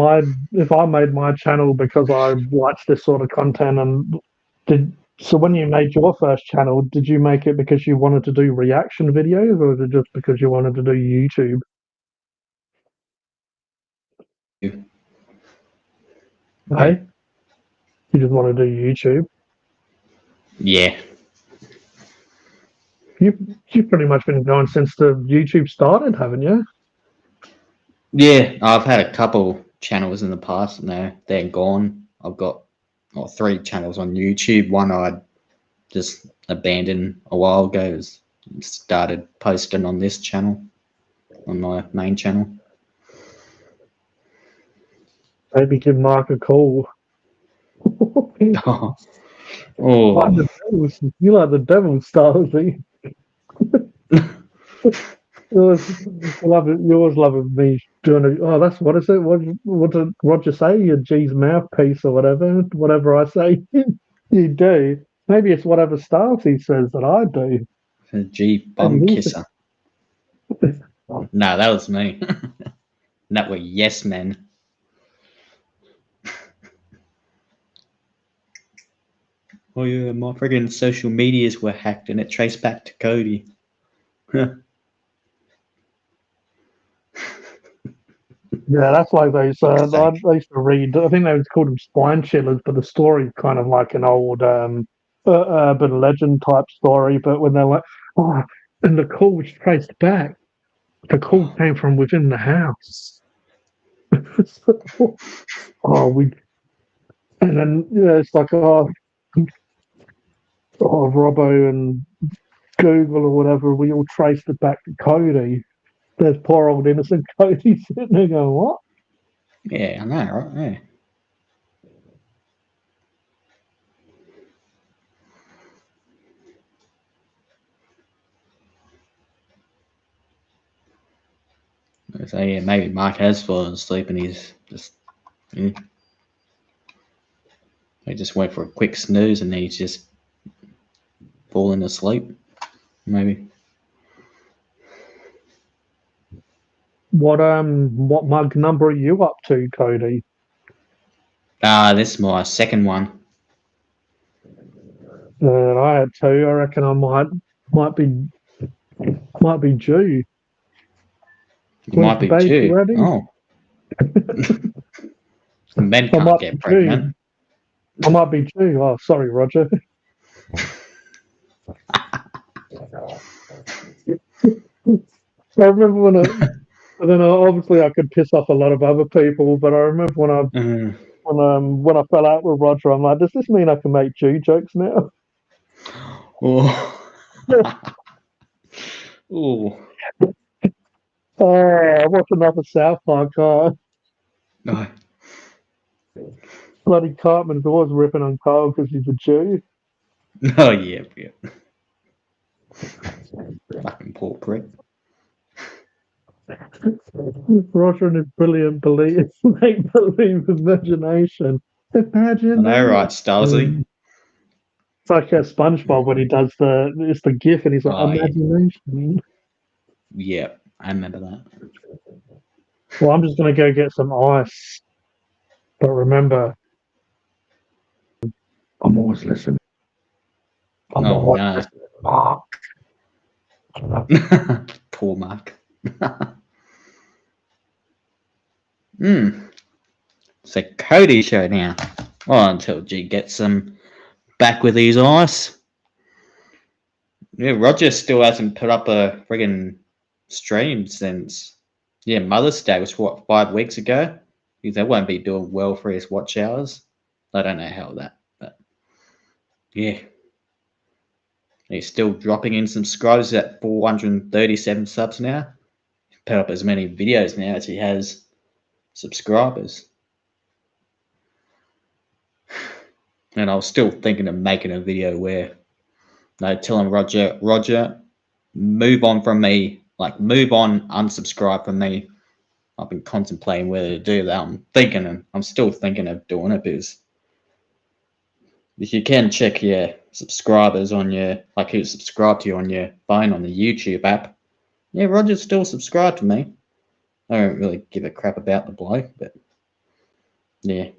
my channel because I watched this sort of content, and so when you made your first channel, did you make it because you wanted to do reaction videos, or was it just because you wanted to do YouTube? Hey, you just want to do YouTube? Yeah. You've pretty much been going since the YouTube started, haven't you? Yeah, I've had a couple channels in the past. No, they're gone. I've got 3 channels on YouTube. One I just abandoned a while ago. Started posting on this channel, on my main channel. Maybe give Mark a call. Oh. You like the devil, Starsy. You always love me doing it. Oh, that's what is it? What did Roger say? Your G's mouthpiece or whatever I say, you do. Maybe it's whatever Starsy says that I do. G bum kisser. No, that was me. That were yes men. Oh yeah, my friggin' social medias were hacked and it traced back to Cody. Yeah, that's like those. I used to read. I think they was called them spine chillers, but the story's kind of like an old urban legend type story. But when they're like, oh, and the call was traced back. The call came from within the house. And then it's like Robbo and Google or whatever. We all traced it back to Cody. There's poor old innocent Cody sitting there going, what? Yeah, I know, right? Yeah. So yeah, maybe Mark has fallen asleep and he's just he just went for a quick snooze and then he's just falling asleep. Maybe. What mug number are you up to, Cody? This is my second one. I had 2. I reckon I might be due. You might be due. Ready? Oh. Men can't get pregnant. I might be due. Oh, sorry, Roger. I remember when obviously I could piss off a lot of other people, but I remember when I fell out with Roger, I'm like, does this mean I can make Jew jokes now? Oh. Oh. Oh, what's another South Park? No. Bloody Cartman's always ripping on Carl because he's a Jew. Oh yeah, yeah. Fucking poor prick. Roger and his brilliant belief, make-believe imagination. Imagine I know, that. right, Stalsy? It's like SpongeBob when he does it's the GIF and he's like, Oh, yeah. imagination. Yeah, I remember that. Well, I'm just going to go get some ice. But remember, I'm always listening. I'm Oh, always no. listening. Mark. Poor Mark. It's a Cody show now. Well, until G gets some back with his ice. Yeah, Roger still hasn't put up a friggin' stream since Mother's Day was what, 5 weeks ago? That won't be doing well for his watch hours. I don't know how that, but yeah. He's still dropping in some subscribers at 437 subs now. Put up as many videos now as he has subscribers. And I was still thinking of making a video where telling Roger, move on from me, like move on, unsubscribe from me. I've been contemplating whether to do that. I'm still thinking of doing it because if you can check your subscribers on who's subscribed to you on your phone on the YouTube app, Roger's still subscribed to me. I don't really give a crap about the bloke, but yeah.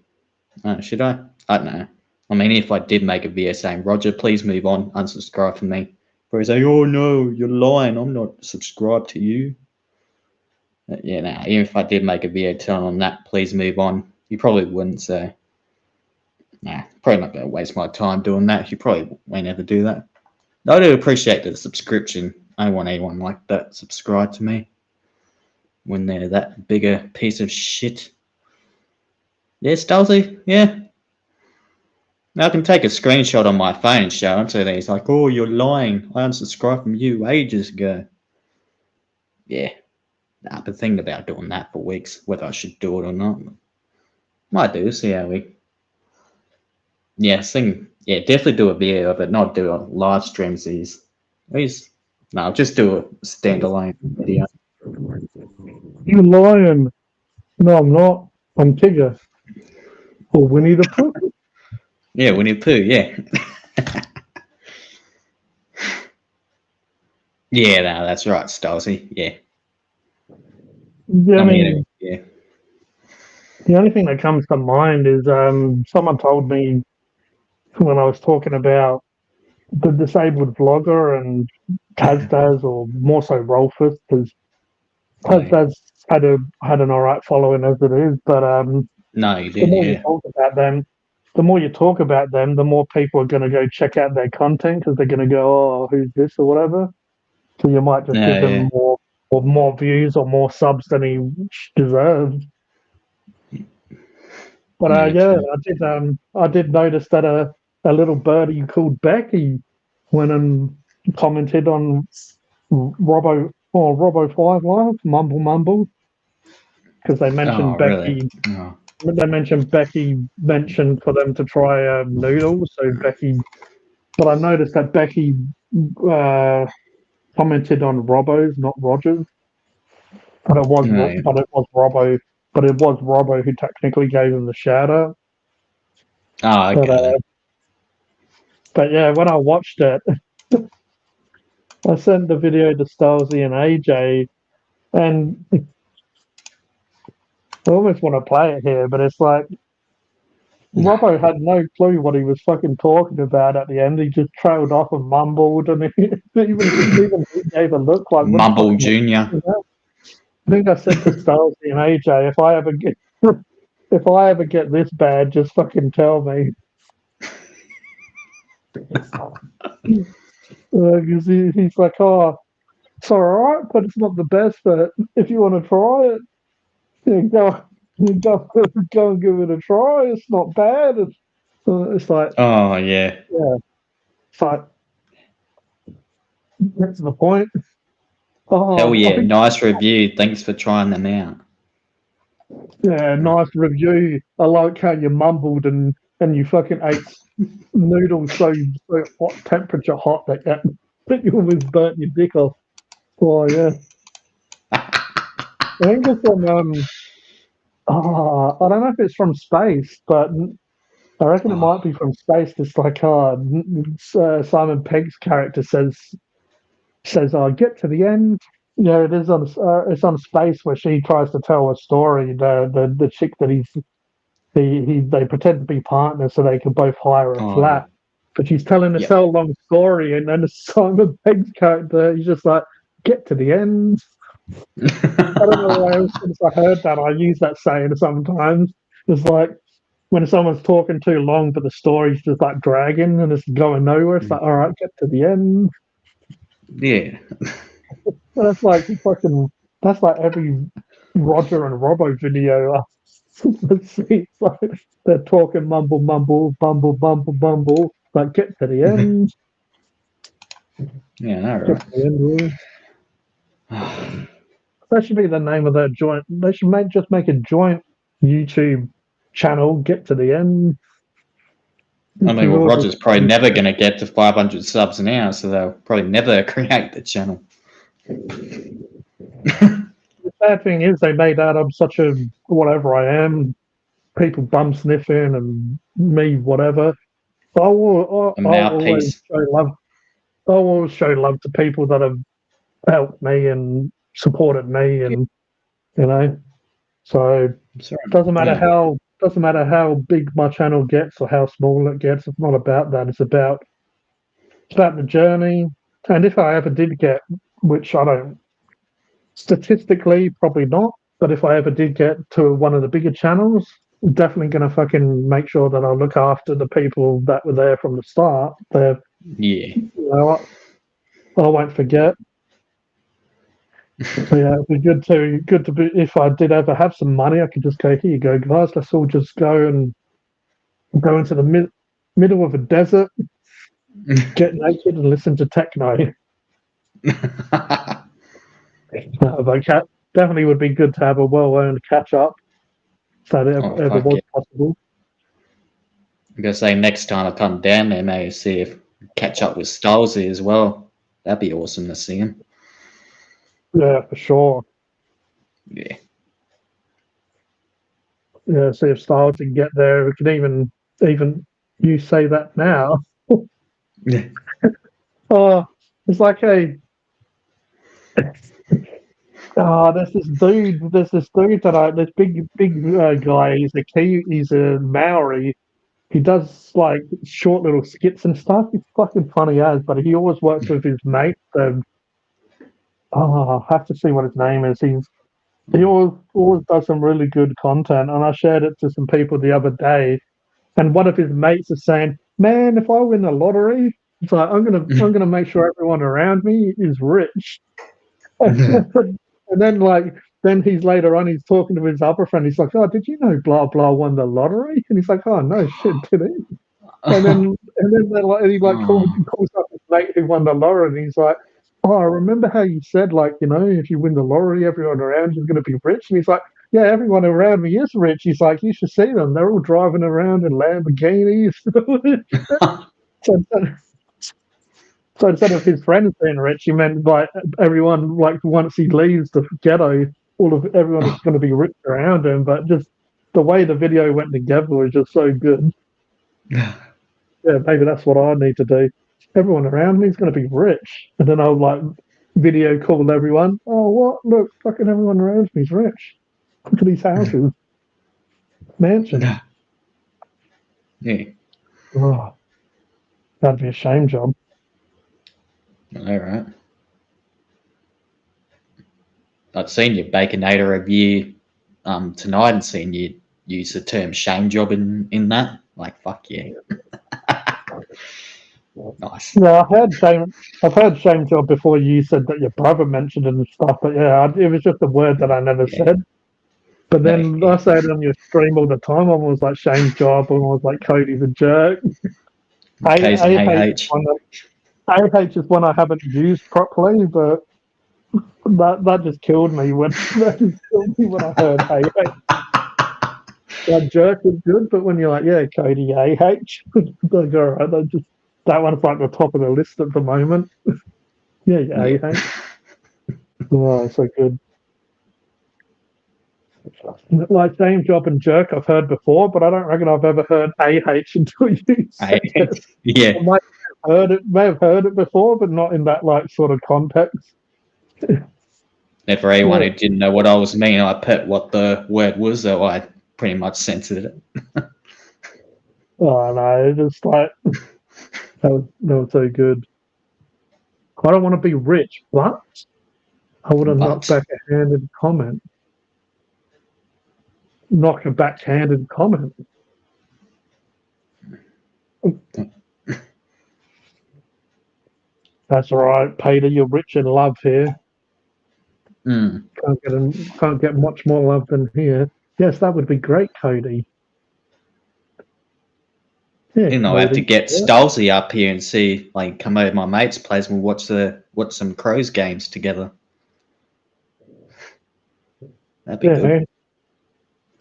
Should I? I don't know. I mean, if I did make a video saying, Roger, please move on, unsubscribe from me, where he's like, oh no, you're lying, I'm not subscribed to you. Even if I did make a video telling him that, please move on, he probably wouldn't, so probably not going to waste my time doing that. He probably won't ever do that. I do appreciate the subscription. I don't want anyone like that subscribe to me when they're that bigger piece of shit. Yeah, Stalsy, yeah. I can take a screenshot on my phone and show him so that he's like, oh, you're lying. I unsubscribed from you ages ago. Yeah. I've been thinking about doing that for weeks, whether I should do it or not. Might do, see how we... definitely do a video, but not do a live stream. I'll just do a standalone video. You're lying. No, I'm not. I'm Tigger. Or Winnie the Pooh. Yeah, Winnie the Pooh, yeah. That's right, Stalsy, yeah. Yeah, I mean, the only thing that comes to mind is someone told me when I was talking about the disabled vlogger and Tazdaz, or more so Rolfus, because Tazdaz had an alright following as it is, but no, you the more did, you talk about them, the more people are going to go check out their content because they're going to go, oh, who's this or whatever. So you might just give him more views or more subs than he deserves. But I did notice that a little birdie called Becky went and commented on Robo 5 Live, Mumble, because they mentioned Becky. Really? Oh. They mentioned Becky mentioned for them to try noodles. So Becky, but I noticed that Becky commented on Robbo's, not Rogers. But it was Robbo. But it was Robbo who technically gave him the shout out. Oh, okay. But yeah, when I watched it, I sent the video to Stalsy and AJ, and I almost want to play it here, but it's like Robbo had no clue what he was fucking talking about at the end. He just trailed off and mumbled, and even he gave a look like Mumble Junior. I think I said to Stalsy and AJ, if I ever get this bad, just fucking tell me. Because he's like, oh, it's all right, but it's not the best. But if you want to try it, go and give it a try. It's not bad. It's like, oh yeah. It's like, that's the point. Oh, Hell yeah, nice review. Thanks for trying them out. Yeah, nice review. I like how you mumbled and you fucking ate noodles so hot, temperature hot that you almost burnt your dick off. Oh yeah, I think it's from I don't know if it's from space, but I reckon it might be from space. It's like Simon Pegg's character says, "I get to the end." Yeah, it is on it's on space where she tries to tell a story. The chick that they pretend to be partners so they can both hire a Oh, flat. But she's telling this Yep. whole long story, and then Simon Pegg's character, he's just like, "Get to the end." I don't know why. Since I heard that, I use that saying sometimes. It's like when someone's talking too long, but the story's just like dragging and it's going nowhere. It's like, all right, get to the end. yeah. And that's like fucking. That's like every Roger and Robbo video. It's like they're talking mumble, mumble, bumble, bumble, bumble. Like get to the end. Yeah, no, Get to the end. Really. right. That should be the name of their joint. They should just make a joint YouTube channel. Get to the end. I mean, well, Roger's probably never going to get to 500 subs now, so they'll probably never create the channel. The sad thing is they made out of such a whatever I am, people bum sniffing and me whatever. I'll always mouthpiece. show love. I'll always show love to people that have helped me and supported me, and you know. So Sorry. doesn't matter Yeah. how big my channel gets or how small it gets. It's not about that. It's about the journey. And if I ever did get, which I don't, statistically probably not, but if I ever did get to one of the bigger channels, I'm definitely going to fucking make sure that I look after the people that were there from the start. They're, Yeah. you know, I won't forget. So yeah, it'd be good to be if I did ever have some money, I could just go, here you go, guys. Let's all just go into the middle of a desert, get naked, and listen to techno. But definitely would be good to have a well-earned catch-up, so that ever was possible. I'm going to say next time I come down there, maybe see if catch up with Stylesy as well. That'd be awesome to see him. Yeah, for sure. Yeah. Yeah, see if Styles can get there. We can even you say that now. Yeah. Oh, it's like there's this dude this big guy. He's a Maori. He does like short little skits and stuff. He's fucking funny as, but he always works with his mate. I have to see what his name is. He always does some really good content, and I shared it to some people the other day. And one of his mates is saying, "Man, if I win the lottery, it's like I'm gonna make sure everyone around me is rich." And then he's later on he's talking to his other friend. He's like, "Oh, did you know blah blah won the lottery?" And he's like, "Oh no, shit, did he?" And he calls up his mate who won the lottery, and he's like, "Oh, I remember how you said like if you win the lottery, everyone around you is going to be rich." And he's like, "Yeah, everyone around me is rich." He's like, "You should see them; they're all driving around in Lamborghinis." So instead of his friends being rich, he meant like everyone like once he leaves the ghetto, everyone is going to be rich around him. But just the way the video went together was just so good. Yeah, maybe that's what I need to do. Everyone around me is going to be rich, and then I'll like video call everyone. Oh, what? Look, fucking everyone around me is rich. Look at these houses, mansions. Yeah. Oh, that'd be a shame job. All right. I've seen your Baconator review tonight and seen you use the term shame job in that. Like, fuck yeah. Nice. Yeah, I've heard shame job before. You said that your brother mentioned it and stuff, but yeah, it was just a word that I never said. But then I say it on your stream all the time. I was like shame job, and I was like Cody's a jerk. AH is one I haven't used properly, but that just killed me when I heard AH. Like jerk was good, but when you're like, yeah, Cody AH, like, all right, that one's like the top of the list at the moment. Yeah, AH. Oh, so good. Like same job and jerk I've heard before, but I don't reckon I've ever heard AH until you said it. Yeah. I may have heard it before, but not in that like sort of context. And for anyone who didn't know what I was meaning, I put what the word was, so I pretty much censored it. Oh no, it's just like that was so good. I don't want to be rich, but I would have knocked But back a handed comment. Knock a backhanded comment. That's all right, Peter. You're rich in love here. Can't get much more love than here. Yes, that would be great, Cody. Yeah, you know, I have to Cody. get Stolzy up here and see, like, come over to my mate's place and we'll watch some Crows games together. That'd be good.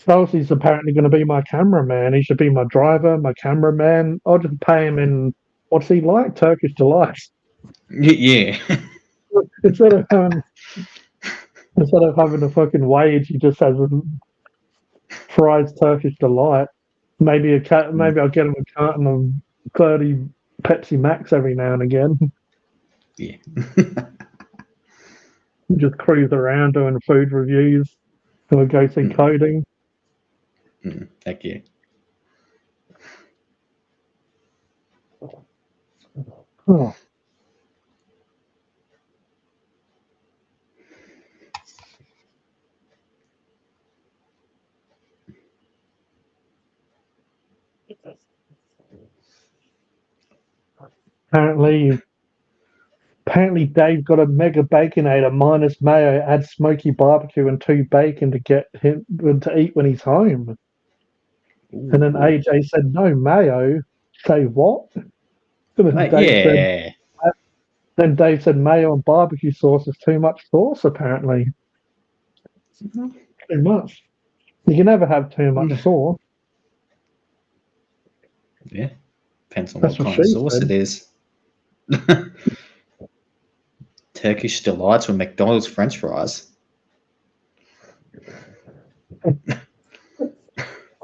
Stolzy's apparently going to be my cameraman. He should be my driver, my cameraman. I'll just pay him in, what's he like? Turkish delights. Yeah. Instead of having a fucking wage, he just has a fries Turkish delight. Maybe I'll get him a carton of 30 Pepsi Max every now and again. Yeah. Just cruise around doing food reviews. And we'll go see Cody. Heck yeah. Oh. Apparently Dave got a mega baconator minus mayo, add smoky barbecue and 2 bacon to get him to eat when he's home. Ooh. And then AJ said, no mayo. Say what? And then then Dave said mayo and barbecue sauce is too much sauce, apparently. Too much. You can never have too much sauce. Yeah. Depends on That's what what kind of she sauce said. it is. Turkish delights with McDonald's French fries.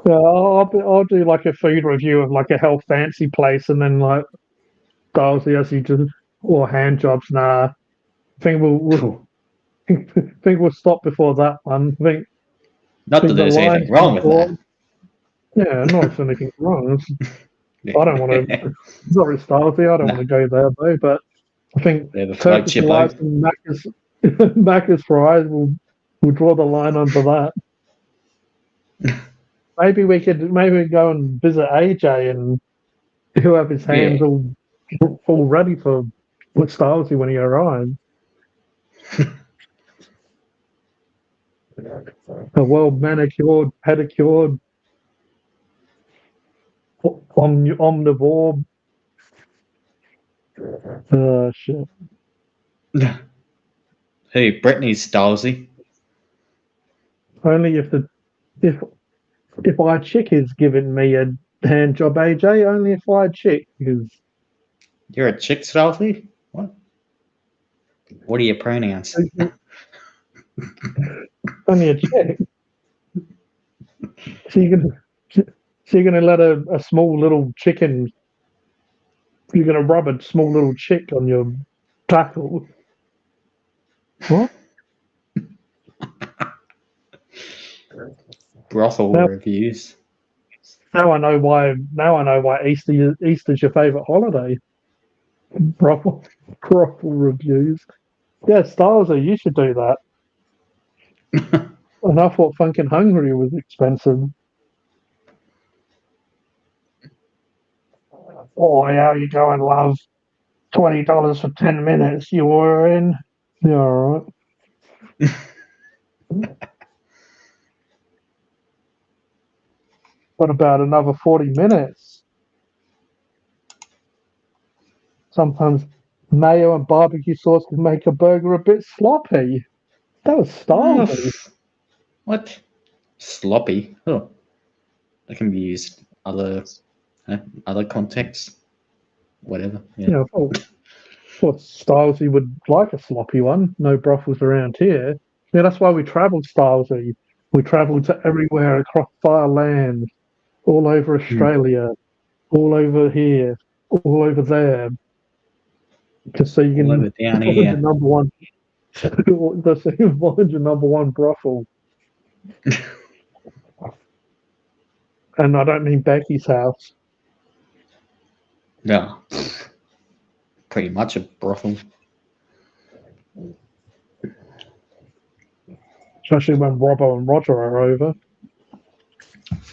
I'll do like a food review of like a health fancy place, and then like Dalsy as you just or hand jobs. Nah, I think we'll stop before that one. Not that there's anything wrong with that. Yeah, not for anything wrong. I don't want to. Sorry, Dalsy, I don't want to go there though. But I think Turkish delights and Macca's fries will draw the line under that. Maybe we go and visit AJ and he'll have his hands all ready for Stylesy when he arrives. A well manicured, pedicured, omnivore. Shit. Who? Brittany's Stylesy. Only if our chick is giving me a hand job, AJ. Only if our chick is. You're a chick, Stylesy? What? What are your pronouns? Only a chick. So you're gonna let a small little chicken. You're gonna rub a small little chick on your tackle. What? Brothel reviews. Now I know why Easter's your favourite holiday. Brothel reviews. Yeah, Stylesy, you should do that. And I thought Funkin' Hungry was expensive. Oh, how you going, love? $20 for 10 minutes. You were in. Yeah, all right. What about another 40 minutes? Sometimes mayo and barbecue sauce can make a burger a bit sloppy. That was Stylesy. What? Sloppy? Oh. They can be used other contexts, whatever. Yeah. Yeah, what Stylesy would like a sloppy one. No brothels around here. Yeah, that's why we travelled, Stylesy. We travelled to everywhere across far lands, all over Australia, all over here, all over there, just so you All can over down find your here. number one. Just so you can find your number one brothel. And I don't mean Becky's house. No. Pretty much a brothel. Especially when Robbo and Roger are over.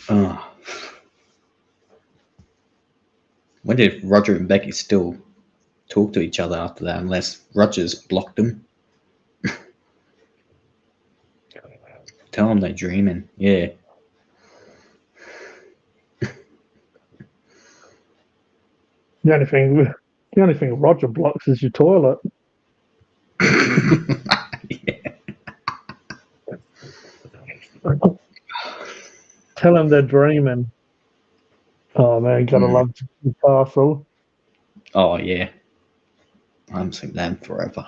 Oh. When did Roger and Becky still talk to each other after that? Unless Roger's blocked them. Tell them they're dreaming. Yeah. The only thing Roger blocks is your toilet. Yeah. Tell them they're dreaming. Oh man, gotta love Castle. Oh yeah. I haven't seen them forever.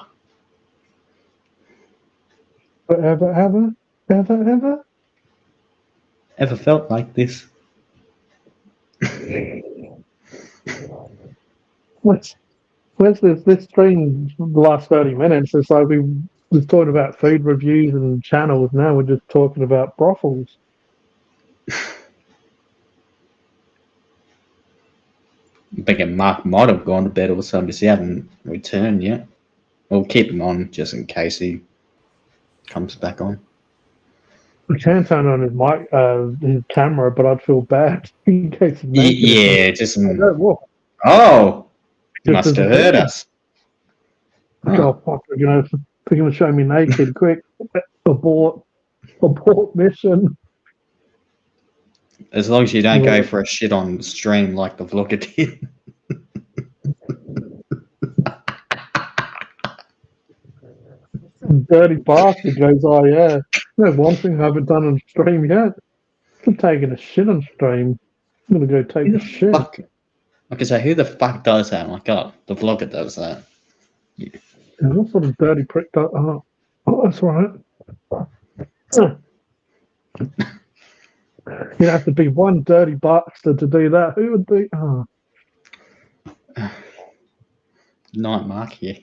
Ever, ever, ever, ever. Ever felt like this? Where's this stream the last 30 minutes? It's like we was talking about food reviews and channels. Now we're just talking about brothels. I'm thinking Mark might have gone to bed or something because he hasn't returned yet. We'll keep him on just in case he comes back on. We can turn on his camera, but I'd feel bad in case he's naked. Yeah, just. Whoa, Oh! He just must have disappeared. heard us. Oh, fuck, they're gonna show me naked, quick. Abort mission. As long as you don't go for a shit on stream like the vlogger did. Dirty bastard goes, oh yeah. There's one thing I haven't done on stream yet. I'm taking a shit on stream. I'm gonna go take a shit. Fuck. Like I say, who the fuck does that? I'm like, oh, the vlogger does that. Yeah, what sort of dirty prick does oh, that's right. You'd have to be one dirty bastard to do that. Who would be? Oh. Night Mark here.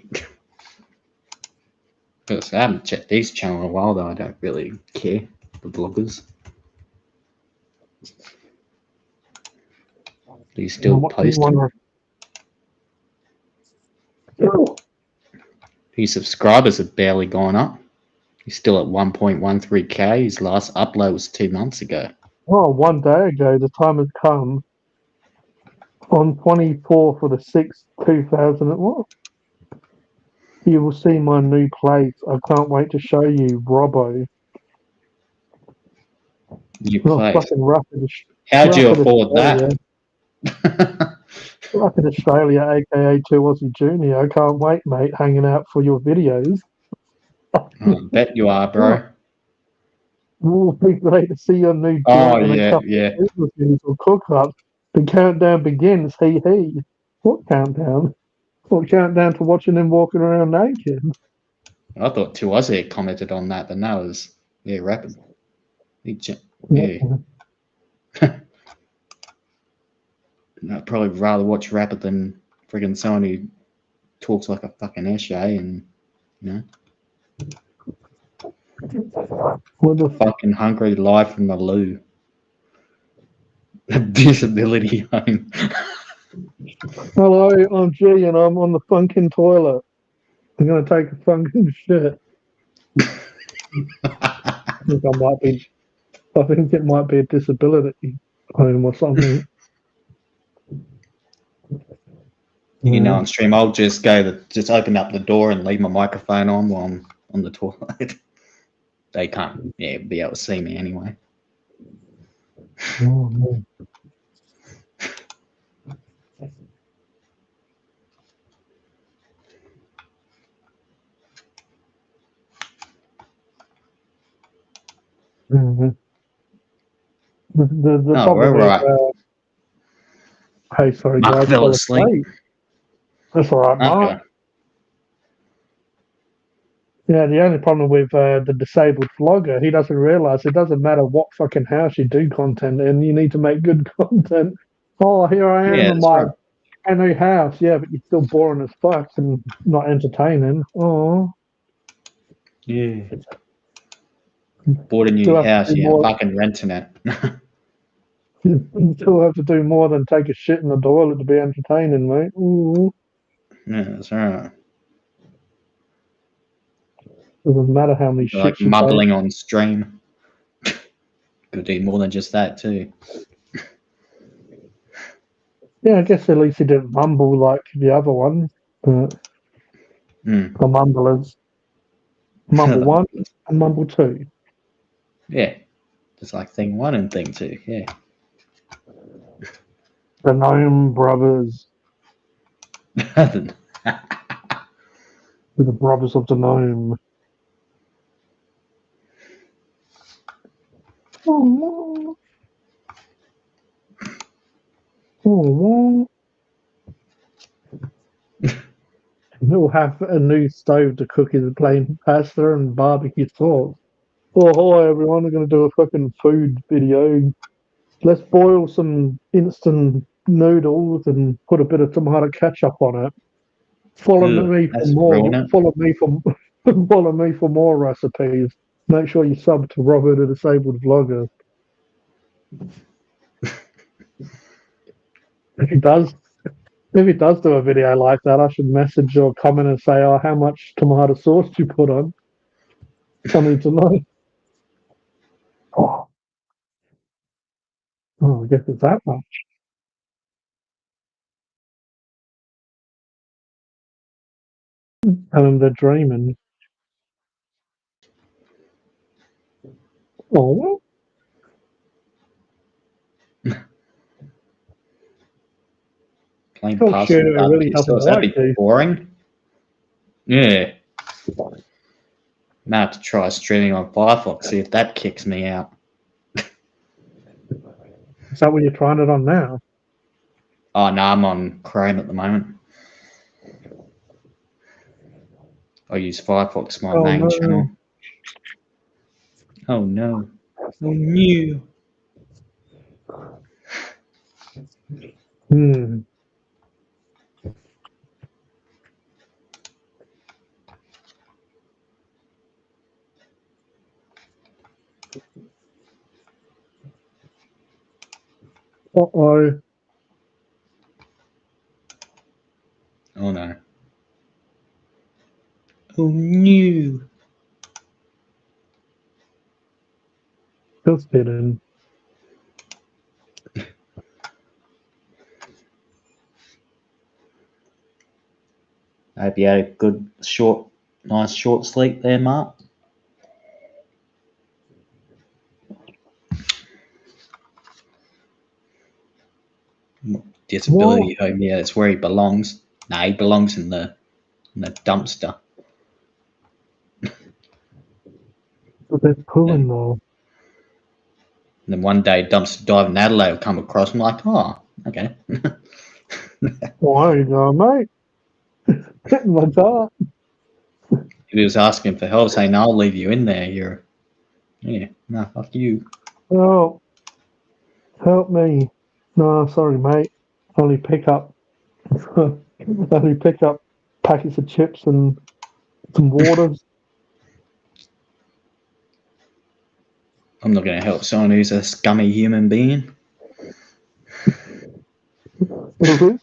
Because I haven't checked these channel in a while, though. I don't really care. The vloggers. Do you still post? His subscribers have barely gone up. He's still at 1.13k. His last upload was 2 months ago. Oh, one day ago, the time has come. On 24th of the 6th, 2000. What? You will see my new place. I can't wait to show you, Robbo. New Oh, place. fucking rough in How'd you afford that? Rough in Australia, aka 2 Aussie Junior. I can't wait, mate, hanging out for your videos. I bet you are, bro. We'll be great to see your new Oh, joint and a couple yeah. of reviews or cook-ups. The countdown begins, he. What countdown? What countdown to watching him walking around naked? I thought 2 Aussie had commented on that, but that was, rapid. Yeah. I'd probably rather watch Rapid than friggin' someone who talks like a fucking Eshe and, What the fucking hungry live from the loo. Disability home. Hello, I'm G and I'm on the funkin' toilet. I'm gonna take a funkin' shit. I think it might be a disability home or something. On stream, I'll just just open up the door and leave my microphone on while I'm on the toilet. They can't, be able to see me anyway. Oh, man. The Oh, problem we're is, right. hey, sorry Mark guys, fell fell asleep. asleep. That's all right, Mark. Okay. Yeah, the only problem with the disabled vlogger, he doesn't realise it doesn't matter what fucking house you do content in, you need to make good content. Oh, here I am Yeah, in that's my right. brand new house. Yeah, but you're still boring as fuck and not entertaining. Oh, Yeah. Bought a still new have to house, do yeah, more. fucking renting it. You still have to do more than take a shit in the toilet to be entertaining, mate. Ooh, Yeah, that's right. doesn't matter how many Like shits you take. mumbling on stream. Could do more than just that too. Yeah, I guess at least he didn't mumble like the other one. The mumblers. Mumble one and mumble two. Yeah. Just like thing one and thing two, yeah. The Gnome Brothers. Oh With the Brothers of the Gnome. Oh, oh, he'll have a new stove to cook his plain pasta and barbecue sauce. Oh, hi everyone, we're going to do a fucking food video. Let's boil some instant noodles and put a bit of tomato ketchup on it. Follow me for that's more. ruin it. Follow me for follow me for more recipes. Make sure you sub to Robert, the Disabled Vlogger. If he does, if he does do a video like that, I should message or comment and say, "Oh, how much tomato sauce do you put on?" I need to know. Oh, I guess it's that much. Tell them they're dreaming. Oh, Plain oh pasta shit! and I really barbecue doesn't sauce. That'd like be you. boring. Yeah. Now I have to try streaming on Firefox, see if that kicks me out. Is that what you're trying it on now? Oh no, I'm on Chrome at the moment. I use Firefox, my Oh main no. channel. Oh no. Oh no. Hmm. Uh-oh. Oh no. Oh no. Just kidding. I hope you had a good nice short sleep there, Mark. Disability home, yeah, that's where he belongs. Nah, he belongs in the dumpster. But they're pulling And though. then one day, dumpster dive in Adelaide will come across. I'm like, oh, okay. Well, there you go, mate. Get in my car. He was asking for help, saying, "I'll leave you in there. No, fuck you." Oh, help me. No, sorry, mate. Only pick up only pick up packets of chips and some waters. I'm not going to help someone who's a scummy human being. Mhm.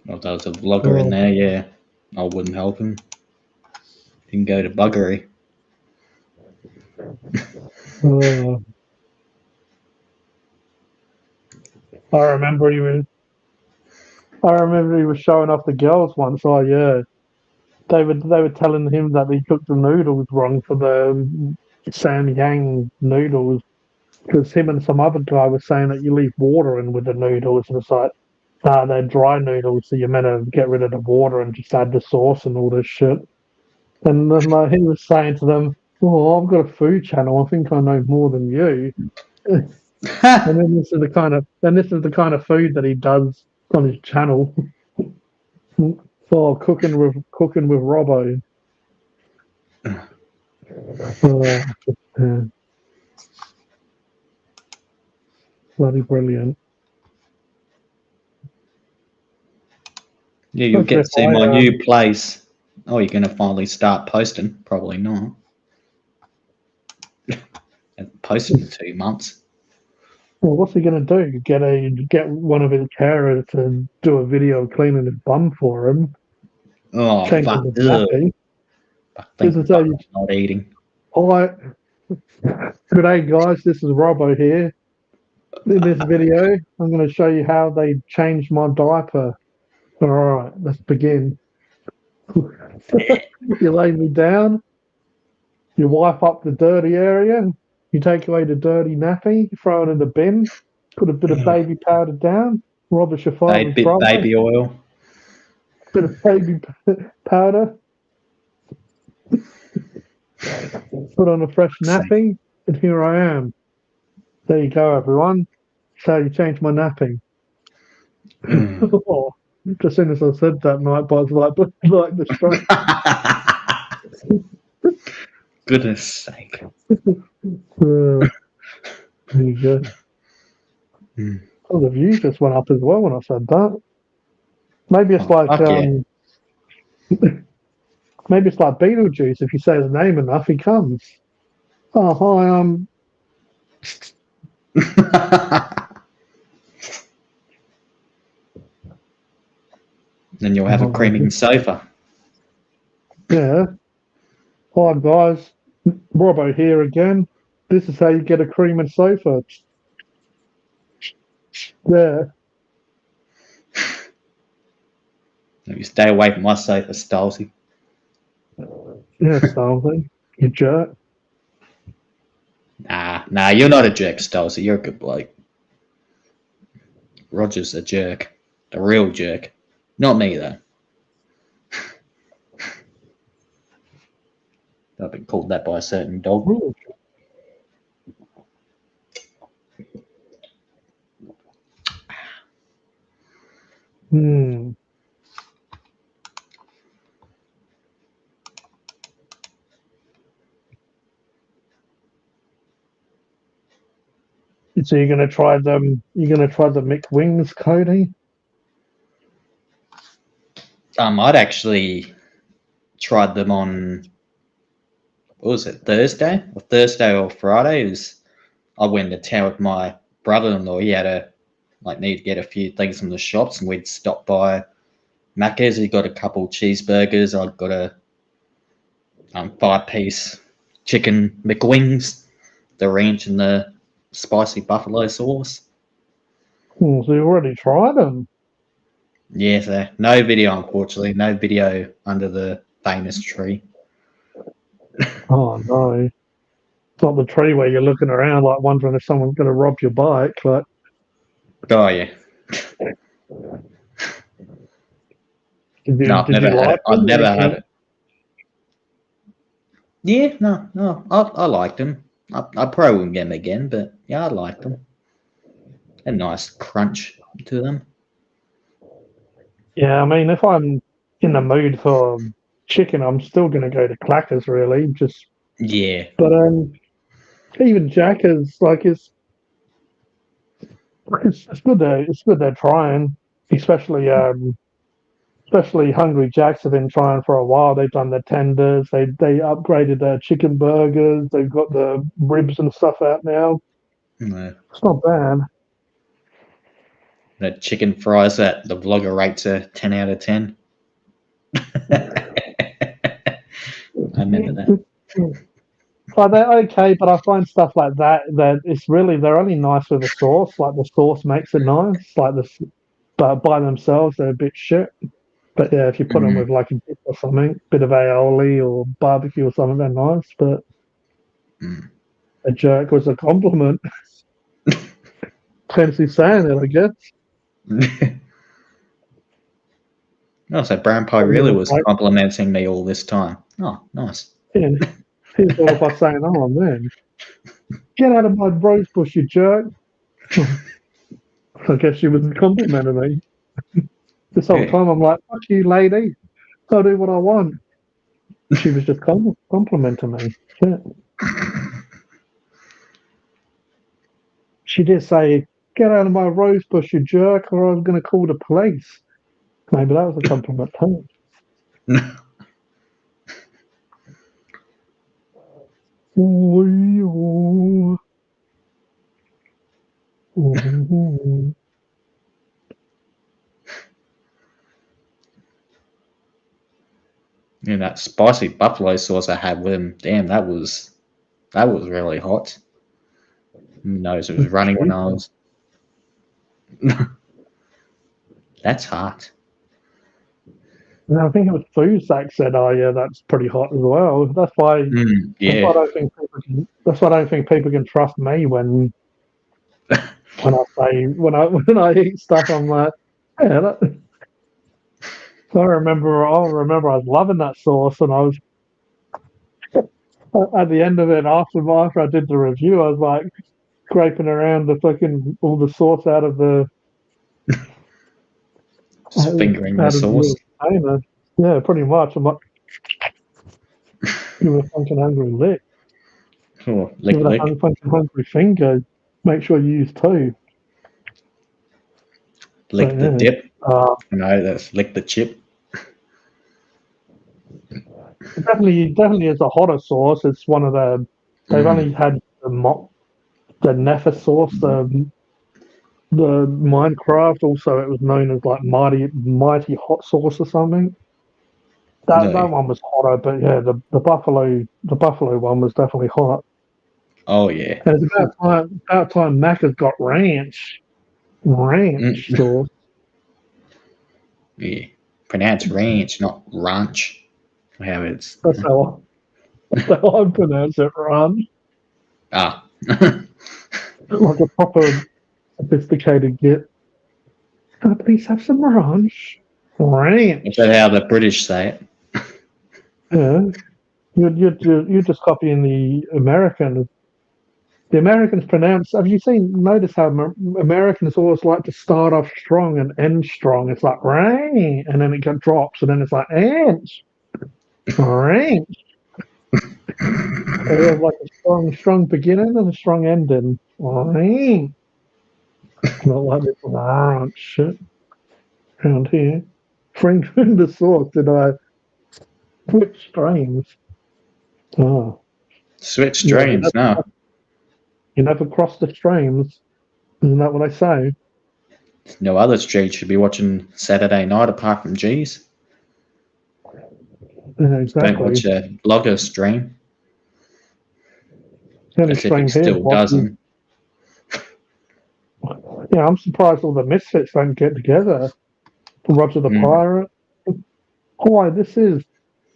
If there was a vlogger in Oh, there, yeah, I wouldn't help him. He can go to buggery. uh, I remember he was. I remember he was showing off the girls once. Oh yeah, they were telling him that he cooked the noodles wrong for the Sam Yang noodles because him and some other guy were saying that you leave water in with the noodles, and it's like, nah, they're dry noodles, so you're meant to get rid of the water and just add the sauce and all this shit. And then he was saying to them, Oh, I've got a food channel. I think I know more than you. And then this is the kind of food that he does on his channel. For cooking with Robbo. Yeah, bloody brilliant. Yeah, you'll Imagine get if to see my I, new place. Oh, you're going to finally start posting? Probably not. Haven't posted for 2 months. well, what's he gonna do? Get one of his carers to do a video cleaning his bum for him, Oh, changing fuck. his Ugh. nappy. I This think is how fuck you. not eating. Hi, g'day guys. This is Robbo here. In this video, I'm going to show you how they changed my diaper. All right, let's begin. You lay me down. You wipe up the dirty area. You take away the dirty nappy. You throw it in the bin. Put a bit of baby powder down. Robert your father's Bit brother. baby oil. Bit of baby powder. Put on a fresh nappy. And here I am. There you go, everyone. That's how you change my nappy. Oh, as soon as I said that, night, Buzz like the stroke. Goodness sake. There you go. Mm. Oh, the views just went up as well when I said that. Maybe it's Oh, like fuck yeah. maybe it's like Beetlejuice. If you say his name enough, he comes. Oh hi, Then you'll have a creaming sofa. yeah. Hi guys, Robbo here again. This is how you get a cream and sofa. There. You stay away from my sofa, Stolzy. Yeah, something. You jerk. Nah, you're not a jerk, Stolzy. You're a good bloke. Roger's a jerk. A real jerk. Not me, though. I've been called that by a certain dog. Hmm. So you're gonna try them? You're gonna try the McWings, Cody? I'd actually tried them on, what was it, Thursday? Or Thursday or Friday. I went to town with my brother-in-law. He had need to get a few things from the shops, and we'd stop by Macca's. He got a couple cheeseburgers. I got a 5-piece chicken McWings, the ranch and the spicy buffalo sauce. So you've already tried them. Yeah, so no video, unfortunately. No video under the famous tree. Oh no. It's not the tree where you're looking around like wondering if someone's gonna rob your bike, like Oh, yeah. No, I've did never you had like it. I've them? never had it. Yeah, no, I liked them. I probably wouldn't get them again, but yeah, I liked them. A nice crunch to them. Yeah, I mean if I'm in the mood for chicken, I'm still gonna go to Clackers really. Yeah. But even Jackers, like it's good they're trying. Especially Hungry Jacks have been trying for a while. They've done the tenders, they upgraded their chicken burgers, they've got the ribs and stuff out now. No. It's not bad. The chicken fries that the vlogger rates a 10 out of 10. I remember that. But they're okay, but I find stuff like that they're only nice with the sauce. Like the sauce makes it nice. But by themselves they're a bit shit. But yeah, if you put them with like a dip or something, bit of aioli or barbecue or something, they're nice. But a jerk was a compliment. Fancy saying it, I guess. Oh, so Brown Pie really was complimenting me all this time. Oh, nice. Yeah. She thought by saying, "Oh man, get out of my rose bush, you jerk." I guess she was complimenting me. This whole Yeah. time I'm like, "Fuck you, lady. I'll do what I want." She was just complimenting me. Yeah. She did say, "Get out of my rose bush, you jerk, or I was going to call the police." Maybe that was a compliment too. Ooh, ooh. Yeah, that spicy buffalo sauce I had with him, damn, that was really hot. My nose was running when I was. That's hot. And I think it was Fuzak said, "Oh yeah, that's pretty hot as well." That's why. That's why I Yeah. don't think people can. That's why I don't think people can trust me when I say when I eat stuff. I'm like, yeah. I remember I was loving that sauce, and I was at the end of it after I did the review, I was like scraping around the fucking all the sauce out of the Just fingering the sauce. little container. Yeah, pretty much. I'm like, give it a fucking hungry lick. Oh, Give lick, it a lick. fucking hungry finger. Make sure you use two. Lick But the yeah, dip. uh, No, that's lick the chip. it definitely is a hotter sauce. It's one of the they've only had the Nefer sauce, the Minecraft. Also, it was known as like mighty hot sauce or something. That No. one was hotter, but yeah, the buffalo one was definitely hot. Oh, yeah. And it's about time Macca's got ranch Mm, sauce. yeah. Pronounce ranch, not ranch. How it's. That's how I pronounce it, Ron. Ah. Like a proper sophisticated git. Can I please have some ranch? Is Ranch. that how the British say it? Yeah, you're just copying the American. The Americans pronounce. Have you notice how Americans always like to start off strong and end strong? It's like rain, and then drops, and then it's like inch, rain. They have like a strong beginning and a strong ending. Rain. Not like this ranch shit around here. Frank the sauce. Did I switch streams? Oh, Switch yeah. streams. No. You never cross the streams. Isn't that what they say? No other street should be watching Saturday night apart from G's. Yeah, Don't exactly. watch a blogger stream. The only As if he stream here still watches. doesn't. Yeah, I'm surprised all the misfits don't get together. Roger the Pirate. Hi, this is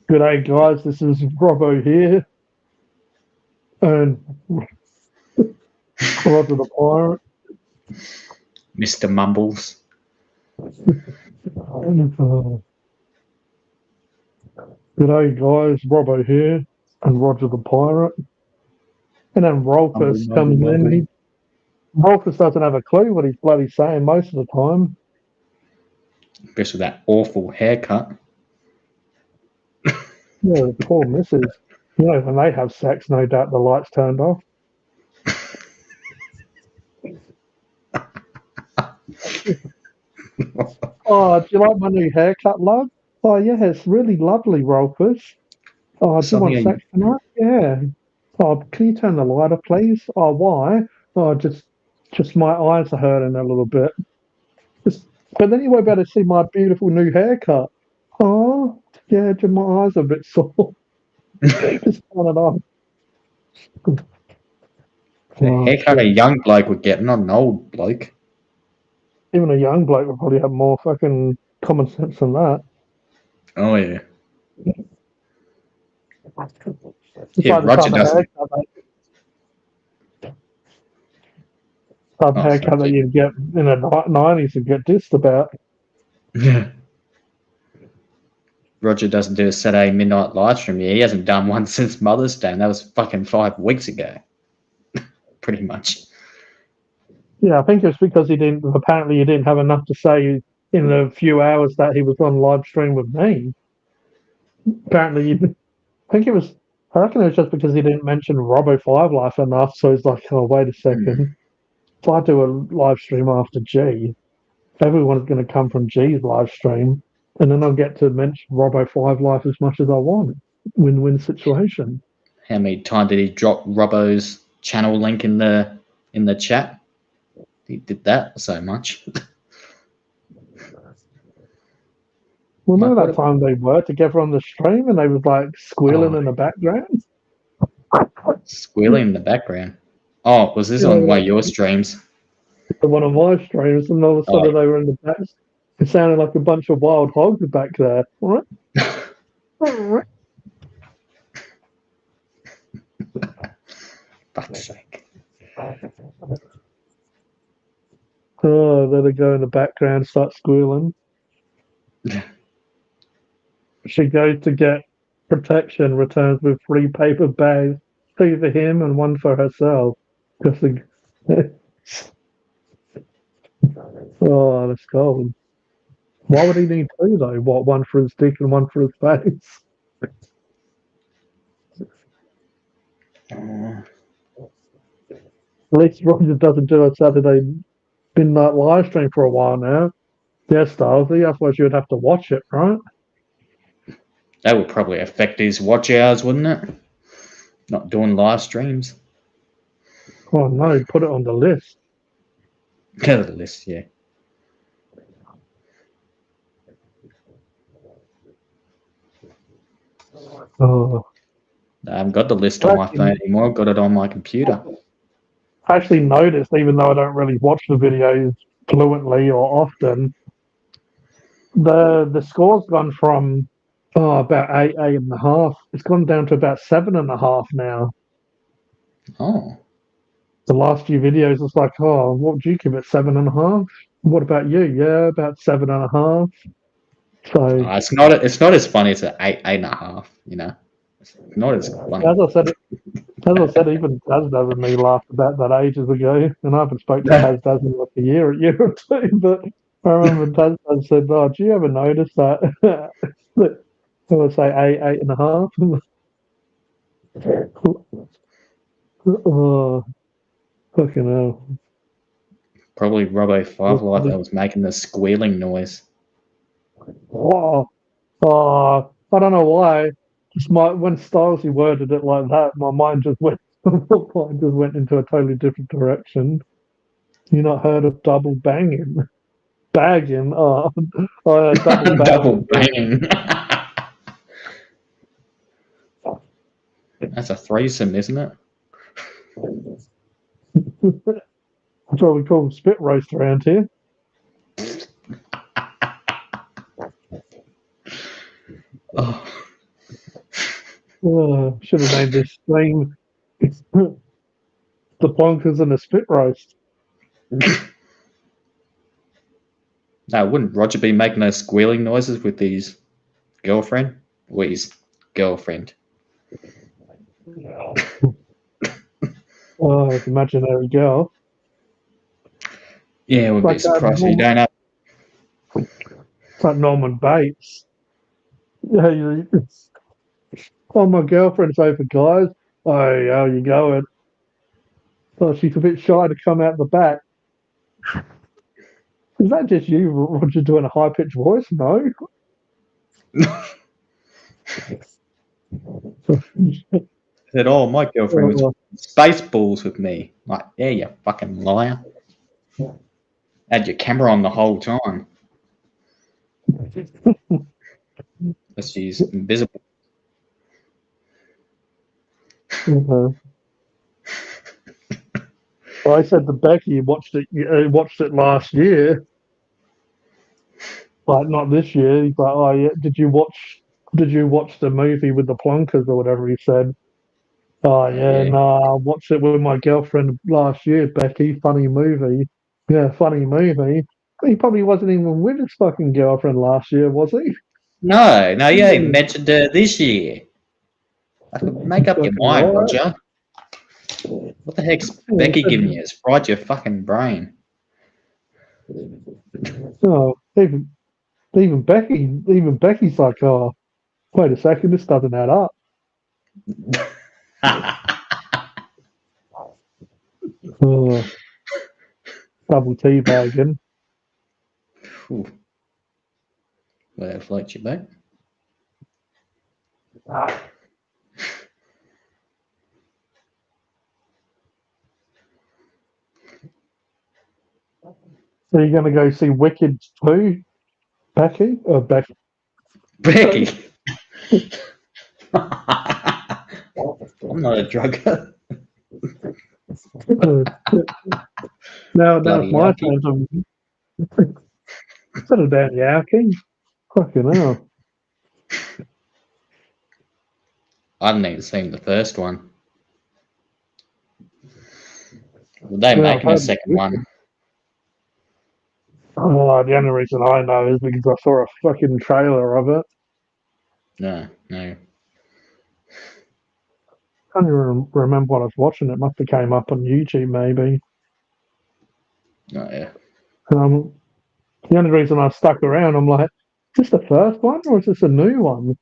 good day, guys. This is Robbo here, and Roger the Pirate. Mr. Mumbles. Good day, guys. Robbo here, and Roger the Pirate. And then Rolfus Mumble, comes mumble. in. Rolfus doesn't have a clue what he's bloody saying most of the time. Especially that awful haircut. Yeah, the poor missus. You know, when they have sex, no doubt the lights turned off. Oh, do you like my new haircut, love? Oh, yeah, it's really lovely, Rolfus. Oh, do you want Something sex tonight? Yeah. Oh, can you turn the light off, please? Oh, why? Oh, just my eyes are hurting a little bit. But then you won't be able to see my beautiful new haircut. Oh, yeah, just my eyes are a bit sore. Just turn it off. the Oh, haircut a shit. young bloke would get, not an old bloke. Even a young bloke would probably have more fucking common sense than that. Oh yeah. It's Yeah, like the Roger type of doesn't. Oh, haircut that sorry. you'd get in the 90s and get dissed about. Yeah. Roger doesn't do a Saturday midnight live stream. Yeah, he hasn't done one since Mother's Day, and that was fucking 5 weeks ago. Pretty much. Yeah, I think it's because apparently he didn't have enough to say in the few hours that he was on live stream with me. Apparently, I reckon it was just because he didn't mention Robo 5 Life enough, so he's like, oh, wait a second. If I do a live stream after G, everyone's going to come from G's live stream, and then I'll get to mention Robo 5 Life as much as I want. Win-win situation. How many times did he drop Robbo's channel link in the chat? He did that so much. Well, no, that time they were together on the stream, and they was like squealing in the background. Squealing in the background. Oh, was this on one of your streams? One of my streams, and all of a sudden they were in the back. It sounded like a bunch of wild hogs back there. What? Fuck's sake. Oh, then they go in the background, start squealing. She goes to get protection, returns with 3 paper bags, 2 for him and 1 for herself. Oh, that's cold. Why would he need 2 though? What, 1 for his dick and 1 for his face? At least Roger doesn't do a Saturday midnight live stream for a while now. Yeah, Stylesy, otherwise you would have to watch it, right? That would probably affect his watch hours, wouldn't it? Not doing live streams. Oh no, put it on the list. Go to the list, yeah. Oh. I haven't got the list on my phone anymore. I've got it on my computer. I actually noticed, even though I don't really watch the videos fluently or often, the score's gone from about 8.5. It's gone down to about 7.5 now. Oh. The last few videos, it's like, oh, what would you give it? 7.5? What about you? Yeah, about 7.5. So it's not as funny as an 8.5. You know, it's not as funny. As I said, even Tazdaz and me laughed about that ages ago, and I haven't spoken to Tazdaz in like a year or 2. But I remember Tazdaz said, "Oh, do you ever notice that?" I would say 8.5. Oh, fucking hell! Probably Robo 5 Life that was making the squealing noise. Oh, I don't know why. When Stylesy worded it like that, my mind just went into a totally different direction. You not heard of double banging? Bagging? Oh, double banging. Double banging. That's a threesome, isn't it? That's what we call them, spit roast around here. Should have named this stream the Plonkers and the Spit Roast. Now, wouldn't Roger be making those squealing noises with his girlfriend? Or his girlfriend? Oh, it's imaginary girl. Yeah, it would be surprised if you don't have. It's like Norman Bates. Yeah, oh, my girlfriend's over, guys. Oh, how you going? Oh, she's a bit shy to come out the back. Is that just you, Roger, doing a high-pitched voice? No. Said, oh, my girlfriend was Spaceballs with me. Like, yeah, you fucking liar. Had your camera on the whole time. But she's invisible. I said to Becky, you watched it last year. Like, not this year. He's like, oh, yeah, did you watch the movie with the Plonkers or whatever he said? Oh, yeah, no, I watched it with my girlfriend last year, Becky. Funny movie. Yeah, funny movie. He probably wasn't even with his fucking girlfriend last year, was he? No, you ain't mentioned this year. I could make up your Fucking mind, right. Roger. What the heck's Becky giving you? It's fried your fucking brain. Oh, even Becky's like, oh, wait a second, this doesn't add up. Oh, double teabagging. Ooh. Well, that floats your boat. So you're going to go see Wicked 2, Becky? Or Becky? Becky. I'm not a drugger. Now Bloody it's my yucky. turn to settle down, Yowkie. Fucking hell. I haven't even seen the first one. They're Yeah, making a second one. Oh, the only reason I know is because I saw a fucking trailer of it. No. I can't even remember what I was watching. It must have came up on YouTube, maybe. Oh, yeah. The only reason I stuck around, I'm like, is this the first one or is this a new one?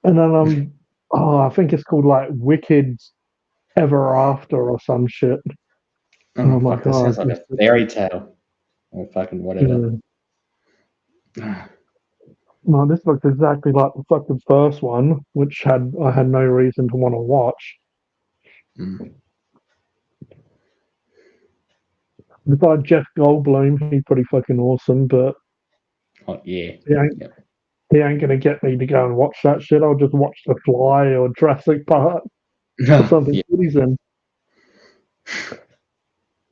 And then I think it's called like Wicked Ever After or some shit. Oh, my fuck, that sounds like a fairy tale. Or fucking whatever. No, this looks exactly like the fucking first one, which I had no reason to want to watch. Mm. Besides Jeff Goldblum, he's pretty fucking awesome, but Oh, yeah. he ain't gonna get me to go and watch that shit. I'll just watch The Fly or Jurassic Park or something Yeah. good he's in.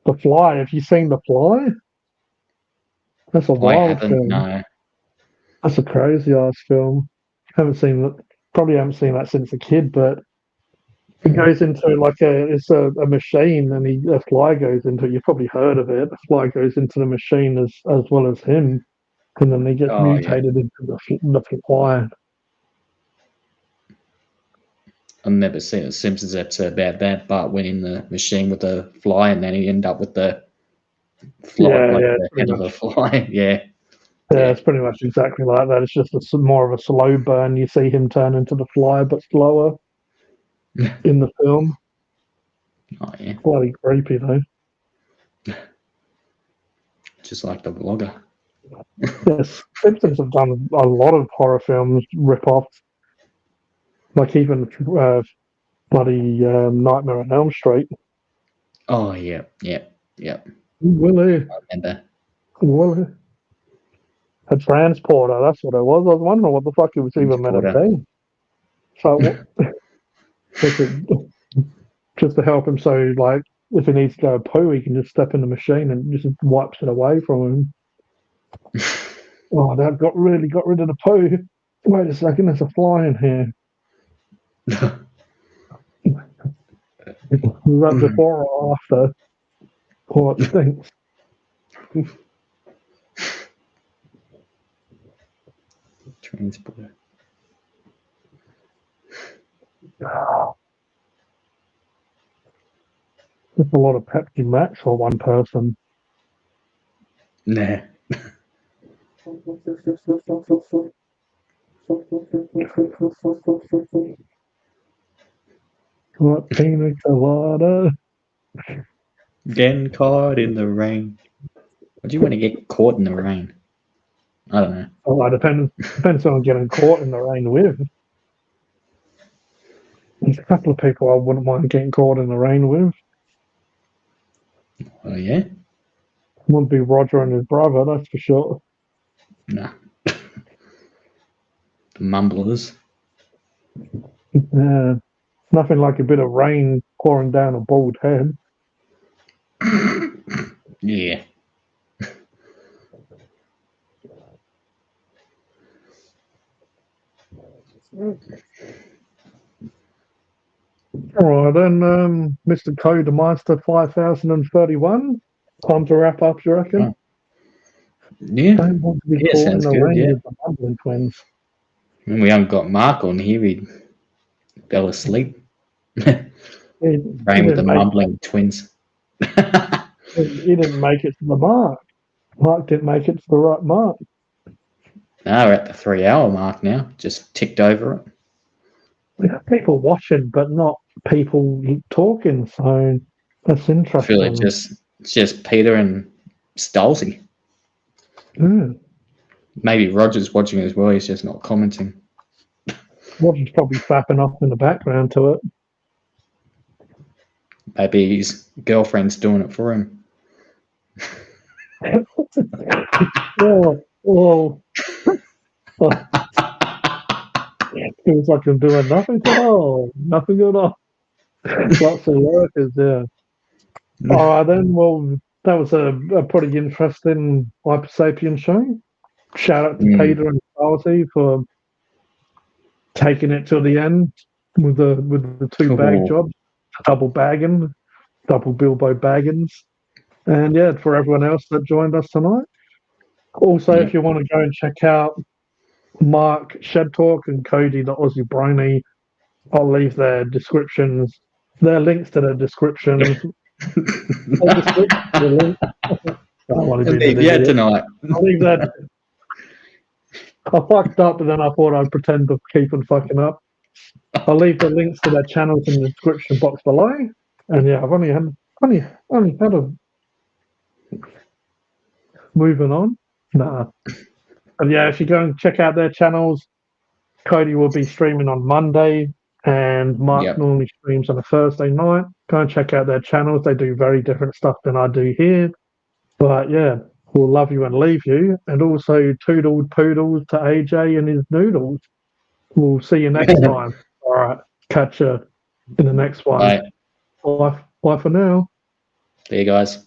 The Fly, have you seen The Fly? That's a I wild haven't, film. no. That's a crazy ass film. Haven't seen that. Probably haven't seen that since a kid, but it goes into like it's a machine, and a fly goes into it. You've probably heard of it. The fly goes into the machine as well as him, and then he gets Oh, yeah. mutated into the fly. I've never seen a Simpsons episode about that. Bart went in the machine with the fly, and then he ended up with the fly, Yeah, like yeah, the head of the fly. Yeah. yeah. It's pretty much exactly like that. It's just more of a slow burn. You see him turn into the fly, but slower in the film. Oh, yeah. Bloody creepy though. Just like the vlogger. Yes, Simpsons have done a lot of horror films rip-offs, like even bloody Nightmare on Elm Street. Oh, yeah. Willie, I remember. a transporter. That's what it was. I was wondering what the fuck it was even meant to Transporter. be. So, was it just to help him? So, like, if he needs to go poo, he can just step in the machine and just wipes it away from him. Oh, that got rid of the poo. Wait a second, there's a fly in here. Was that before or after? Oh, it stinks. Transporter. That's a lot of Pepsi Max for one person. Nah. What pina colada? Getting caught in the rain. What do you want to get caught in the rain? I don't know. Oh, it depends on getting caught in the rain with. There's a couple of people I wouldn't mind getting caught in the rain with. Oh, yeah? Wouldn't be Roger and his brother, that's for sure. Nah. The mumblers. Yeah, nothing like a bit of rain pouring down a bald head. Yeah. All right, then, Mr. Codemeister 5031. Time to wrap up, do you reckon? Oh. Yeah. Don't want to be Yeah, caught in sounds the good, rain yeah. with the mumbling twins. When we haven't got Mark on here, we fell asleep. Praying with the mumbling twins. He didn't make it to the mark. Mark didn't make it to the right mark. Now we're at the 3-hour mark now. Just ticked over it. We have people watching, but not people talking. So that's I interesting. feel it's just Peter and Stolzy. Mm. Maybe Roger's watching as well. He's just not commenting. Roger's probably flapping off in the background to it. Maybe his girlfriend's doing it for him. Oh. Feels like I'm doing nothing at all. Nothing at all. Lots of workers there. All right, then. Well, that was a pretty interesting Hypersapien show. Shout out to Peter and Darcy for taking it to the end with the two bag jobs, double bagging, double Bilbo Baggins. And yeah, for everyone else that joined us tonight. Also, if you want to go and check out Mark Shed Talk and Cody the Aussie Brony, I'll leave their descriptions, their links to their descriptions. Tonight. I'll leave that. I fucked up, and then I thought I'd pretend to keep on fucking up. I'll leave the links to their channels in the description box below. And yeah, I've only had a moving on. Nah. And yeah, if you go and check out their channels, Cody will be streaming on Monday, and Mark normally streams on a Thursday night. Go and check out their channels. They do very different stuff than I do here. But yeah, we'll love you and leave you. And also toodled poodles to AJ and his noodles. We'll see you next time. All right. Catch you in the next one. Bye. Bye for now. See you guys.